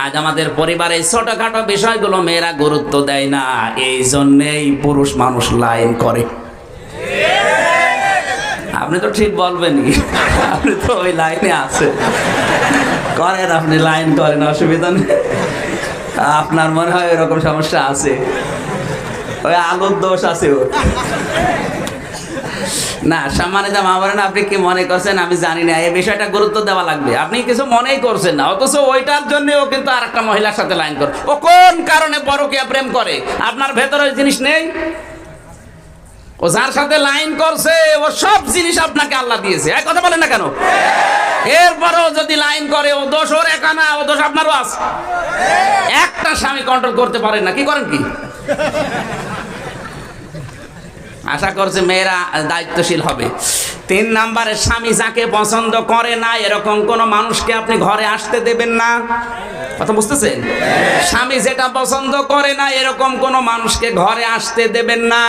[SPEAKER 1] আজ আমাদের পরিবারে ছোটখাটো বিষয়গুলো মেয়েরা গুরুত্ব দেয় না, এই জন্যেই পুরুষ মানুষ লাইন করে। আপনি তো ঠিক বলবেনই, আপনি তো ওই লাইনে আছে, করেন আপনি, লাইন করেন, অসুবিধা নেই। আপনার মনে হয় এরকম সমস্যা আছে, ওই আলুর দোষ আছে ওর। না সম্মানিত মা বলেন, আপনি কি মনে করছেন আমি জানি না, এই বিষয়টা গুরুত্ব দেওয়া লাগবে। আপনি কিছু মনেই করছেন না, অথচ ওইটার জন্য ও কিন্তু আর একটা মহিলার সাথে লাইন করে। ও কোন কারণে পরকীয়া প্রেম করে? আপনার ভেতরে ওই জিনিস নেই। ও যার সাথে লাইন করছে, ও সব জিনিস আপনাকে আল্লাহ দিয়েছে, এক কথা বলেন না কেন? এরপরও যদি লাইন করে, ও দোষ ওর একা না, ও দোষ আপনারও আছে। একটা স্বামী কন্ট্রোল করতে পারেন না, কি করেন কি? আশা করছে মেয়েরা দায়িত্বশীল হবে। 3 নম্বরে স্বামী যাকে পছন্দ করে না এরকম কোন মানুষকে আপনি ঘরে আসতে দেবেন না। কথা বুঝতেছেন? স্বামী যেটা পছন্দ করে না এরকম কোন মানুষকে ঘরে আসতে দেবেন না।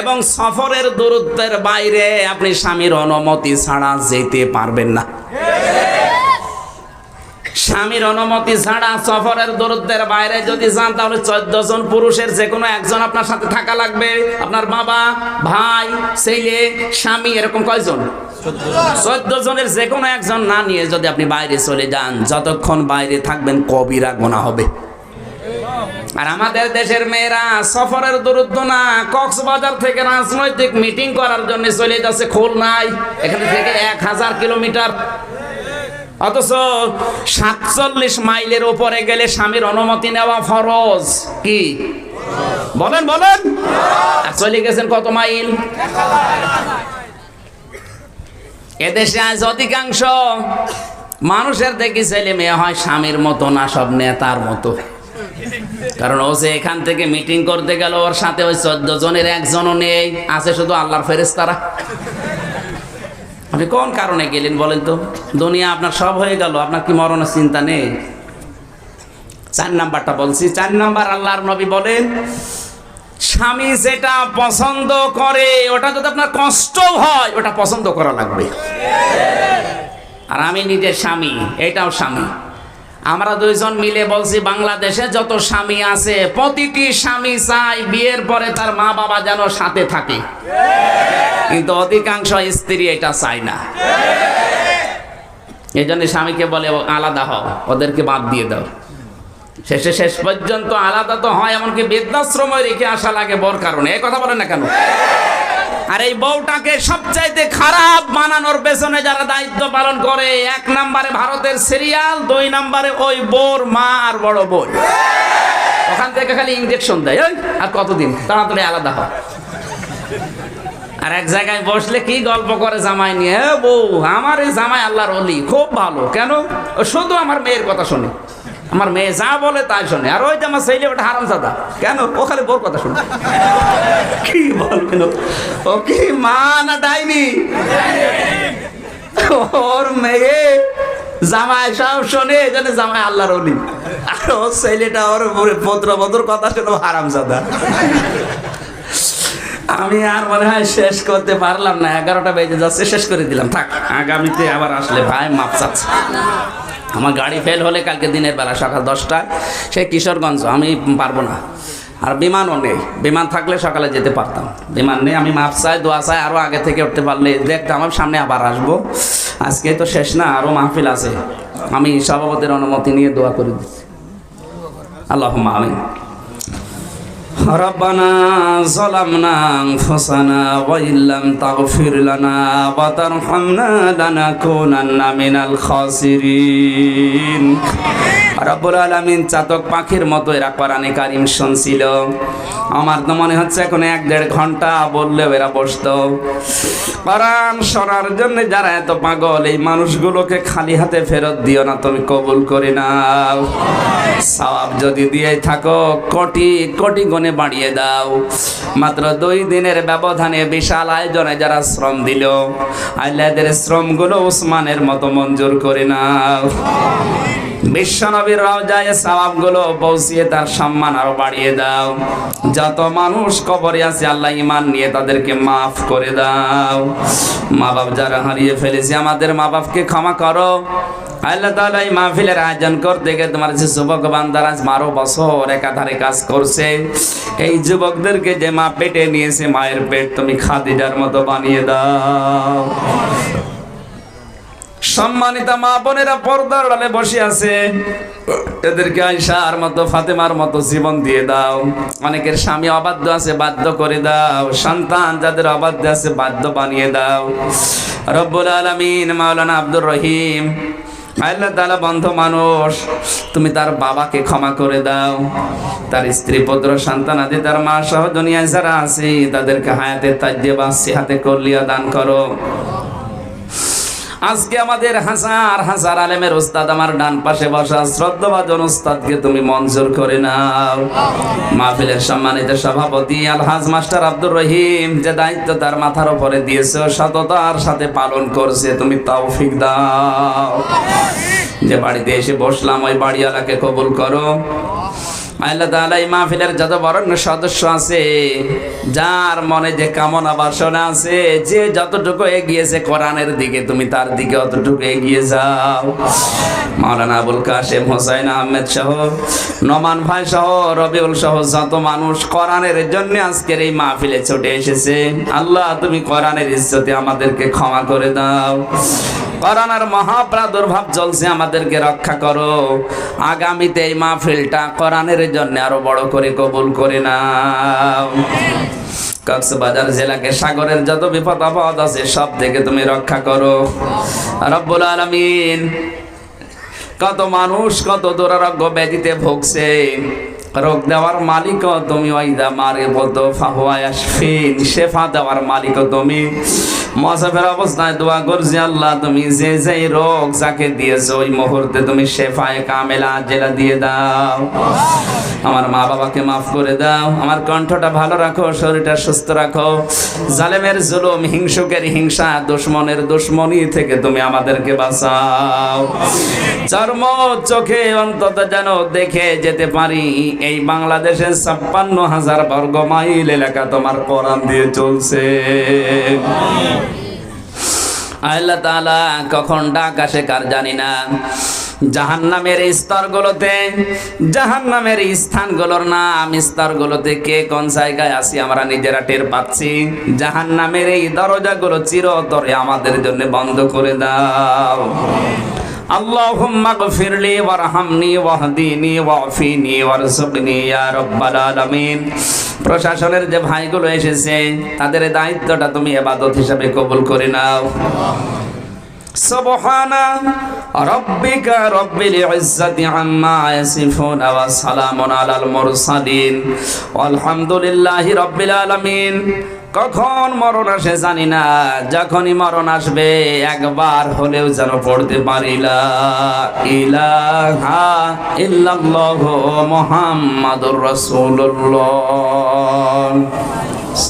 [SPEAKER 1] এবং সফরের দূরত্বের বাইরে আপনি স্বামীর অনুমতি ছাড়া যেতে পারবেন না। স্বামীর অনুমতি ছাড়া সফরের দূরত্বের বাইরে যদি যান, তাহলে 14 জন পুরুষের যে কোনো একজন আপনার সাথে থাকা লাগবে। আপনার বাবা, ভাই, ছেলে, স্বামী, এরকম কয়জন? 14 জনের যে কোনো একজন না নিয়ে যদি আপনি বাইরে চলে যান, যতক্ষণ বাইরে থাকবেন কবিরা গুনাহ হবে। আর আমাদের দেশের মেয়েরা সফরের দূরত্ব না, কক্সবাজার থেকে রাজনৈতিক মিটিং করার জন্য চলে যাচ্ছে খুলনায়, এখান থেকে 1000 কিলোমিটার। অথচ 47 মাইলের উপরে গেলে স্বামীর অনুমতি নেওয়া ফরজ। কি বলেন বলেন? আর চলে গেছেন কত মাইল? এদেশে আজ অধিকাংশ মানুষের দেখি ছেলে মেয়ে হয় স্বামীর মতো না, সব নেতার মতো। কারণ ও যে এখান থেকে মিটিং করতে গেল, ওর সাথে ওই 14 জনের একজনও নেই, আছে শুধু আল্লাহর ফেরেশতারা। আপনি কোন কারণে গেলেন বলেন তো? দুনিয়া আপনার সব হয়ে গেল, আপনার কি মরণের চিন্তা নেই? 4 নাম্বারটা বলছি। 4 নাম্বার, আল্লাহর নবী বলেন, স্বামী যেটা পছন্দ করে ওটা যদি আপনার কষ্ট হয়, ওটা পছন্দ করা লাগবে। আর আমি নিজের স্বামী, এটাও স্বামী। আমরা দুইজন মিলে বলছি, বাংলাদেশে যত স্বামী আছে প্রতিটি স্বামী চায় বিয়ের পরে তার মা বাবা যেন সাথে থাকে, কিন্তু অধিকাংশ স্ত্রী এটা চায় না। এই জন্য স্বামীকে বলে আলাদা হও, ওদেরকে বাদ দিয়ে দাও। শেষ পর্যন্ত আলাদা তো হয়, এমনকি বৃদ্ধাশ্রমে রেখে আসা লাগে বর কারণে। এই কথা বলেন না কেন? আর এই বউটাকে সবচাইতে খারাপ বানানোর পেছনে যারা দায়িত্ব পালন করে, 1 নম্বরে ভারতের সিরিয়াল, 2 নম্বরে ওই বোর মা আর বড় বোন। ওখান থেকে খালি ইনজেকশন দেয়, আর কতদিন, তাড়াতাড়ি আলাদা হয়। আর এক জায়গায় বসলে কি গল্প করে জামাই নিয়ে, বউ আমার এই জামাই আল্লাহর ওলি, খুব ভালো। কেন? ও শুধু আমার মেয়ের কথা শোনে, আমার মেয়ে যা বলে তাই শোনে। আর ওই যে আমার ছেলে, ওটা হারামজাদা। কেন? ও খালি বোর কথা শোনে। কি বলবেন? ও কি মা না ডাইনি? ওর মেয়ে জামাই সব শোনে, এই জন্য জামাই আল্লাহর ওলি। আর ওর ছেলেটা ওর পুত্র বধুর কথা শোনো, হারামজাদা। আমি আর মনে হয় শেষ করতে পারলাম না, 11টা বেজে যাচ্ছে, শেষ করে দিলাম। থাক, আগামীতে আবার আসলে ভাই মাপ চাচ্ছে। আমার গাড়ি ফেল হলে কালকে দিনের বেলা সকাল 10টায় সে কিশোরগঞ্জ, আমি পারবো না। আর বিমানও নেই, বিমান থাকলে সকালে যেতে পারতাম, বিমান নেই। আমি মাপ চাই, দোয়া চাই, আরও আগে থেকে উঠতে পারলে দেখতাম। আমি সামনে আবার আসবো, আজকে তো শেষ না, আরও মাহফিল আছে। আমি সভাপতির অনুমতি নিয়ে দোয়া করে দিচ্ছি। আল্লাহুম্মা আমিন। রব্বানা যালামনা আনফুসানা ওয়া ইল্লাম তাগফির লানা ওয়া তারহামনা লানাকুনান্না মিনাল খাসিরিন। রব্বুল আলামিন চাতক পাখির মতো এরা কোরআনে কারীম শুনছিল। আমার তো মনে হচ্ছে এখন 1-1.5 ঘন্টা বললেও এরা বসতো। কোরআন শোনার জন্য যারা এত পাগল, এই মানুষগুলোকে খালি হাতে ফেরত দিও না, তুমি কবুল করে নাও। সওয়াব যদি দিয়ে থাকো, কোটি কোটি গুণে বাড়িয়ে দাও। মাত্র 2 দিনের ব্যবধানে বিশাল আয়োজনে যারা শ্রম দিল, আল্লাহদের শ্রমগুলো উসমানের মতো মঞ্জুর করে নাও। বিশ্বনবীর রওজায়ে সওয়াবগুলো পৌঁছিয়ে তার সম্মান আরো বাড়িয়ে দাও। যত মানুষ কবরে আছে, আল্লাহ ঈমান নিয়ে তাদেরকে মাফ করে দাও। মা বাপ যারা হারিয়ে ফেলেছে, আমাদের মা বাপকে ক্ষমা করো। আল্লাহ তাআলা এই মাহফিলের আয়োজন করতে গিয়ে তোমার যে যুবক বান্দারা 12 বছর একাধারে কাজ করছে, এই যুবকদেরকে যে মা পেটে নিয়েছে, মায়ের পেট তুমি খাদিজার মতো বানিয়ে দাও। সম্মানিত মা বোনেরা পর্দার আড়ালে বসে আছে, এদেরকে আয়েশার মতো, ফাতেমার মতো জীবন দিয়ে দাও। অনেকের স্বামী অবাধ্য আছে, বাধ্য করে দাও। সন্তান যাদের অবাধ্য আছে, বাধ্য বানিয়ে দাও। রব্বুল আলামিন মাওলানা আব্দুর রহিম, আল্লাহ তাআলা বন্ধ মানুষ, তুমি তার বাবাকে ক্ষমা করে দাও। তার স্ত্রী, পুত্র, সন্তান আদি তার মা সহ দুনিয়ায় যারা আছে, তাদেরকে হায়াতে তাজ্জিবা সিহাতে কল্লিয়া দান করো। আজকে আমাদের হাজার হাজার আলেমের উস্তাদ আমার ডান পাশে বসা শ্রদ্ধাভাজন উস্তাদকে তুমি মঞ্জুর করে নাও। মাহফিলের সম্মানিত সভাপতি আলহাজ মাস্টার আব্দুর রহিম, যে দায়িত্ব তার মাথার উপরে দিয়েছে, সততার সাথে পালন করছে, তুমি তৌফিক দাও। যে বাড়িতে এসে বসলাম, ওই বাড়িওয়ালাকে কবুল করো। আল্লাহ তাআলা এই মাহফিলের যত বরেণ্য সদস্য আছে, যার মনে যে কামনা বাসনা আছে, যে যতটুকু এগিয়েছে কোরআনের দিকে, তুমি তার দিকে অতটুকু এগিয়ে যাও। মাওলানা আবুল কাশেম, হোসাইন আহমেদ সহ, নোমান ভাই সহ, রবিউল সহ যত মানুষ কোরআনের জন্য আজকের এই মাহফিলে ছুটে এসেছে, আল্লাহ তুমি কোরআনের ইজ্জতে আমাদেরকে ক্ষমা করে দাও। করোনার মহাপ্রাদুর্ভাব চলছে, আমাদেরকে রক্ষা করো। আগামীতে এই মাহফিলটা কোরআনের জন্য আরো বড় করে কবুল করে নাও। কক্সবাজার জেলাকে সাগরের যত বিপদ আপদ আছে সব থেকে তুমি রক্ষা করো রব্বুল আলামিন। কত মানুষ কত দুরারোগ্য ব্যাধিতে ভুগছে, রোগ দেওয়ার মালিকও তুমি, ওয়াইদা মারে বলতো ফাহুয়া ইয়াশফিন, শেফা দেওয়ার মালিকও তুমি। মুসাফির অবস্থায় দোয়া করছি আল্লাহ তুমি যে যে রোগ যাকে দিয়েছো ওই মুহূর্তে তুমি শেফায়ে কামেলা আজেলা দিয়ে দাও। আমার মা বাবাকে মাফ করে দাও, আমার কণ্ঠটা ভালো রাখো, শরীরটা সুস্থ রাখো। জালেমের জুলুম, হিংসুকের হিংসা, দুশমনের দুশমনি থেকে তুমি আমাদেরকে বাঁচাও। চর্ম চোখে অন্তত যেন দেখে যেতে পারি এই বাংলাদেশের ৫৬,০০০ বর্গ মাইল এলাকা তোমার কোরআন দিয়ে চলছে। আল্লাহ তাআলা কখন ডাক আসে কার জানি না। জাহান্নামের স্তরগুলোতে, জাহান্নামের স্থানগুলোর নাম, স্তরগুলোতে কে কোন জায়গায় আছি আমরা নিজেরা টের পাচ্ছি। জাহান্নামের এই দরজাগুলো চিরতরে আমাদের জন্য বন্ধ করে দাও। আল্লাহুম্মা গফিরলি ওয়ারহামনি ওয়াহদিনি ওয়াফিনি ওয়ারযুকনি ইয়া রাব্বাল আলামিন। প্রশাসনের যে ভাইগুলো এসেছে তাদের দায়িত্বটা তুমি ইবাদত হিসেবে কবুল করে নাও। সুবহানা রাব্বিকা রাব্বিল ইজ্জাতি আম্মা ইয়াসিফুন ওয়া সালামুন আলাল মুরসালিন আলহামদুলিল্লাহি রাব্বিল আলামিন। কখন মরণ আসে জানি না, যখনই মরণ আসবে একবার হলেও যেন পড়তে পারি লা ইলাহা ইল্লাল্লাহু মুহাম্মাদুর রাসূলুল্লাহ।